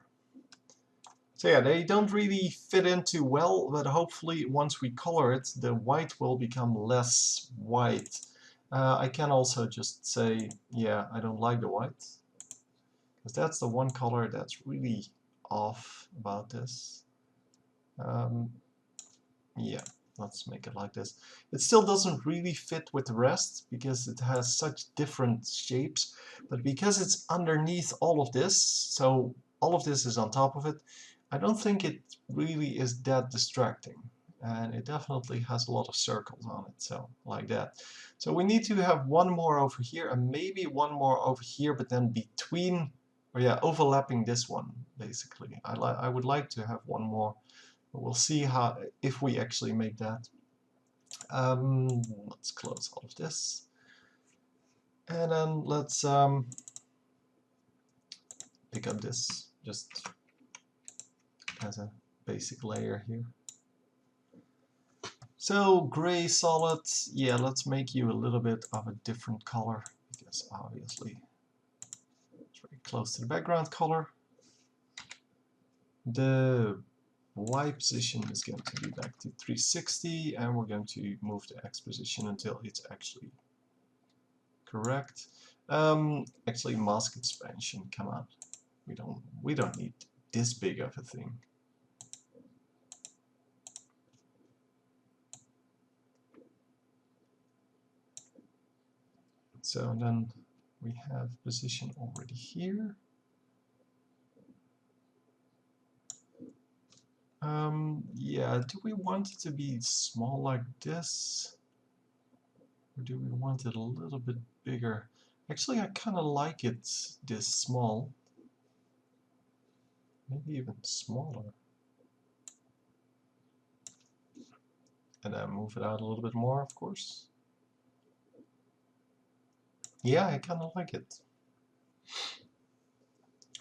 So yeah, they don't really fit in too well, but hopefully once we color it, the white will become less white. I can also just say, yeah, I don't like the white, because that's the one color that's really off about this. Yeah, let's make it like this. It still doesn't really fit with the rest because it has such different shapes, but because it's underneath all of this, so all of this is on top of it, I don't think it really is that distracting. and it definitely has a lot of circles on it, so like that. So we need to have one more over here and maybe one more over here, but then between, or yeah, overlapping this one basically. I would like to have one more, but we'll see how if we actually make that. Let's close all of this, and then let's pick up this just as a basic layer here. So gray solid, yeah, let's make you a little bit of a different color, because obviously it's very close to the background color. The Y position is going to be back to 360, and we're going to move the X position until it's actually correct. Actually, mask expansion, come on, we don't need this big of a thing. So then we have position already here. Yeah, do we want it to be small like this? Or do we want it a little bit bigger? Actually, I kind of like it this small. Maybe even smaller. And then move it out a little bit more, of course. Yeah, I kind of like it.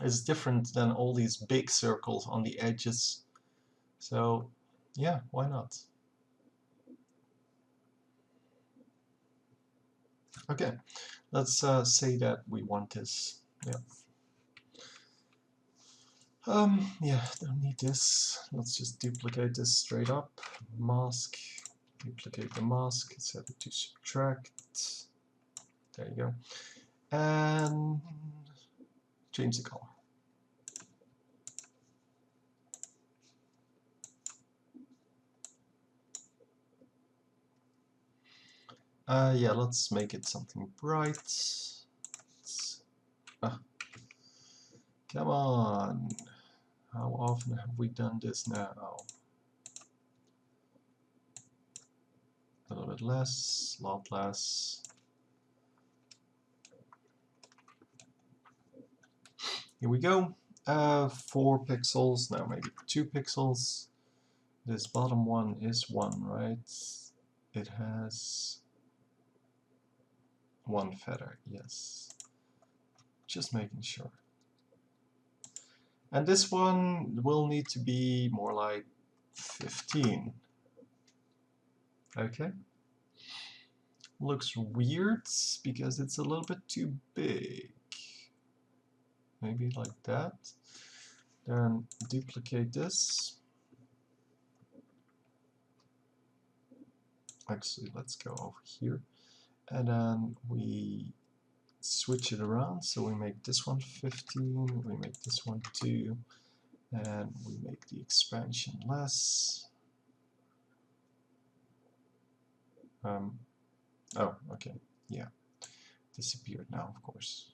It's different than all these big circles on the edges. So, yeah, why not? Okay, let's say that we want this. Yeah. Yeah, don't need this. Let's just duplicate this straight up. Mask, duplicate the mask, set it to subtract. There you go. And change the color. Yeah, let's make it something bright. Come on. How often have we done this now? A little bit less, a lot less. Here we go. 4 pixels, now maybe 2 pixels. This bottom one is 1, right? It has 1 feather, yes. Just making sure. And this one will need to be more like 15. Okay. Looks weird because it's a little bit too big. Maybe like that. Then duplicate this. Actually, let's go over here. And then we switch it around. So we make this one 15, we make this one 2, and we make the expansion less. Oh, okay, yeah. Disappeared now, of course.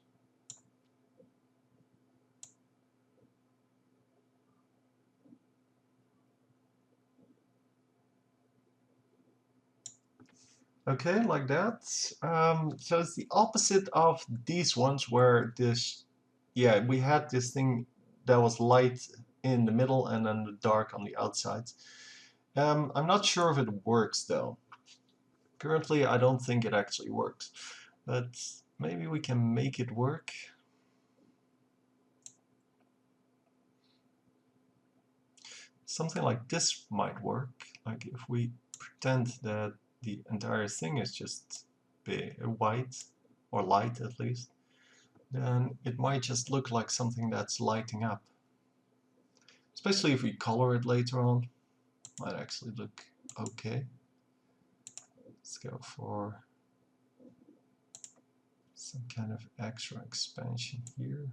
Okay, like that. So it's the opposite of these ones where this, yeah, we had this thing that was light in the middle and then the dark on the outside. I'm not sure if it works though. Currently, I don't think it actually works, but maybe we can make it work. Something like this might work, like if we pretend that the entire thing is just white, or light at least, then it might just look like something that's lighting up. Especially if we color it later on, might actually look okay. Let's go for some kind of extra expansion here.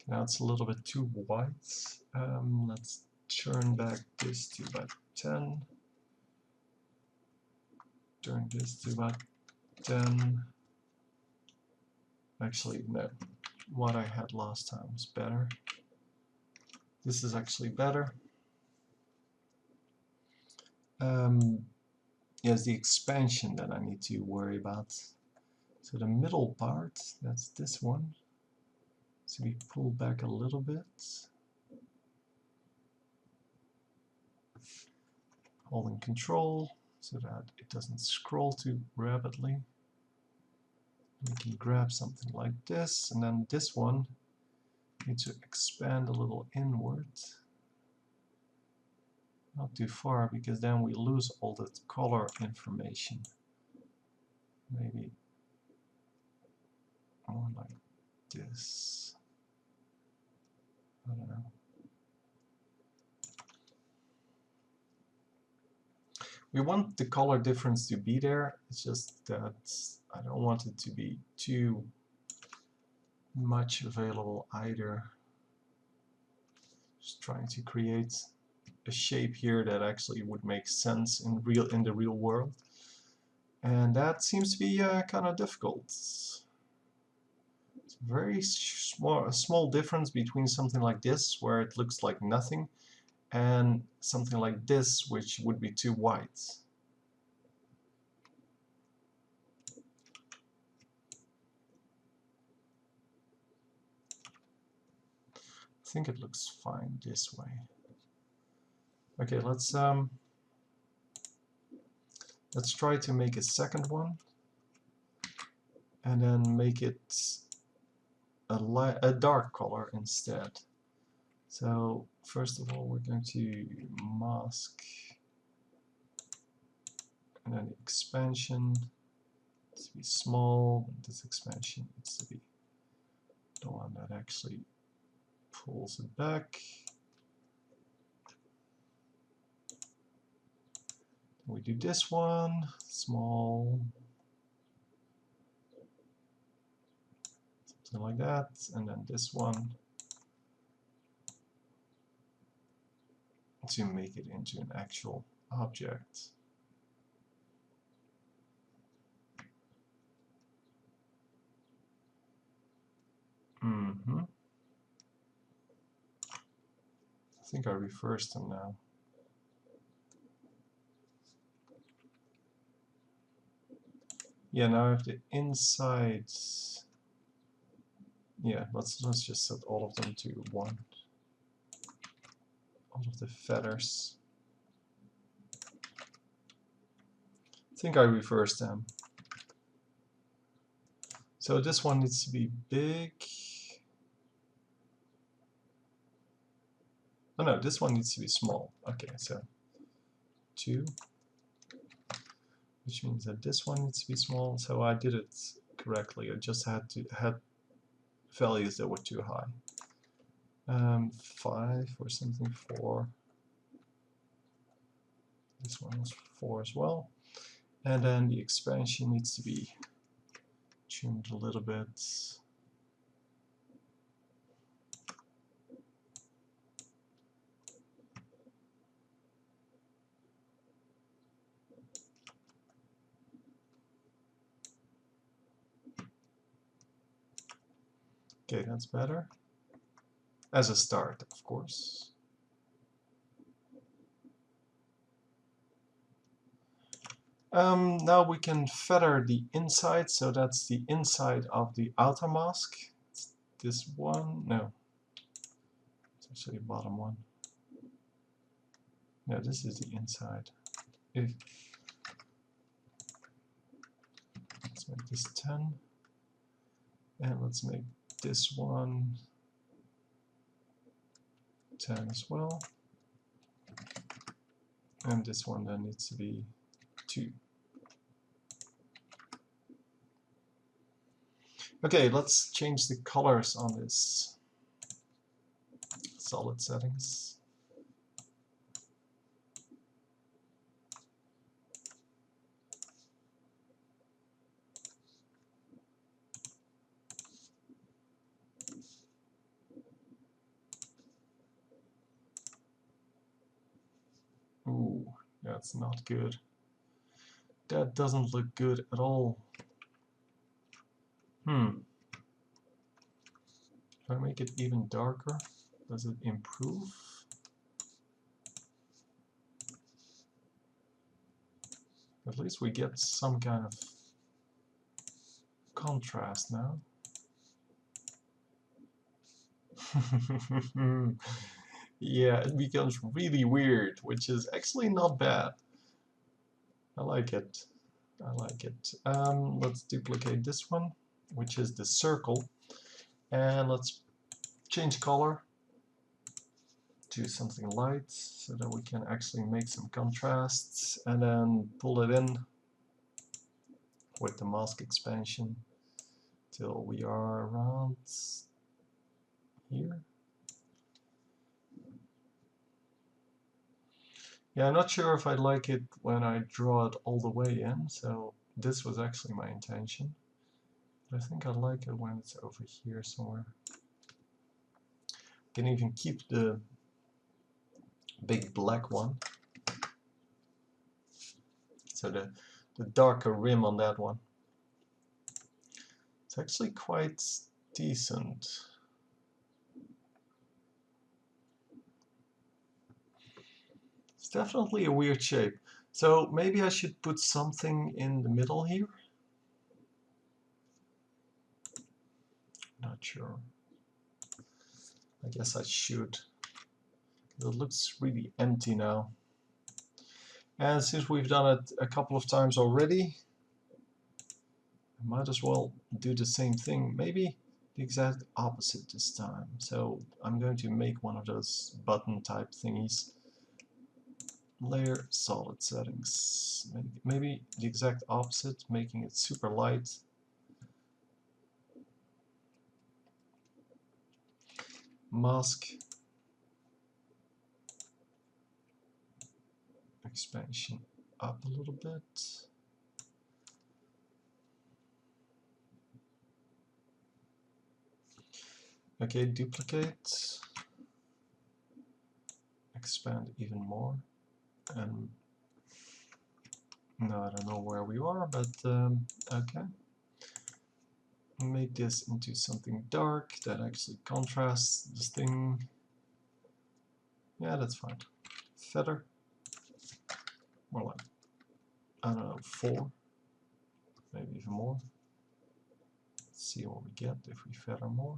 Now it's a little bit too white. Let's turn back this to about 10. Turn this to about then actually no, what I had last time was better. This is actually better. Yes, the expansion that I need to worry about. So the middle part, that's this one. So we pull back a little bit. Holding Control so that it doesn't scroll too rapidly. We can grab something like this, and then this one needs to expand a little inward. Not too far, because then we lose all that color information. Maybe more like this. I don't know. We want the color difference to be there, it's just that I don't want it to be too much available either. Just trying to create a shape here that actually would make sense in the real world, and that seems to be kind of difficult. It's a very small difference between something like this, where it looks like nothing, and something like this, which would be too white. I think it looks fine this way. Okay, let's try to make a second one, and then make it a dark color instead. So first of all, we're going to mask, and then expansion needs to be small. This expansion needs to be the one that actually pulls it back. We do this one, small, something like that, and then this one to make it into an actual object. I think I reversed them now. Yeah, now I have the insides. Yeah, let's just set all of them to 1. All of the feathers. I think I reversed them. So this one needs to be big. Oh no, this one needs to be small. Okay, so 2, which means that this one needs to be small. So I did it correctly. I just had values that were too high. 5 or something, 4. This one was 4 as well. And then the expansion needs to be tuned a little bit. Okay, that's better. As a start, of course. Now we can feather the inside, so that's the inside of the outer mask. It's this one, no, it's actually the bottom one. No, this is the inside. Let's make this 10, and let's make this one 10 as well, and this one then needs to be 2. Okay, let's change the colors on this. Solid settings. Ooh, that's not good. that doesn't look good at all. If I make it even darker, does it improve? At least we get some kind of contrast now. Yeah, it becomes really weird, which is actually not bad. I like it. I like it. Let's duplicate this one, which is the circle, and let's change color to something light so that we can actually make some contrasts, and then pull it in with the mask expansion till we are around here. Yeah, I'm not sure if I like it when I draw it all the way in, so this was actually my intention. But I think I like it when it's over here somewhere. Can even keep the big black one. So the darker rim on that one. It's actually quite decent. It's definitely a weird shape. So maybe I should put something in the middle here. Not sure. I guess I should. It looks really empty now. And since we've done it a couple of times already, I might as well do the same thing. Maybe the exact opposite this time. So I'm going to make one of those button type thingies. Layer, solid settings. Maybe the exact opposite, making it super light. Mask. Expansion up a little bit. Okay, duplicate. Expand even more. And no, I don't know where we are, but okay. Make this into something dark that actually contrasts this thing. Yeah, that's fine. Feather. More like, I don't know, 4. Maybe even more. Let's see what we get if we feather more.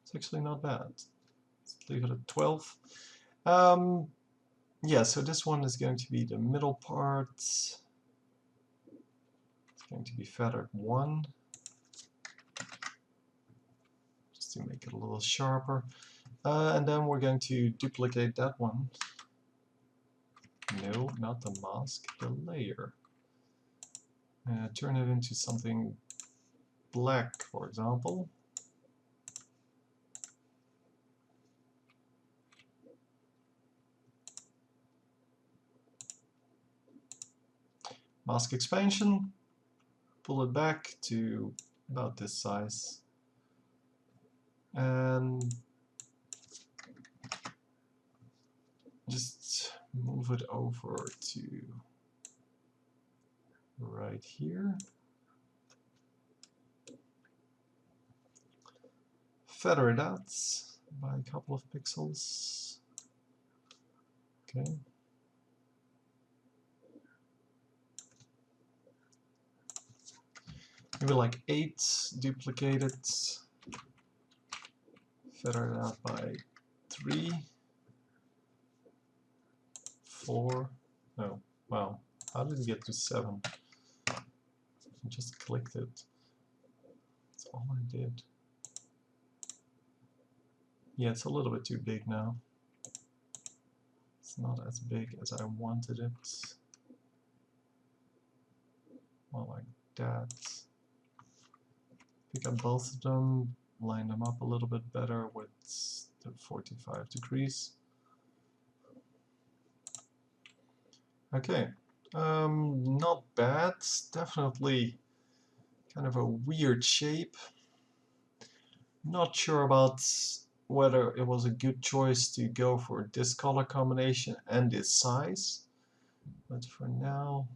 It's actually not bad. Let's leave it at 12. Yeah, so this one is going to be the middle part. It's going to be feathered 1. Just to make it a little sharper. And then we're going to duplicate that one. No, not the mask, the layer. Turn it into something black, for example. Mask expansion, pull it back to about this size. And just move it over to right here. Feather it out by a couple of pixels. Okay. Maybe like 8, duplicate it. Feather it out by 3. 4. No, wow. How did it get to 7? I just clicked it. That's all I did. Yeah, it's a little bit too big now. It's not as big as I wanted it. More like that. Pick up both of them, line them up a little bit better with the 45 degrees. Okay, not bad. Definitely kind of a weird shape. Not sure about whether it was a good choice to go for this color combination and this size, but for now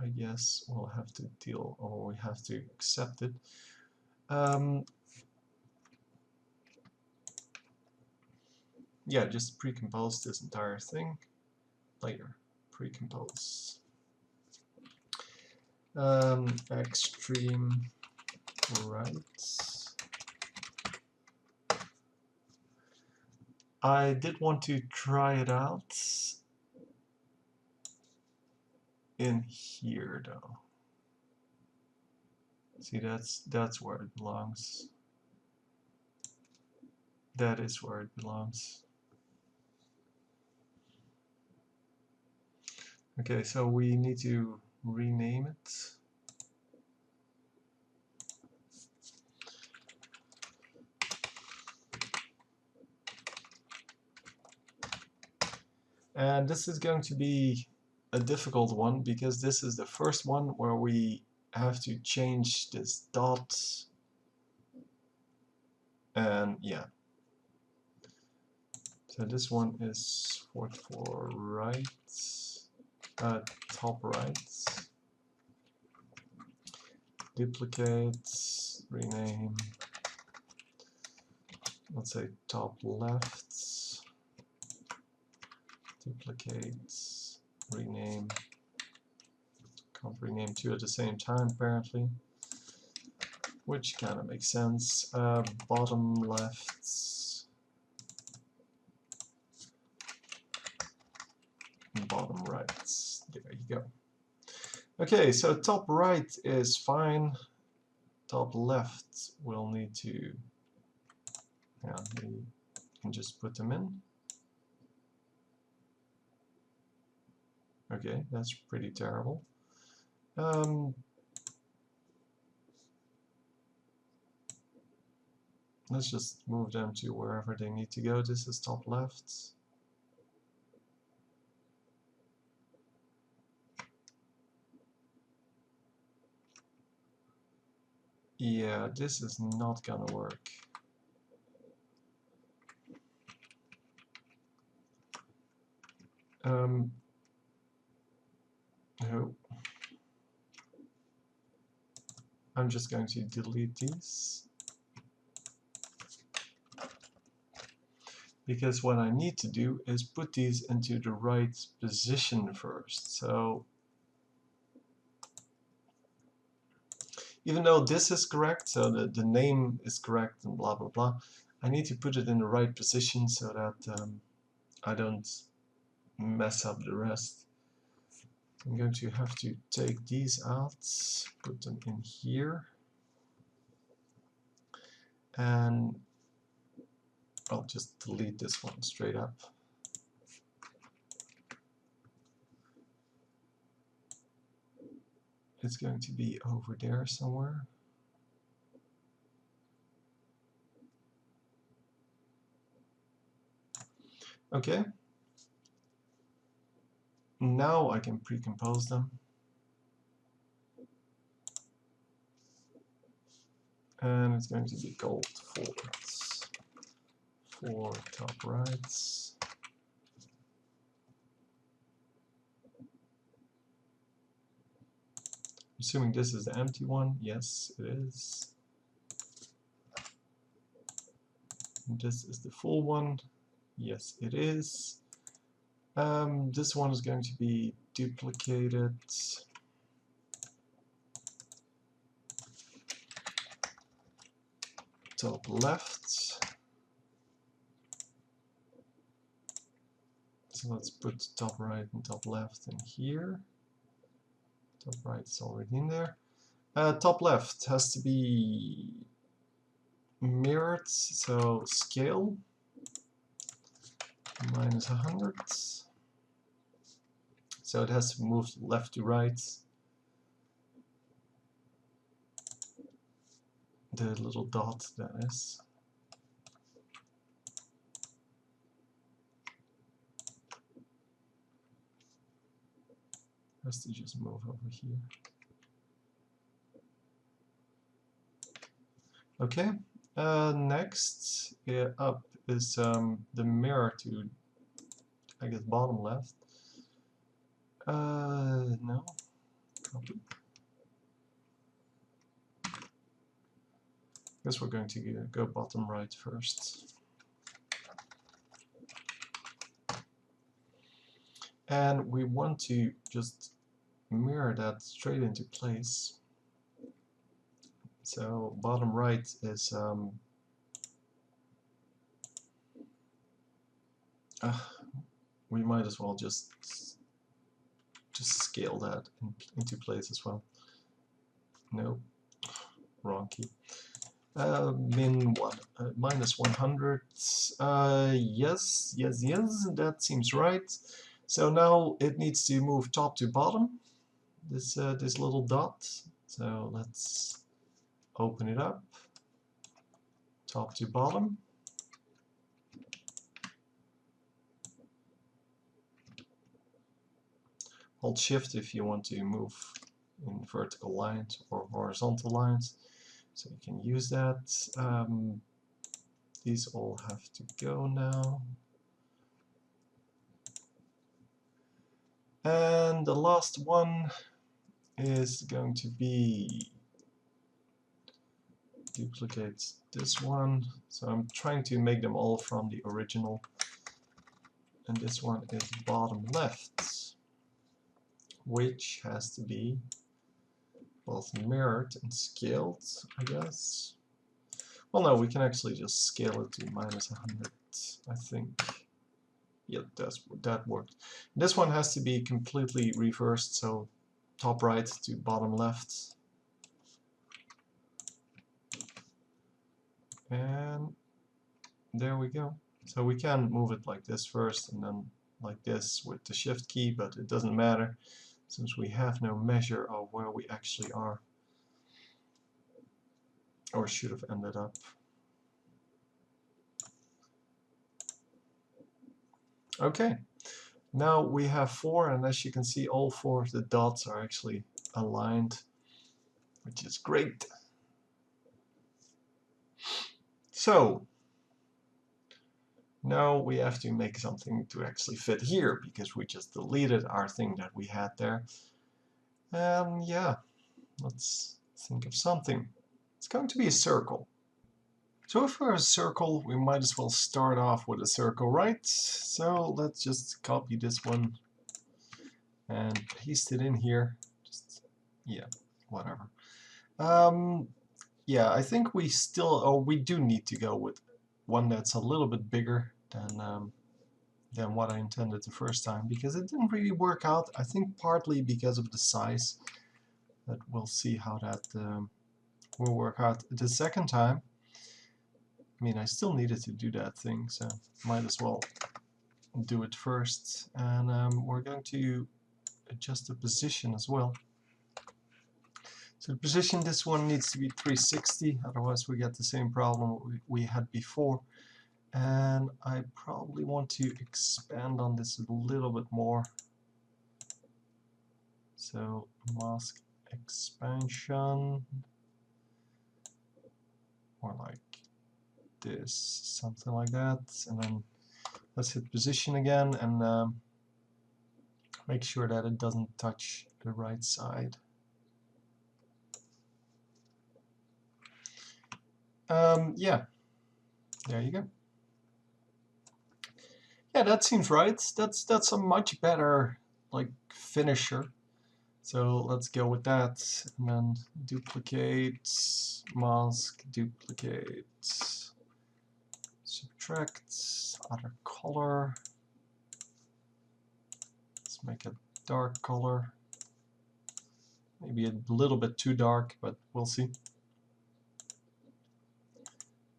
I guess we'll have to deal, or we have to accept it. Yeah, just pre-compose this entire thing. Layer, pre-compose. Extreme right. I did want to try it out in here though. See, that's where it belongs. That is where it belongs. Okay, so we need to rename it. And this is going to be a difficult one because this is the first one where we have to change this dot. And yeah. So this one is for right, top right. Duplicate, rename, let's say top left. Duplicate, rename. Can't rename two at the same time apparently, which kind of makes sense. Bottom left, bottom right. There you go. Okay, so top right is fine. Top left we'll need to, yeah, we can just put them in. Okay, that's pretty terrible. Let's just move them to wherever they need to go. This is top left. Yeah, this is not gonna work. No. I'm just going to delete these. Because what I need to do is put these into the right position first. So even though this is correct, so the name is correct and blah blah blah, I need to put it in the right position so that I don't mess up the rest. I'm going to have to take these out, put them in here, and I'll just delete this one straight up. It's going to be over there somewhere. Okay. Now I can pre-compose them. And it's going to be called for top rights. Assuming this is the empty one, yes it is. And this is the full one, yes it is. This one is going to be duplicated. Top left. So let's put top right and top left in here. Top right is already in there. Top left has to be mirrored, so scale -100. So it has to move left to right. The little dot, that is. Has to just move over here. Okay. Next up is the mirror to, I guess, bottom left. No, Copy. Guess we're going to go bottom right first. And we want to just mirror that straight into place. So bottom right is we might as well just scale that into place as well. No, wrong key. Minus 100. Yes, that seems right. So now it needs to move top to bottom. This little dot. So let's open it up. Top to bottom. Hold Shift if you want to move in vertical lines or horizontal lines. So you can use that. These all have to go now. And the last one is going to be duplicate this one. So I'm trying to make them all from the original. And this one is bottom left, which has to be both mirrored and scaled, I guess. Well, no, we can actually just scale it to minus 100, I think. Yeah, that worked. This one has to be completely reversed, so top right to bottom left. And there we go. So we can move it like this first and then like this with the Shift key, but it doesn't matter since we have no measure of where we actually are or should have ended up. Okay, now we have 4, and as you can see, all 4 of the dots are actually aligned, which is great. So now we have to make something to actually fit here, because we just deleted our thing that we had there. And yeah, let's think of something. It's going to be a circle. So if we're a circle, we might as well start off with a circle, right? So let's just copy this one and paste it in here. Just, yeah, whatever. Yeah, I think we do need to go with one that's a little bit bigger than what I intended the first time, because it didn't really work out. I think partly because of the size, but we'll see how that will work out the second time. I mean, I still needed to do that thing, so might as well do it first. And we're going to adjust the position as well. So the position, this one needs to be 360, otherwise we get the same problem we had before. And I probably want to expand on this a little bit more. So mask expansion, or like this, something like that. And then let's hit position again and make sure that it doesn't touch the right side. Yeah, there you go. Yeah, that seems right. That's a much better like finisher. So let's go with that, and then duplicate, mask, duplicate, subtract, other color. Let's make a dark color. Maybe a little bit too dark, but we'll see.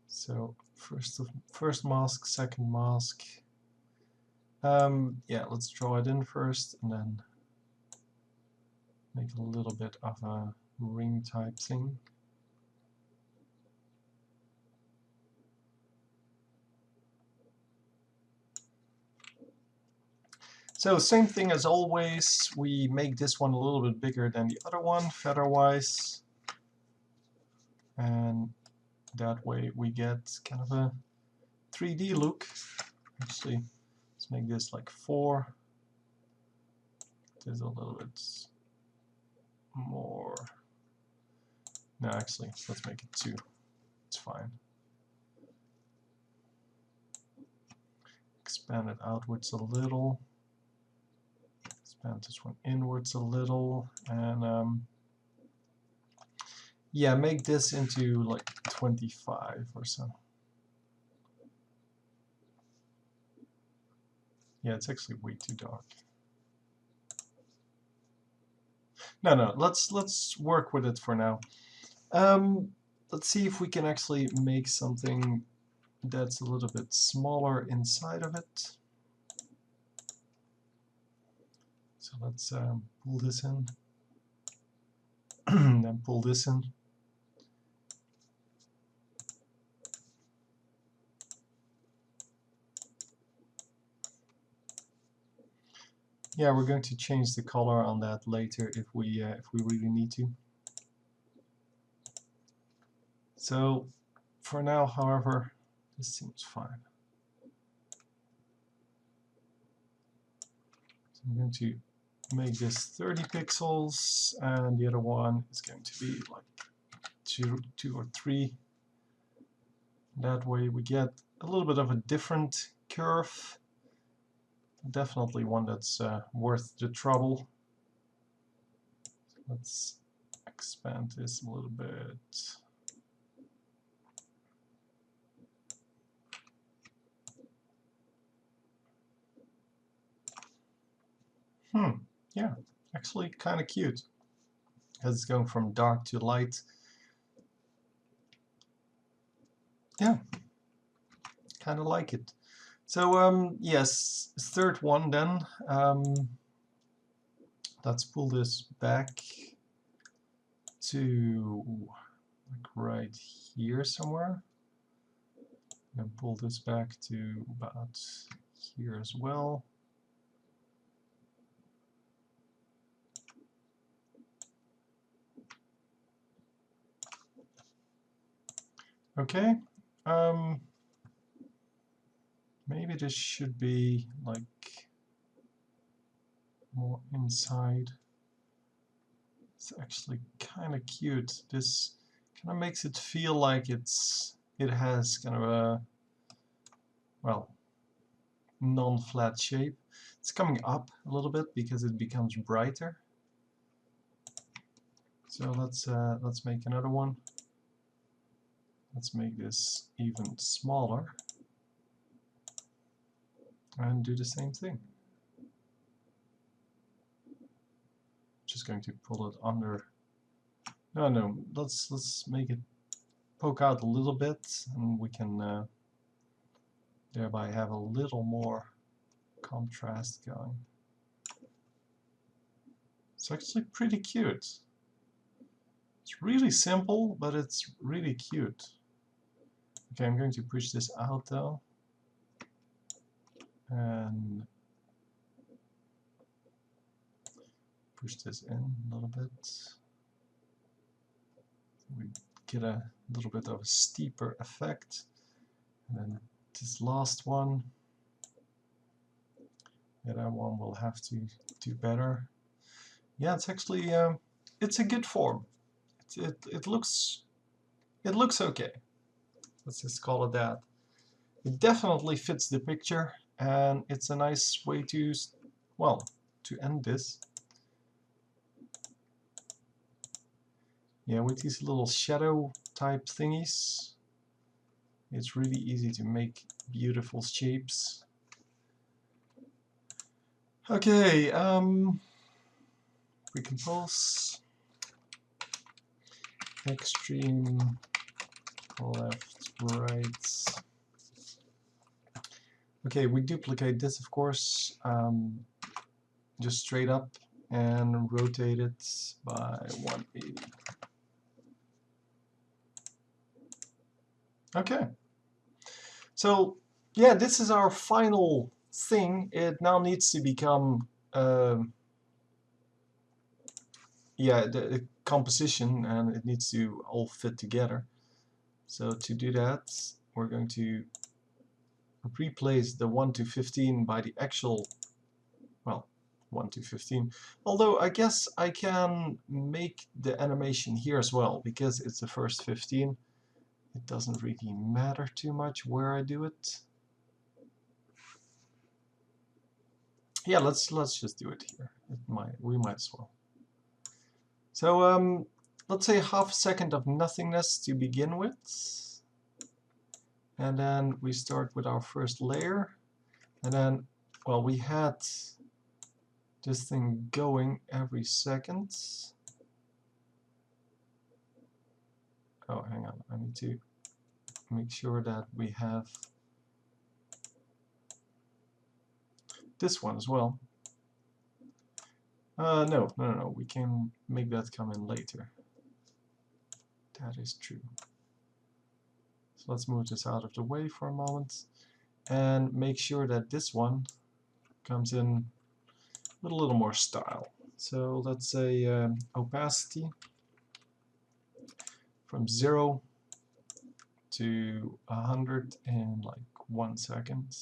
So first mask, second mask. Yeah, let's draw it in first, and then make a little bit of a ring type thing. So same thing as always, we make this one a little bit bigger than the other one, feather-wise. And that way we get kind of a 3D look. Actually, let's make this like 4. There's a little bit more. No, actually, let's make it 2. It's fine. Expand it outwards a little. Expand this one inwards a little, and yeah, make this into like 25 or so. Yeah, it's actually way too dark. No, let's work with it for now. Let's see if we can actually make something that's a little bit smaller inside of it. So let's pull this in, then pull this in. Yeah, we're going to change the color on that later if we really need to. So for now, however, this seems fine. So I'm going to make this 30 pixels, and the other one is going to be like 2 or 3. That way we get a little bit of a different curve. Definitely one that's worth the trouble. Let's expand this a little bit. Yeah, actually kind of cute. As it's going from dark to light. Yeah, kind of like it. So yes, third one then. Let's pull this back to like right here somewhere. And pull this back to about here as well. Okay. Maybe this should be like more inside. It's actually kind of cute. This kind of makes it feel like it has kind of a, well, non-flat shape. It's coming up a little bit because it becomes brighter. So let's make another one. Let's make this even smaller and do the same thing. Just going to pull it under. No, let's make it poke out a little bit, and we can thereby have a little more contrast going. It's actually pretty cute. It's really simple, but it's really cute. Okay, I'm going to push this out though, and push this in a little bit. We get a little bit of a steeper effect. And then this last one, yeah, that one will have to do better. Yeah, it's actually it's a good form. It looks okay. Let's just call it that. It definitely fits the picture, and it's a nice way to, well, to end this. Yeah, with these little shadow type thingies, it's really easy to make beautiful shapes. Okay, recompose, extreme, left, right. Okay, we duplicate this, of course, just straight up and rotate it by 180. Okay. So, yeah, this is our final thing. It now needs to become, yeah, the composition, and it needs to all fit together. So to do that, we're going to replace the 1 to 15 by the actual, well, 1 to 15. Although I guess I can make the animation here as well, because it's the first 15. It doesn't really matter too much where I do it. Yeah, let's just do it here. We might as well. So let's say half a second of nothingness to begin with. And then we start with our first layer. And then, well, we had this thing going every second. Oh, hang on. I need to make sure that we have this one as well. No. We can make that come in later. That is true. So let's move this out of the way for a moment and make sure that this one comes in with a little more style. So let's say opacity from 0 to 100 in like 1 second.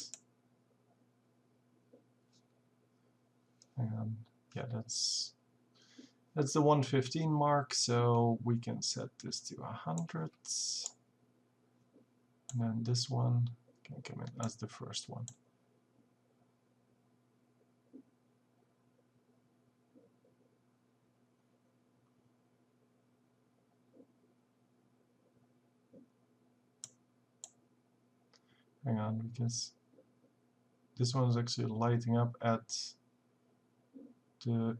And yeah, that's the 115 mark, so we can set this to 100. And then this one can come in as the first one. Hang on, because this one is actually lighting up at the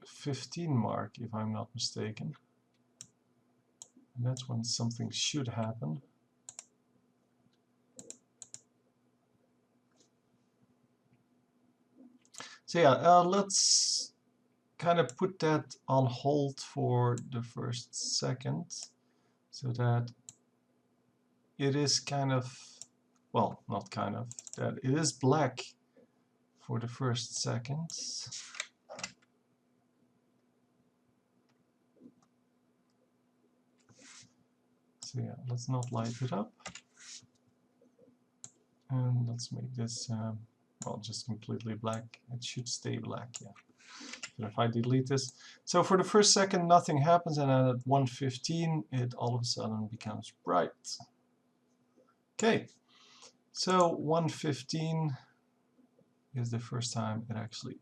15 mark, if I'm not mistaken. And that's when something should happen. So yeah, let's kind of put that on hold for the first second, so that it is kind of, well, not kind of, that it is black for the first second. So yeah, let's not light it up. And let's make this, well, just completely black. It should stay black, yeah. But if I delete this, so for the first second nothing happens, and then at 1:15 it all of a sudden becomes bright. Okay, so 1:15 is the first time it actually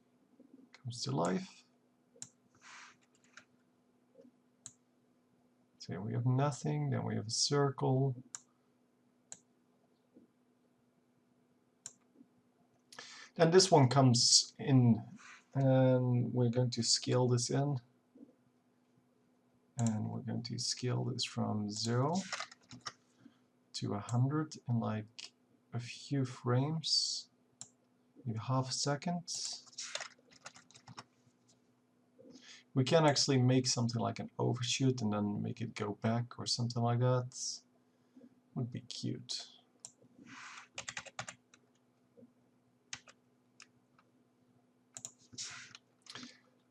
comes to life. So here we have nothing, then we have a circle. Then this one comes in, and we're going to scale this in. And we're going to scale this from 0 to 100 in like a few frames, maybe half a second. We can actually make something like an overshoot and then make it go back or something like that. Would be cute.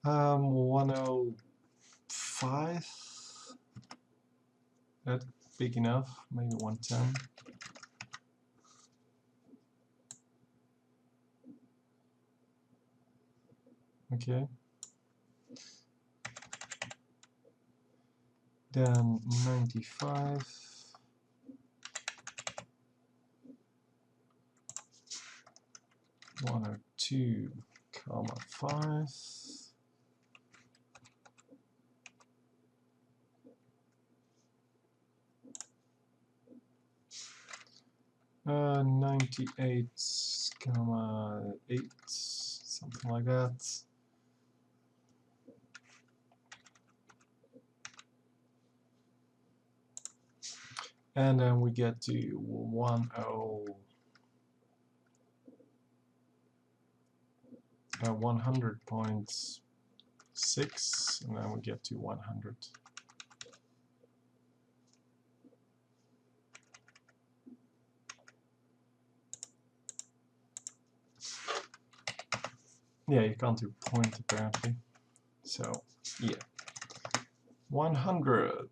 Um, 105. That's big enough. Maybe 110. Okay. Then 95. 102,5. 98,8, something like that. And then we get to 100.6, and then we get to 100. Yeah, you can't do point apparently. So yeah, 100.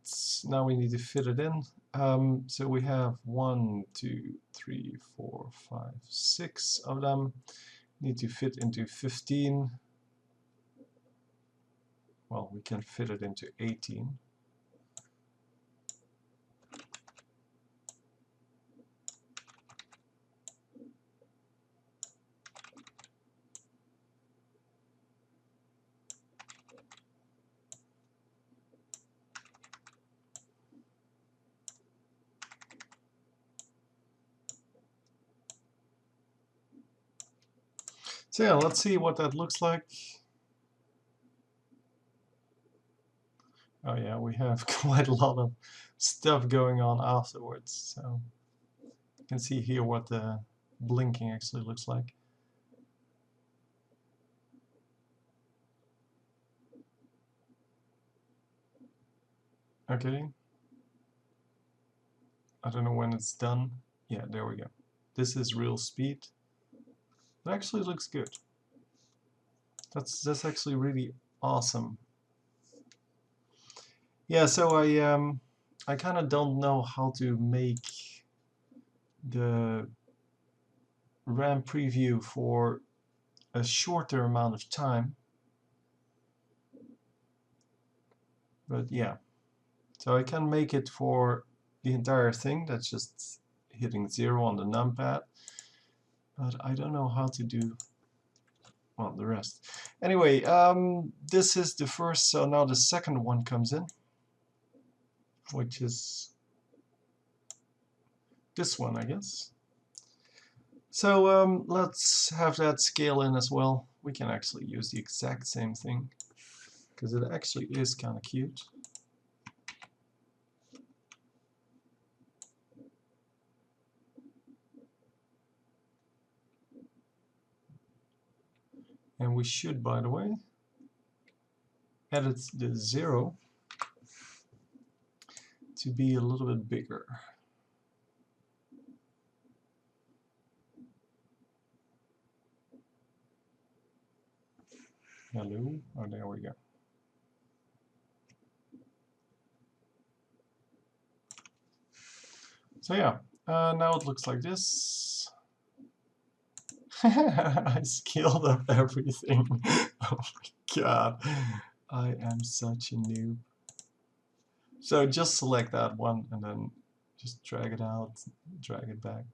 Now we need to fit it in. So we have 1, 2, 3, 4, 5, 6 of them. need to fit into 15. Well, we can fit it into 18. So yeah, let's see what that looks like. Oh yeah, we have quite a lot of stuff going on afterwards. So you can see here what the blinking actually looks like. Okay. I don't know when it's done. Yeah, there we go. This is real speed. It actually looks good. That's actually really awesome. Yeah, so I kind of don't know how to make the RAM preview for a shorter amount of time. But yeah, so I can make it for the entire thing. That's just hitting 0 on the numpad. But I don't know how to do, well, the rest. Anyway, this is the first, so now the second one comes in, which is this one, I guess. So let's have that scale in as well. We can actually use the exact same thing, because it actually is kind of cute. And we should, by the way, edit the 0 to be a little bit bigger. Hello? Oh, there we go. So yeah, now it looks like this. I scaled up everything. Oh my god. I am such a noob. So just select that one and then just drag it out, drag it back.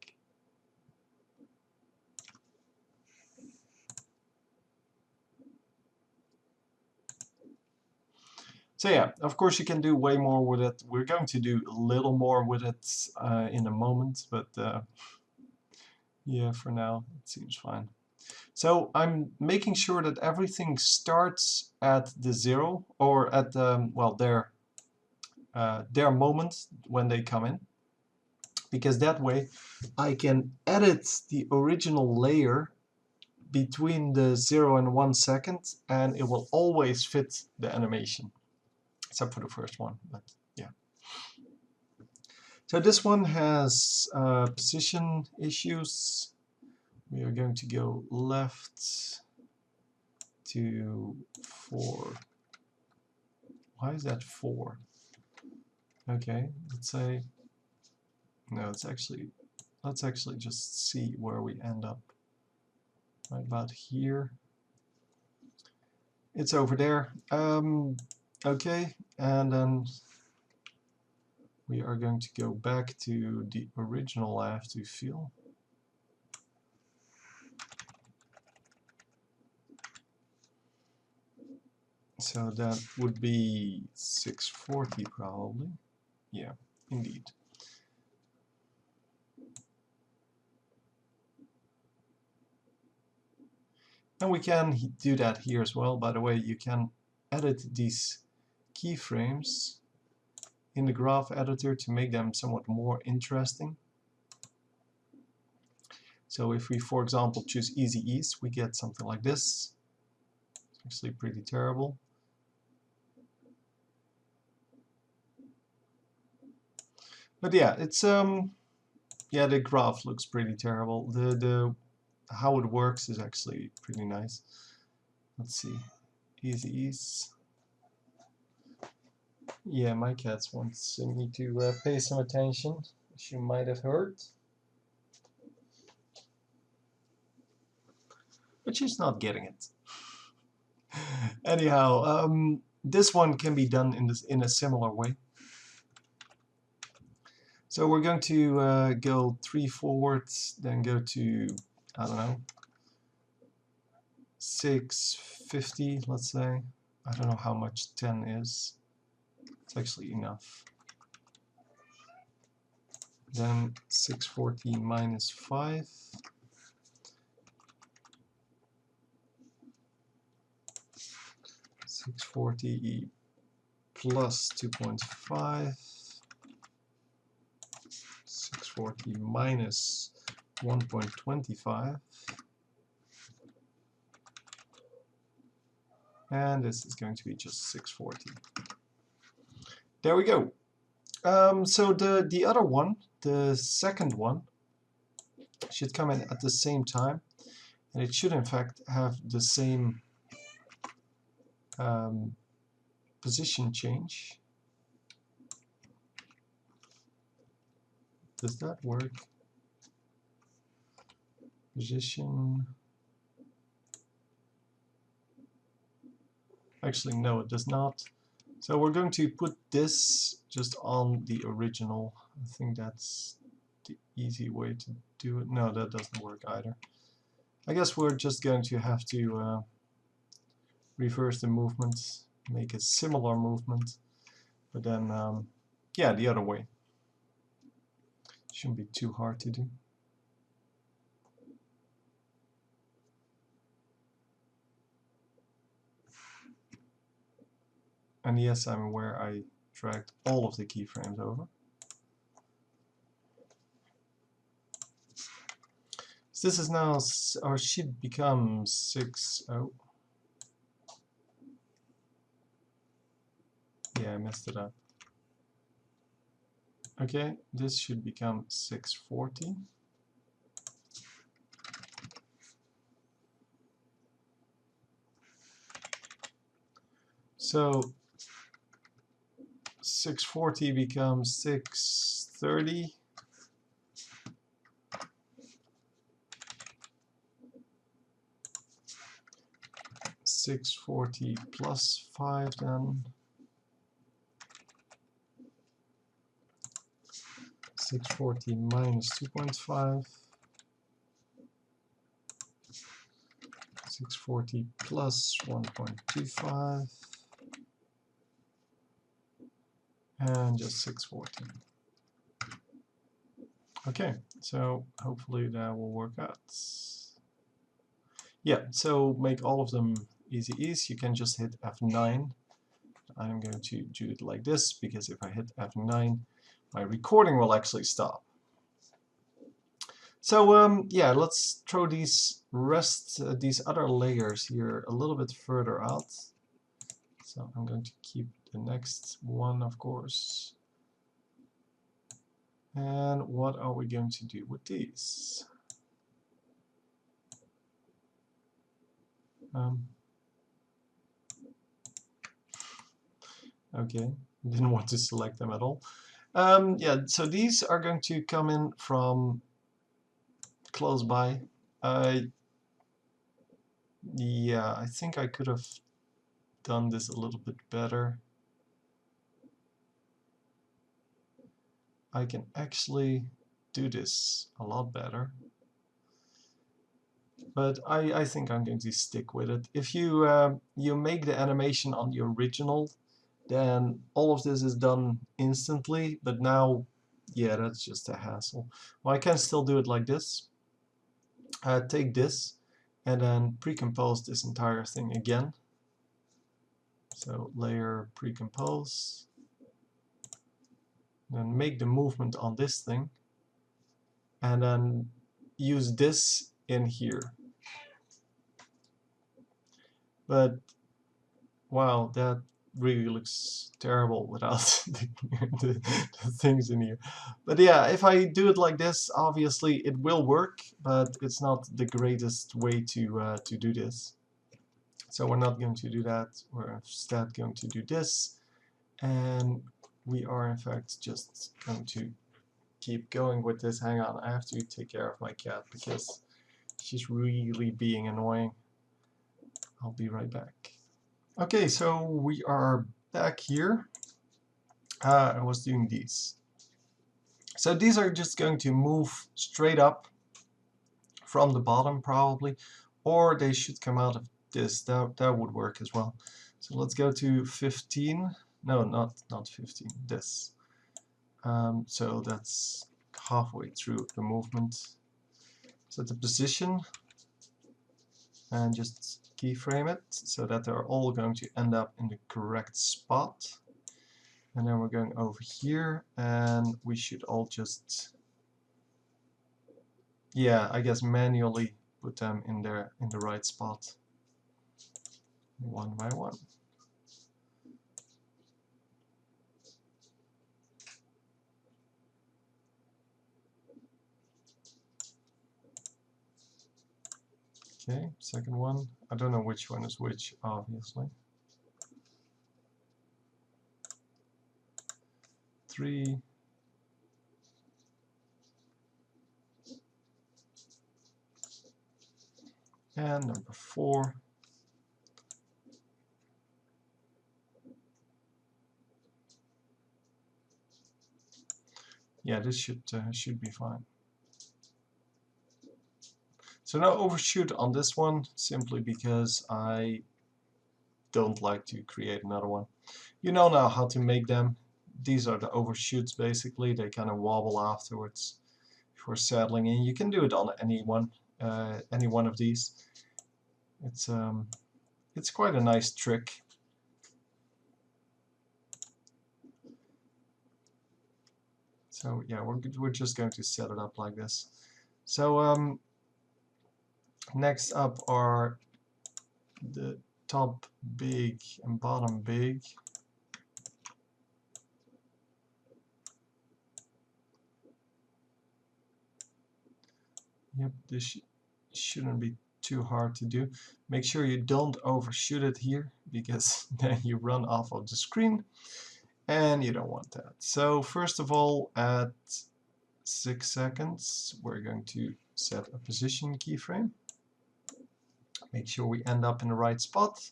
So yeah, of course you can do way more with it. We're going to do a little more with it in a moment, but yeah, for now it seems fine. So I'm making sure that everything starts at the 0 or at well, their moment when they come in, because that way I can edit the original layer between the 0 and 1 second, and it will always fit the animation, except for the first one, but yeah. So this one has position issues. We are going to go left to 4. Why is that 4? Okay, let's say, no, let's actually just see where we end up. Right about here. It's over there. Okay, and then we are going to go back to the original I have to fill. So that would be 640 probably. Yeah, indeed. And we can do that here as well. By the way, you can edit these keyframes in the graph editor to make them somewhat more interesting. So if we, for example, choose Easy Ease, we get something like this. It's actually pretty terrible. But yeah, it's yeah, the graph looks pretty terrible. The how it works is actually pretty nice. Let's see, Easy Ease. Yeah, my cats wants me to pay some attention, as you might have heard. but she's not getting it. Anyhow, this one can be done in a similar way. So we're going to go 3 forwards, then go to, I don't know, 650, let's say. I don't know how much 10 is. It's actually enough. Then 640 minus 5. 640 plus 2.5. 640 minus 1.25. And this is going to be just 640. There we go. So the other one, the second one, should come in at the same time, and it should in fact have the same position change. Does that work? Position. Actually, no, it does not. So we're going to put this just on the original. I think that's the easy way to do it. No, that doesn't work either. I guess we're just going to have to reverse the movement, make a similar movement, but then, yeah, the other way. Shouldn't be too hard to do. And yes, I'm aware I dragged all of the keyframes over. So this is now, or should become 6.0. Yeah, I messed it up. Okay, this should become 640. So 640 becomes 630. $640 plus 5 then. 640 minus 2.5. 640 plus 1.25. And just 640. Okay, so hopefully that will work out. Yeah, so make all of them easy ease. You can just hit F9. I'm going to do it like this, because if I hit F9, my recording will actually stop. So yeah, let's throw these these other layers here a little bit further out. So I'm going to keep the next one, of course. And what are we going to do with these? Okay, didn't want to select them at all. Yeah, so these are going to come in from close by. Yeah, I think I could have done this a little bit better. I can actually do this a lot better. But I think I'm going to stick with it. If you you make the animation on the original, then all of this is done instantly, but now, yeah, that's just a hassle. Well, I can still do it like this. Take this and then pre-compose this entire thing again. So layer pre-compose, then make the movement on this thing, and then use this in here. But wow, that really looks terrible without the things in here. But yeah, if I do it like this, obviously it will work, but it's not the greatest way to do this. So we're not going to do that. We're instead going to do this, and we are in fact just going to keep going with this. Hang on, I have to take care of my cat because She's really being annoying. I'll be right back. Okay, so we are back here. I was doing these. So these are just going to move straight up from the bottom probably, or they should come out of this. That would work as well. So let's go to 15. No, not 15. This. So that's halfway through the movement. Set the position and just keyframe it so that they're all going to end up in the correct spot. And then we're going over here, and we should all just, yeah, I guess manually put them in there in the right spot, one by one. Okay, second one. I don't know which one is which, obviously. 3. And number 4. Yeah, this should be fine. So no overshoot on this one, simply because I don't like to create another one. You know now how to make them. These are the overshoots basically. They kind of wobble afterwards before settling in. You can do it on any one of these. It's quite a nice trick. So yeah, we're just going to set it up like this. So next up are the top big and bottom big. Yep, this shouldn't be too hard to do. Make sure you don't overshoot it here, because then you run off of the screen, and you don't want that. So first of all, at 6 seconds, we're going to set a position keyframe. Make sure we end up in the right spot.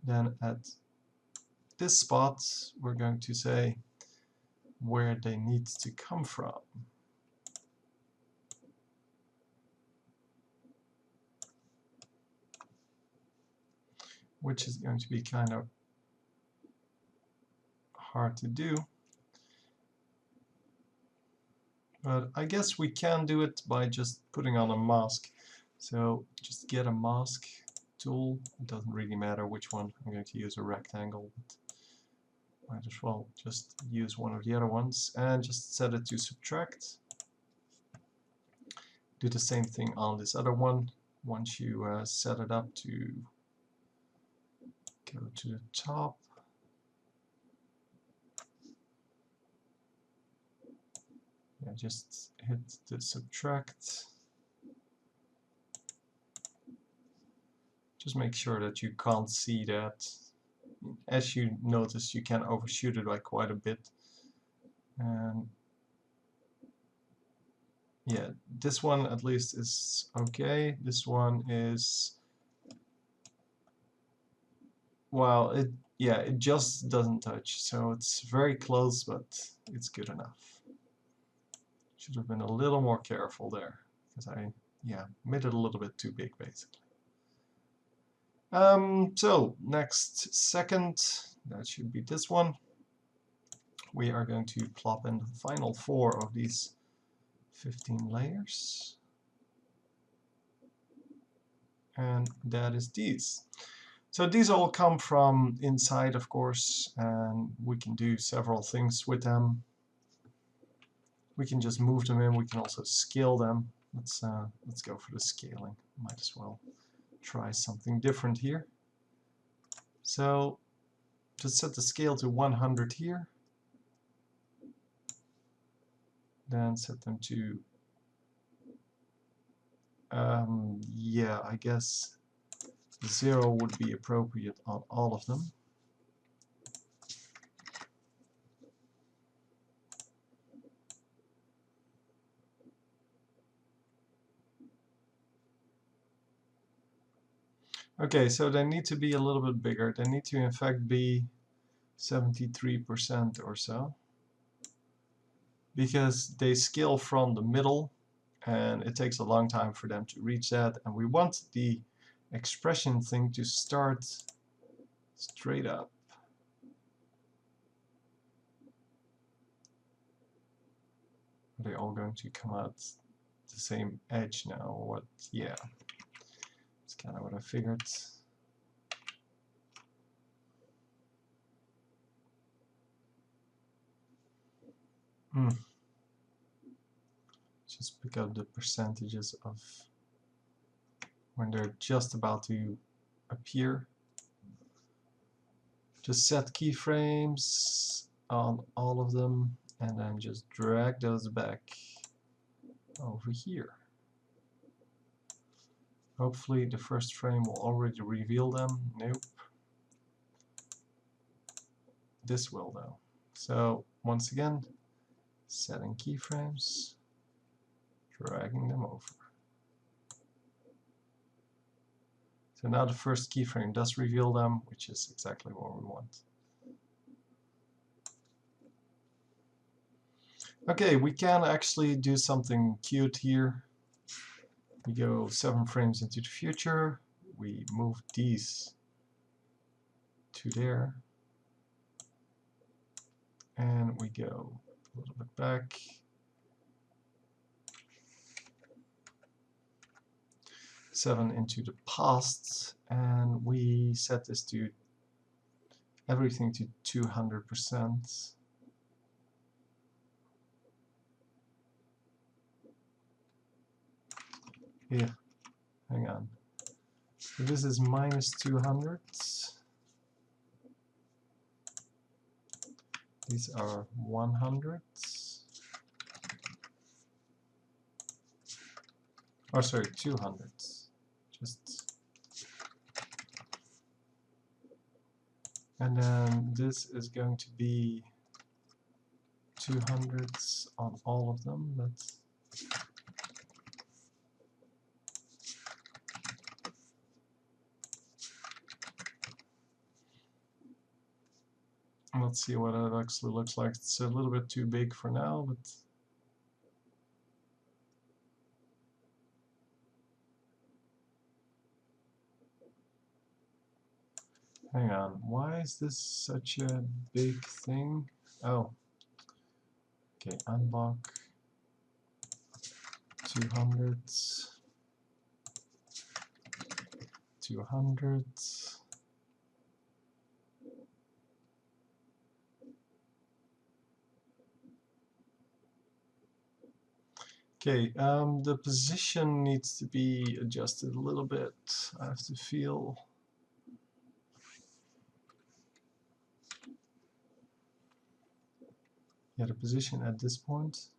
Then at this spot, we're going to say where they need to come from. Which is going to be kind of hard to do. But I guess we can do it by just putting on a mask. So just get a mask tool. It doesn't really matter which one. I'm going to use a rectangle, but might as well just use one of the other ones and just set it to subtract. Do the same thing on this other one. Once you set it up to go to the top, yeah, just hit the subtract. Just make sure that you can't see that. As you notice, you can overshoot it by quite a bit. And yeah, this one at least is okay. This one is, well, it just doesn't touch. So it's very close, but it's good enough. Should have been a little more careful there, because I made it a little bit too big basically. So next second, that should be this one. We are going to plop in the final 4 of these 15 layers. And that is these. So these all come from inside, of course, and we can do several things with them. We can just move them in. We can also scale them. Let's go for the scaling. Might as well try something different here. So just set the scale to 100 here. Then set them to, yeah, I guess 0 would be appropriate on all of them. Okay, so they need to be a little bit bigger. They need to in fact be 73% or so, because they scale from the middle and it takes a long time for them to reach that, and we want the expression thing to start straight up. Are they all going to come out the same edge now or what? Yeah, that's kind of what I figured. Just pick up the percentages of when they're just about to appear. Just set keyframes on all of them and then just drag those back over here. Hopefully the first frame will already reveal them. Nope. This will though. So once again, setting keyframes, dragging them over. So now the first keyframe does reveal them, which is exactly what we want. Okay, we can actually do something cute here. We go 7 frames into the future. We move these to there. And we go a little bit back. Seven into the past, and we set this to everything to 200%. Yeah, hang on. So this is minus 200. These are 100. Oh, sorry, 200. Just. And then this is going to be 200s on all of them. Let's see what it actually looks like. It's a little bit too big for now, but hang on. Why is this such a big thing? Oh. Okay, unlock 200s. 200s. Okay, the position needs to be adjusted a little bit. I have to feel. Yeah, the position at this point.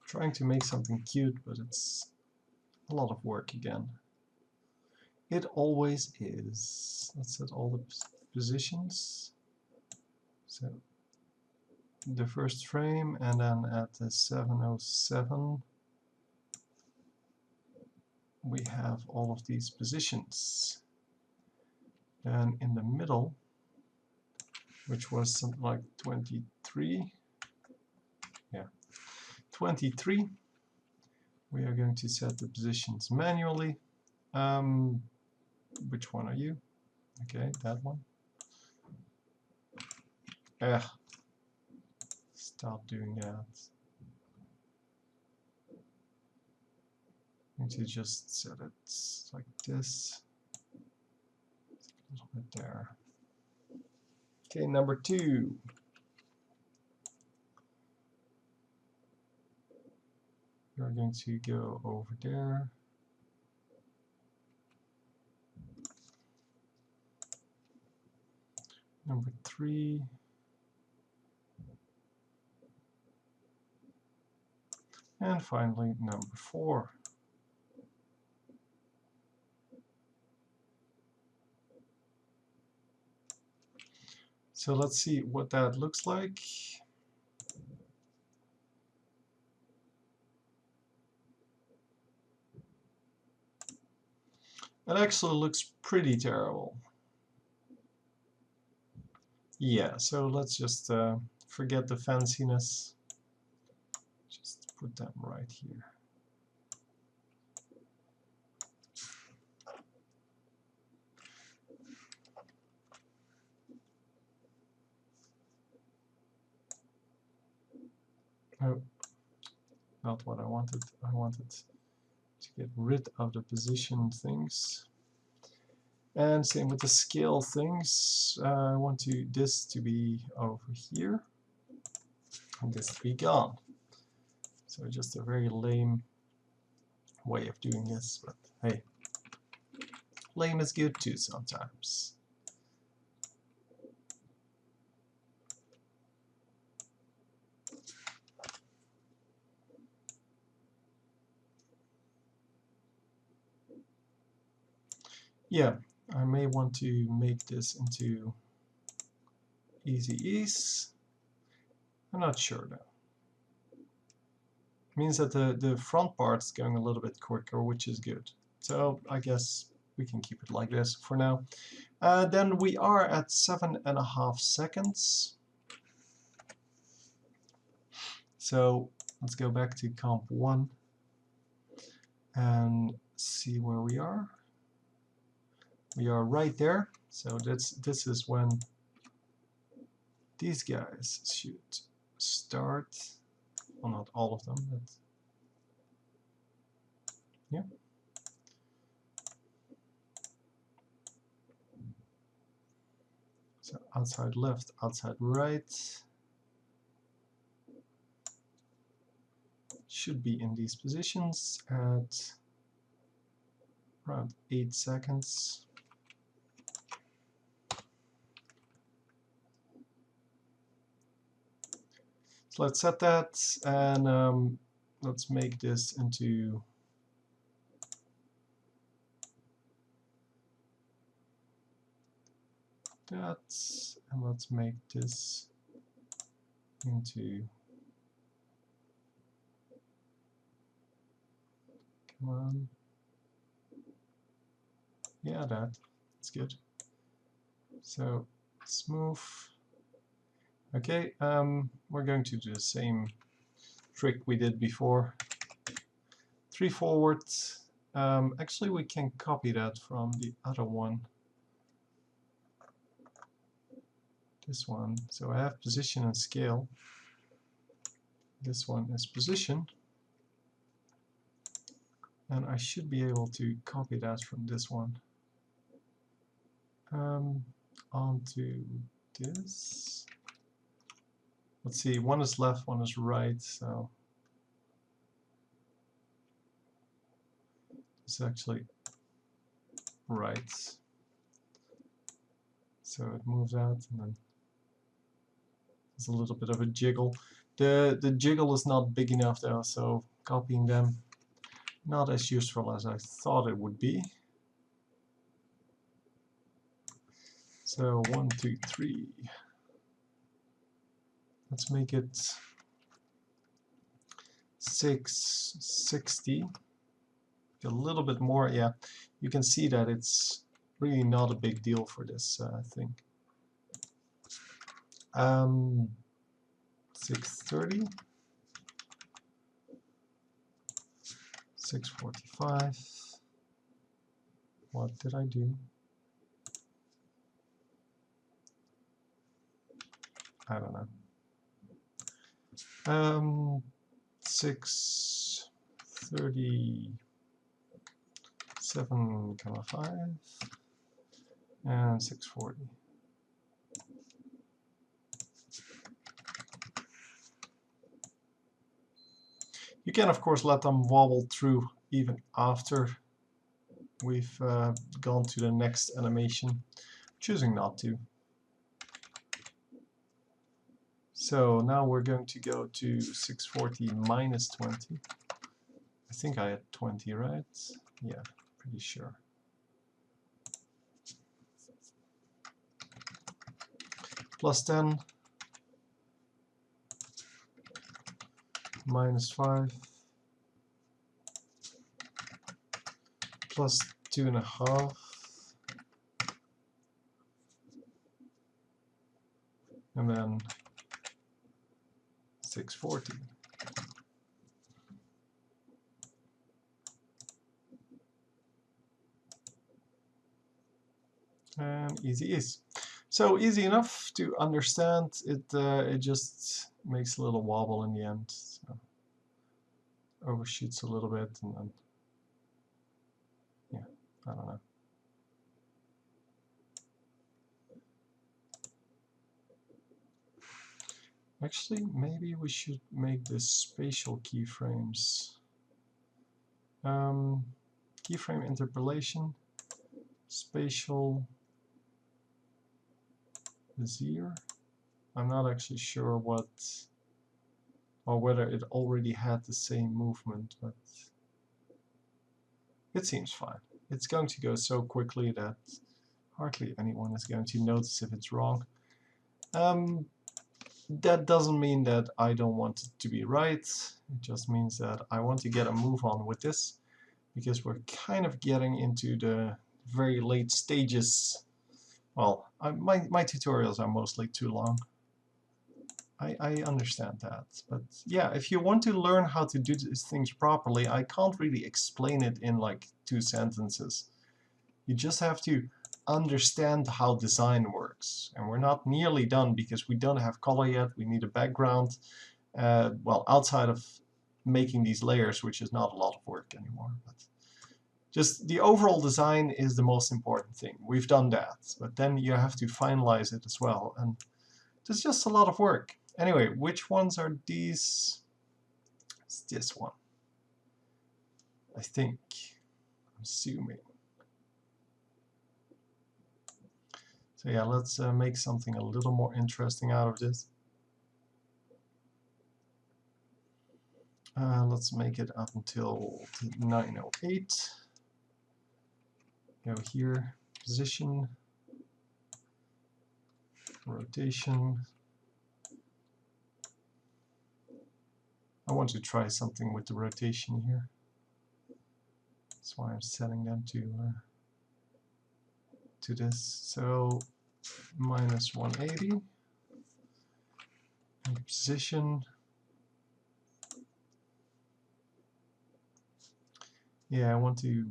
Trying to make something cute, but it's a lot of work again. It always is. Let's set all the positions. So the first frame, and then at the 707 we have all of these positions. Then in the middle, which was something like 23, yeah, 23, we are going to set the positions manually. Which one are you? Okay, that one. Stop doing that. I need to just set it like this. A little bit there. Okay, number 2. We're going to go over there. Number 3. And finally, number 4. So let's see what that looks like. It actually looks pretty terrible. Yeah, so let's just forget the fanciness. Just put them right here. Oh, not what I wanted. I wanted to get rid of the position things. And same with the scale things. I want this to be over here, and this to be gone. So just a very lame way of doing this, but hey, lame is good too sometimes. Yeah, I may want to make this into easy ease. I'm not sure though. It means that the front part's going a little bit quicker, which is good. So I guess we can keep it like this for now. Then we are at 7.5 seconds. So let's go back to comp 1 and see where we are. We are right there. So this is when these guys should start. Well, not all of them, but yeah. So outside left, outside right. Should be in these positions at around 8 seconds. So let's set that, and let's make this into that, and let's make this into, come on, yeah, that's good. So smooth. Okay, we're going to do the same trick we did before. 3 forward. Actually, we can copy that from the other one. This one. So I have position and scale. This one is position. And I should be able to copy that from this one onto this. Let's see, one is left, one is right, so it's actually right. So it moves out, and then there's a little bit of a jiggle. The jiggle is not big enough though, so copying them not as useful as I thought it would be. So 1, 2, 3. Let's make it 660. A little bit more, yeah. You can see that it's really not a big deal for this thing. 630. 645. What did I do? I don't know. 637.5 and 640. You can of course let them wobble through even after we've gone to the next animation. Choosing not to. So now we're going to go to 640 minus 20. I think I had 20, right? Yeah, pretty sure. Plus 10. Minus 5. Plus 2.5. And then 640. And easy is. So easy enough to understand. It just makes a little wobble in the end. So overshoots a little bit, and then yeah, I don't know. Actually, maybe we should make this spatial keyframes. Keyframe interpolation, spatial Bezier. I'm not actually sure what, or whether it already had the same movement, but it seems fine. It's going to go so quickly that hardly anyone is going to notice if it's wrong. That doesn't mean that I don't want it to be right. It just means that I want to get a move on with this, because we're kind of getting into the very late stages. Well, my tutorials are mostly too long. I understand that. But yeah, if you want to learn how to do these things properly, I can't really explain it in like 2 sentences. You just have to understand how design works. And we're not nearly done because we don't have color yet. We need a background. Well, outside of making these layers, which is not a lot of work anymore. But just the overall design is the most important thing. We've done that, but then you have to finalize it as well. And there's just a lot of work. Anyway, which ones are these? It's this one, I think. I'm assuming. So yeah, let's make something a little more interesting out of this. Let's make it up until 908. Go here, position, rotation. I want to try something with the rotation here. That's why I'm setting them to this. So minus 180. And position. Yeah, I want to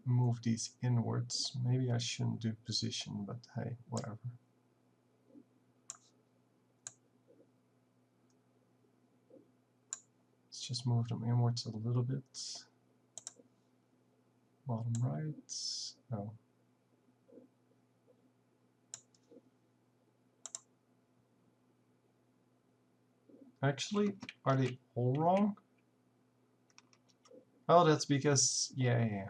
move these inwards. Maybe I shouldn't do position, but hey, whatever. Let's just move them inwards a little bit. Bottom right. No. Actually, are they all wrong? Oh, that's because, yeah.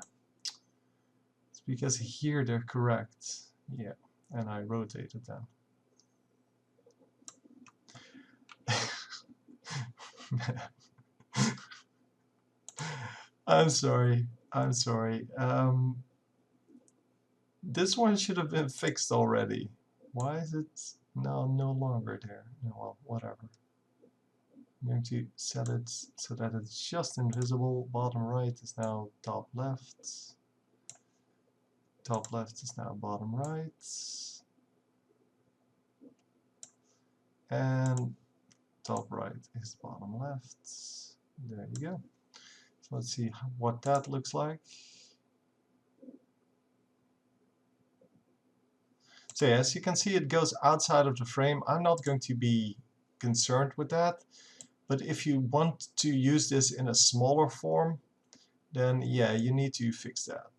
It's because here they're correct. Yeah, and I rotated them. I'm sorry. This one should have been fixed already. Why is it now no longer there? Well, whatever. I'm going to set it so that it's just invisible. Bottom right is now top left. Top left is now bottom right. And top right is bottom left. There you go. So let's see what that looks like. So yeah, as you can see, it goes outside of the frame. I'm not going to be concerned with that. But if you want to use this in a smaller form, then yeah, you need to fix that.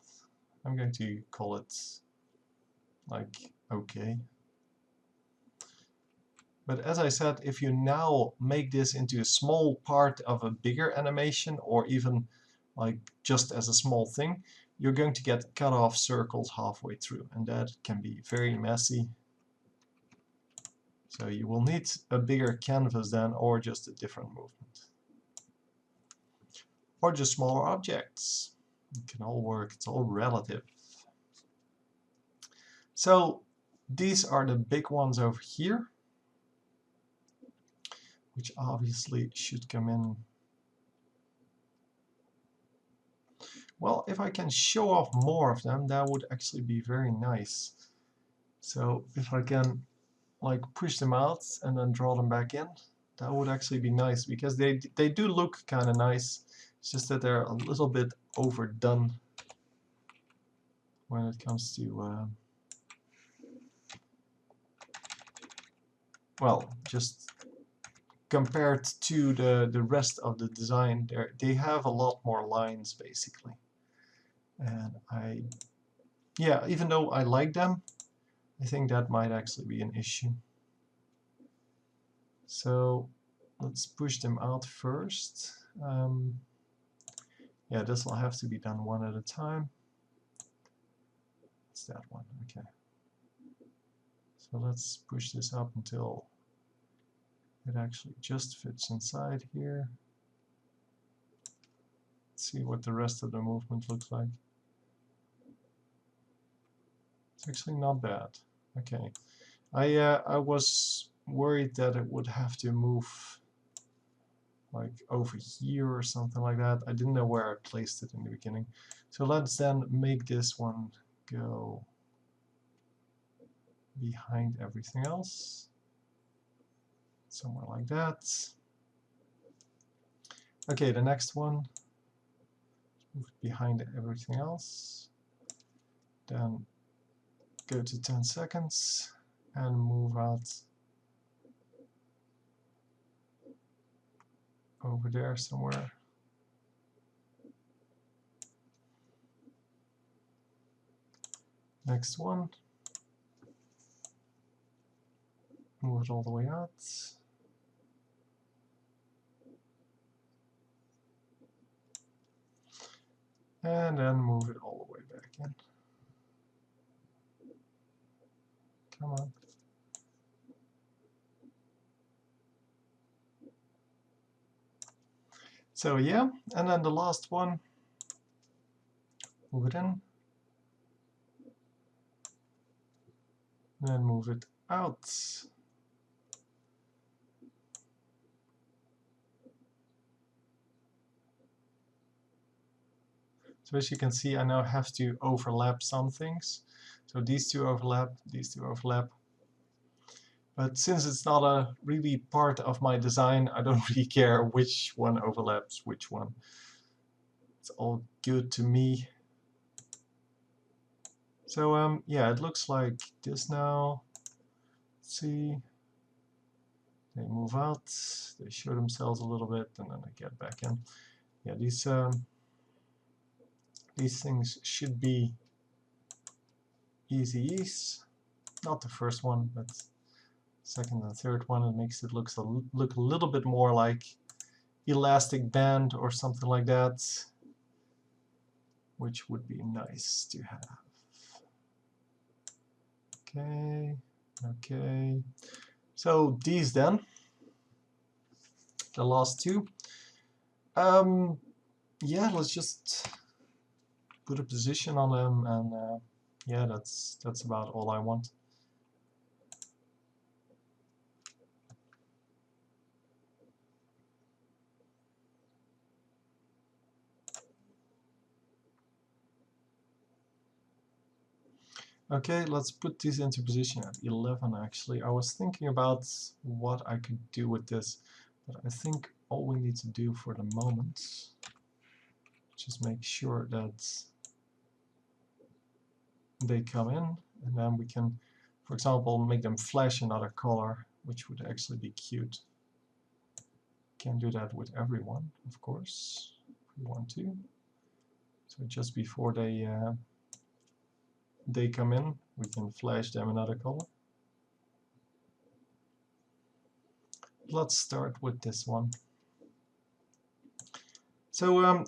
I'm going to call it like OK. But as I said, if you now make this into a small part of a bigger animation, or even like just as a small thing, you're going to get cut off circles halfway through, and that can be very messy. So you will need a bigger canvas then, or just a different movement. Or just smaller objects. It can all work, it's all relative. So these are the big ones over here, which obviously should come in. Well, if I can show off more of them, that would actually be very nice. So if I can like push them out and then draw them back in, that would actually be nice, because they do look kind of nice. It's just that they're a little bit overdone when it comes to well, just compared to the rest of the design, they have a lot more lines basically. And yeah, even though I like them, I think that might actually be an issue. So let's push them out first. Yeah, this will have to be done one at a time. It's that one, okay. So let's push this up until it actually just fits inside here. Let's see what the rest of the movement looks like. It's actually not bad. Okay. I was worried that it would have to move like over here or something like that. I didn't know where I placed it in the beginning. So let's then make this one go behind everything else. Somewhere like that. Okay, the next one, move behind everything else. Then go to 10 seconds and move out over there somewhere. Next one, move it all the way out. And then move it all the way back in. Come on. So yeah, and then the last one, move it in. And then move it out. So as you can see, I now have to overlap some things. So these two overlap, these two overlap. But since it's not a really part of my design, I don't really care which one overlaps which one. It's all good to me. So yeah, it looks like this now. Let's see. They move out, they show themselves a little bit, and then they get back in. Yeah, these things should be easy. Not the first one, but second and third one. It makes it look a little bit more like elastic band or something like that, which would be nice to have. Okay, okay. So these then, the last two. Yeah, let's just put a position on them, and yeah, that's about all I want. Okay, let's put this into position at 11 actually. I was thinking about what I could do with this, but I think all we need to do for the moment, just make sure that they come in, and then we can, for example, make them flash another color, which would actually be cute. Can do that with everyone, of course, if we want to. So just before they come in, we can flash them another color. Let's start with this one. So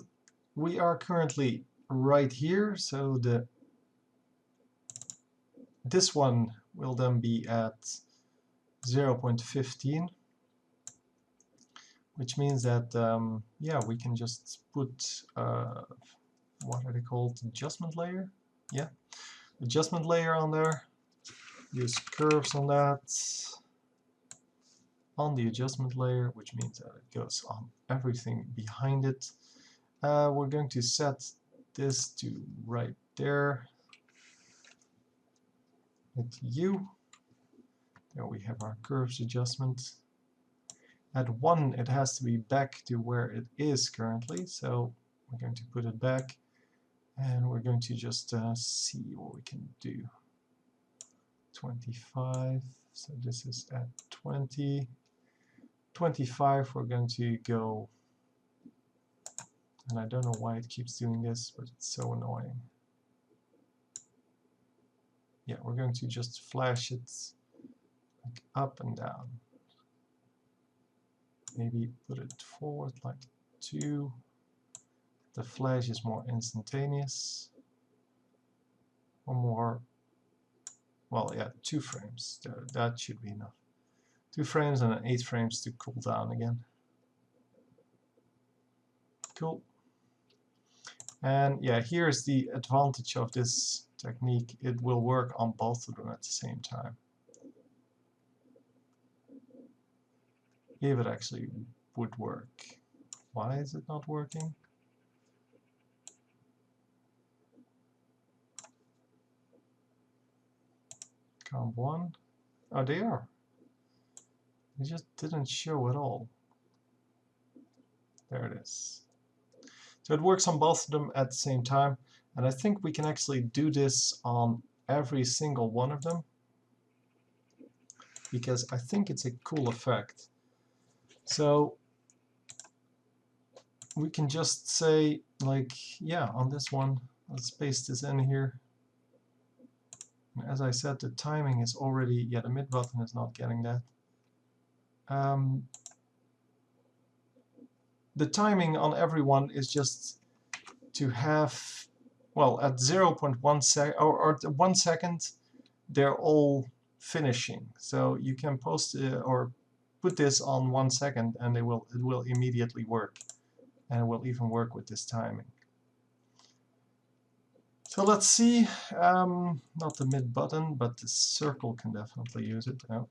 we are currently right here, so this one will then be at 0.15, which means that yeah, we can just put what are they called, adjustment layer? Yeah, adjustment layer on there, use curves on that, on the adjustment layer, which means that it goes on everything behind it. We're going to set this to right there. Hit U. There we have our curves adjustment. At 1 it has to be back to where it is currently, so we're going to put it back, and we're going to just see what we can do. 25, so this is at 20. 25 we're going to go, and I don't know why it keeps doing this, but it's so annoying. Yeah, we're going to just flash it like up and down. Maybe put it forward like 2. The flash is more instantaneous. One more. Well, yeah, 2 frames. That should be enough. 2 frames and then 8 frames to cool down again. Cool. And yeah, here's the advantage of this technique. It will work on both of them at the same time. If it actually would work. Why is it not working? Comp 1. Oh, they are. It just didn't show at all. There it is. So it works on both of them at the same time, and I think we can actually do this on every single one of them, because I think it's a cool effect. So we can just say, like, yeah, on this one, let's paste this in here. And as I said, the timing is already, yeah, the mid button is not getting that. The timing on everyone is just to have, well, at 0.1 sec or 1 second, they're all finishing. So you can post or put this on 1 second, and it will immediately work, and it will even work with this timing. So let's see. Not the mid button, but the circle can definitely use it. Oh.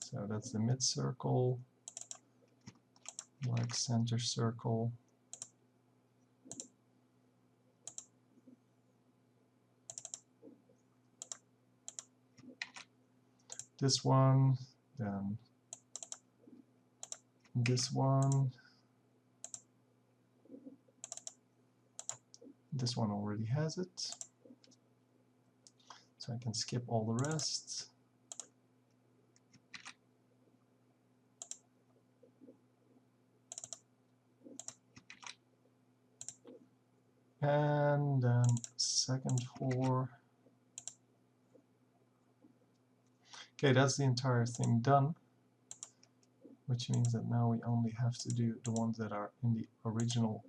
So that's the mid circle. Like center circle. This one, then this one. This one already has it, so I can skip all the rest. And then second 4. Okay, that's the entire thing done, which means that now we only have to do the ones that are in the original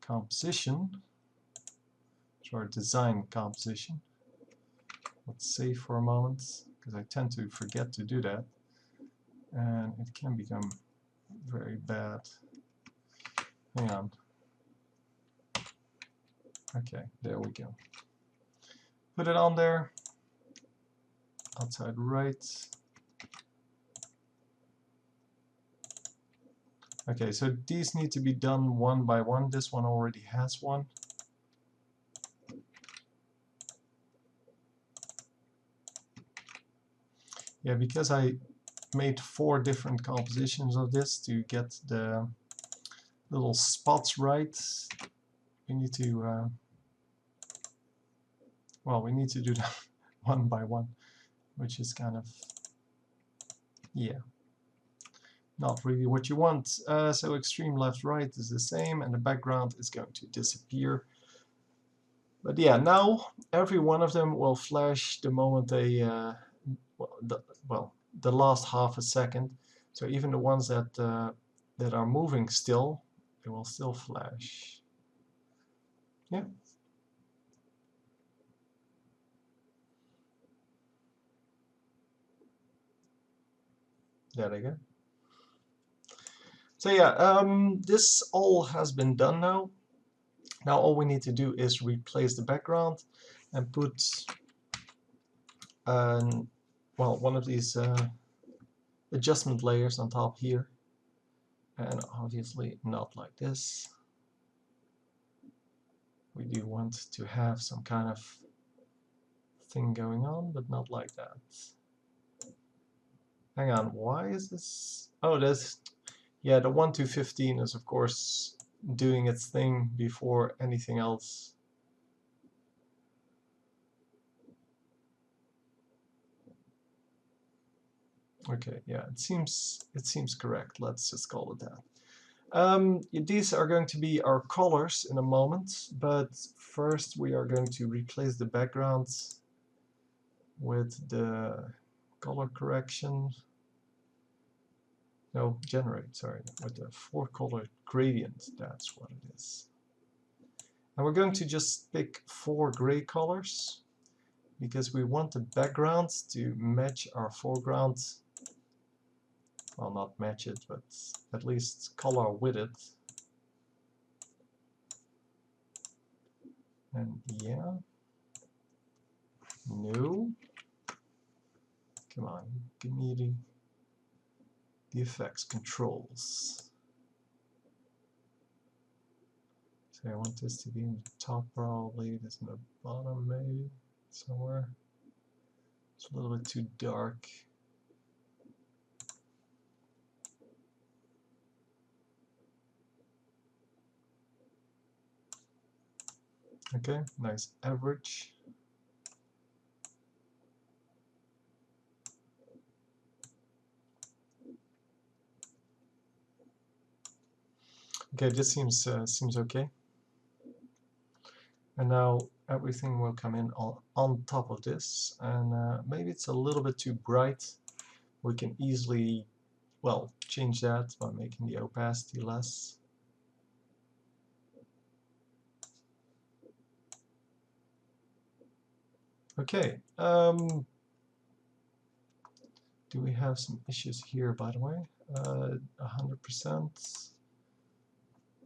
composition, so our design composition. Let's save for a moment, because I tend to forget to do that, and it can become very bad. Hang on. Okay, there we go. Put it on there. Outside right. Okay, so these need to be done one by one. This one already has one. Yeah, because I made 4 different compositions of this to get the little spots right, we need to, well, we need to do that one by one, which is kind of, yeah, not really what you want. So extreme left right is the same, and the background is going to disappear. But yeah, now every one of them will flash the moment they, the last half a second. So even the ones that that are moving still, they will still flash. Yeah. There they go. So yeah, this all has been done now. Now all we need to do is replace the background and put well, one of these adjustment layers on top here, and obviously not like this. We do want to have some kind of thing going on, but not like that. Hang on, why is this? Oh, that's, yeah, the 1 to 15 is of course doing its thing before anything else. Okay, yeah, it seems correct. Let's just call it that. These are going to be our colors in a moment, but first we are going to replace the background with the color correction. No, generate, sorry, with the 4-color gradient, that's what it is. And we're going to just pick 4 gray colors because we want the background to match our foreground. Well, not match it, but at least color with it. And yeah, no, come on, give me the effects controls. So I want this to be in the top probably, this in the bottom maybe, somewhere. It's a little bit too dark. Okay, nice average. Okay, this seems okay. And now everything will come in on top of this, and maybe it's a little bit too bright. We can easily, well, change that by making the opacity less. Okay, do we have some issues here, by the way? 100%.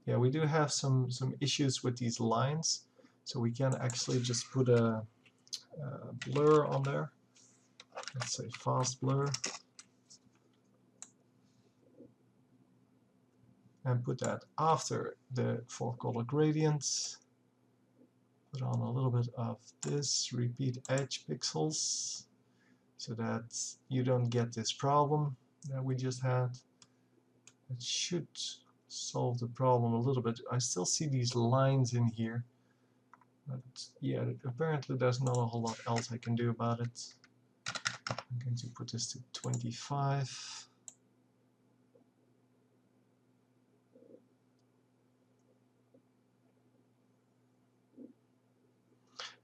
Yeah, we do have some issues with these lines, so we can actually just put a blur on there. Let's say fast blur, and put that after the 4-color gradients. Put on a little bit of this repeat edge pixels so that you don't get this problem that we just had. It should solve the problem a little bit. I still see these lines in here, but yeah, apparently there's not a whole lot else I can do about it. I'm going to put this to 25.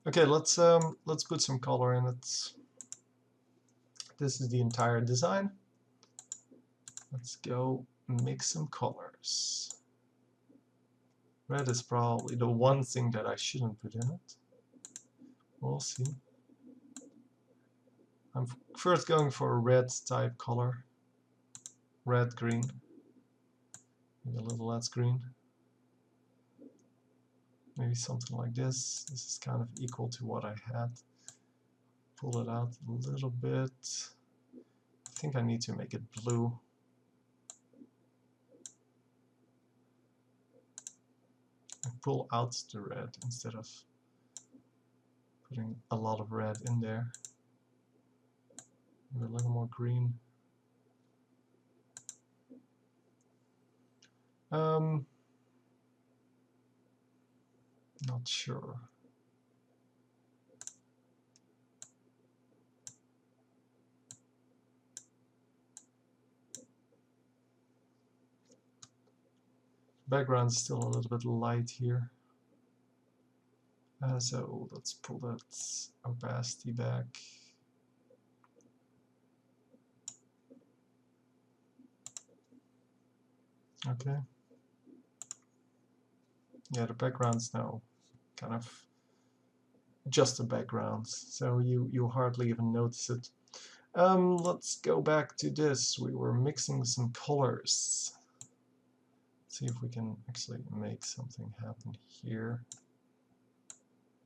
Okay, let's put some color in it. This is the entire design. Let's go mix some colors. Red is probably the one thing that I shouldn't put in it. We'll see. I'm first going for a red type color. Red, green. Maybe a little less green. Maybe something like this. This is kind of equal to what I had. Pull it out a little bit. I think I need to make it blue. And pull out the red instead of putting a lot of red in there. Maybe a little more green. Not sure. Background is still a little bit light here. So let's pull that opacity back. Okay. Yeah, the background's now kind of just a background, so you hardly even notice it. Let's go back to this. We were mixing some colors. Let's see if we can actually make something happen here.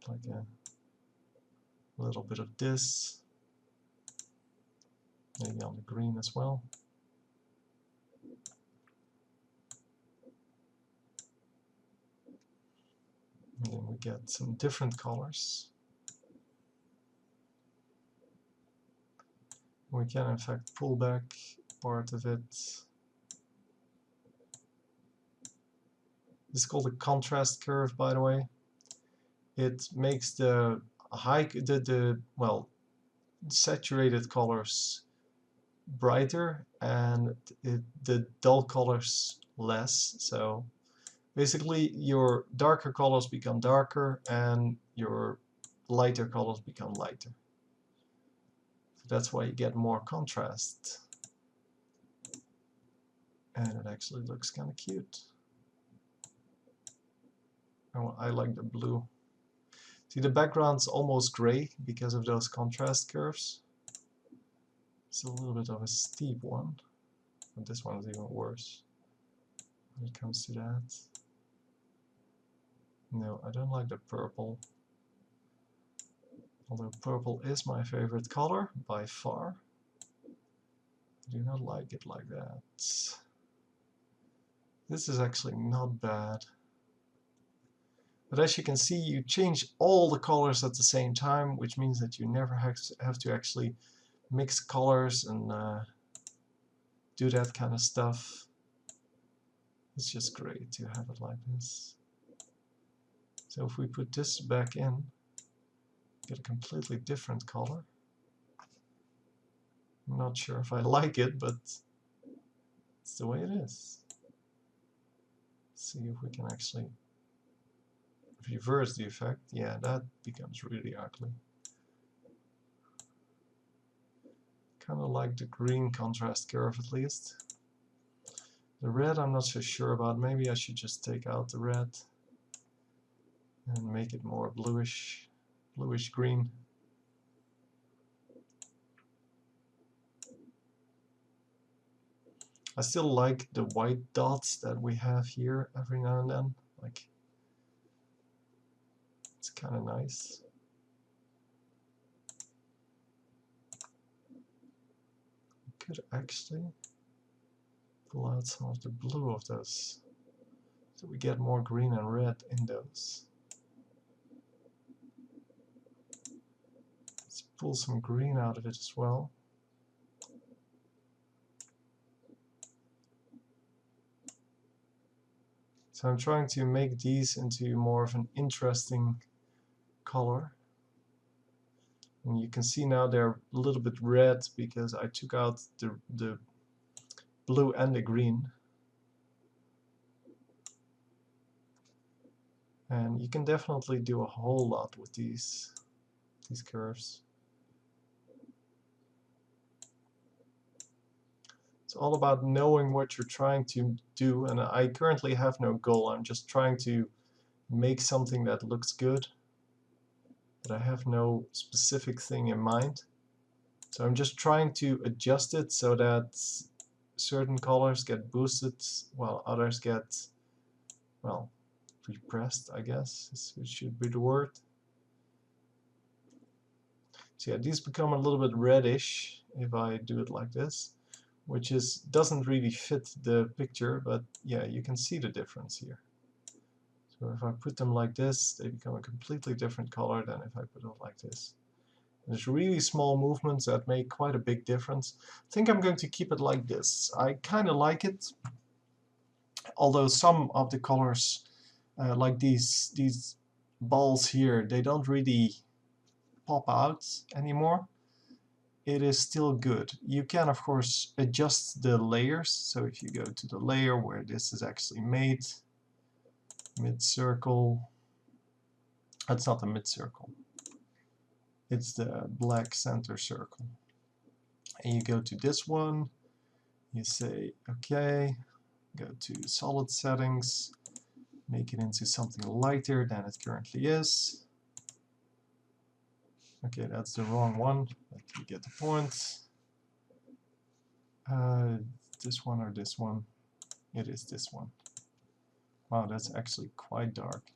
Like a little bit of this. Maybe on the green as well. And then we get some different colors. We can in fact pull back part of it. This is called a contrast curve, by the way. It makes the saturated colors brighter and the dull colors less. So basically your darker colors become darker and your lighter colors become lighter. So that's why you get more contrast. And it actually looks kind of cute. Oh, I like the blue. See, the background's almost gray because of those contrast curves. It's a little bit of a steep one, but this one is even worse when it comes to that. No, I don't like the purple. Although purple is my favorite color by far. I do not like it like that. This is actually not bad. But as you can see, you change all the colors at the same time, which means that you never have to actually mix colors and do that kind of stuff. It's just great to have it like this. So if we put this back in, get a completely different color. I'm not sure if I like it, but it's the way it is. Let's see if we can actually reverse the effect. Yeah, that becomes really ugly. Kind of like the green contrast curve at least. The red I'm not so sure about. Maybe I should just take out the red and make it more bluish green. I still like the white dots that we have here every now and then. Like, it's kind of nice. Could actually pull out some of the blue of those so we get more green and red in those. Let's pull some green out of it as well. So I'm trying to make these into more of an interesting color. And you can see now they're a little bit red because I took out the blue and the green. And you can definitely do a whole lot with these curves. It's all about knowing what you're trying to do, and I currently have no goal. I'm just trying to make something that looks good, but I have no specific thing in mind. So I'm just trying to adjust it so that certain colors get boosted while others get, well, repressed, I guess, it should be the word. So yeah, these become a little bit reddish if I do it like this, which doesn't really fit the picture, but yeah, you can see the difference here. So if I put them like this, they become a completely different color than if I put it like this. There's really small movements that make quite a big difference. I think I'm going to keep it like this. I kind of like it, although some of the colors, like these balls here, they don't really pop out anymore. It is still good. You can of course adjust the layers. So if you go to the layer where this is actually made, mid-circle, that's not the mid-circle, it's the black center circle. And you go to this one, you say okay, go to solid settings, make it into something lighter than it currently is. Okay, that's the wrong one, but you get the point. This one or this one? It is this one. Wow, that's actually quite dark.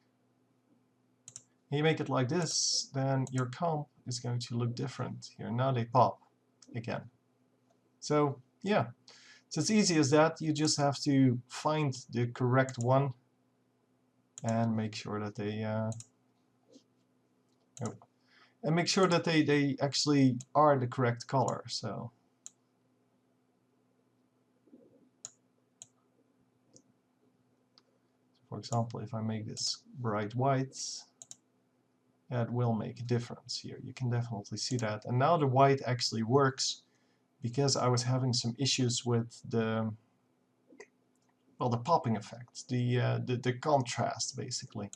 And you make it like this, then your comp is going to look different here. Now they pop again. So yeah, it's as easy as that. You just have to find the correct one and make sure that they And make sure that they actually are the correct color. So for example, if I make this bright white, that will make a difference here. You can definitely see that. And now the white actually works because I was having some issues with the popping effect, the contrast basically.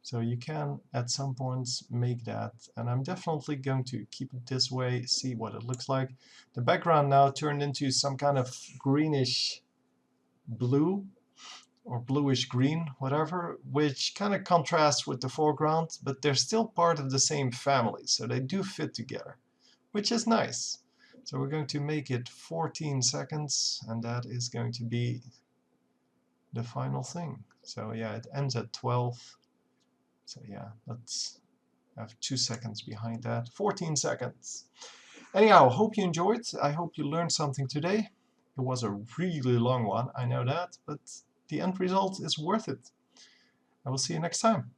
So you can at some points make that, and I'm definitely going to keep it this way, see what it looks like. The background now turned into some kind of greenish blue or bluish green, whatever, which kind of contrasts with the foreground, but they're still part of the same family, so they do fit together, which is nice. So we're going to make it 14 seconds, and that is going to be the final thing. So yeah, it ends at 12. So yeah, let's have 2 seconds behind that. 14 seconds. Anyhow, hope you enjoyed. I hope you learned something today. It was a really long one, I know that, but the end result is worth it. I will see you next time.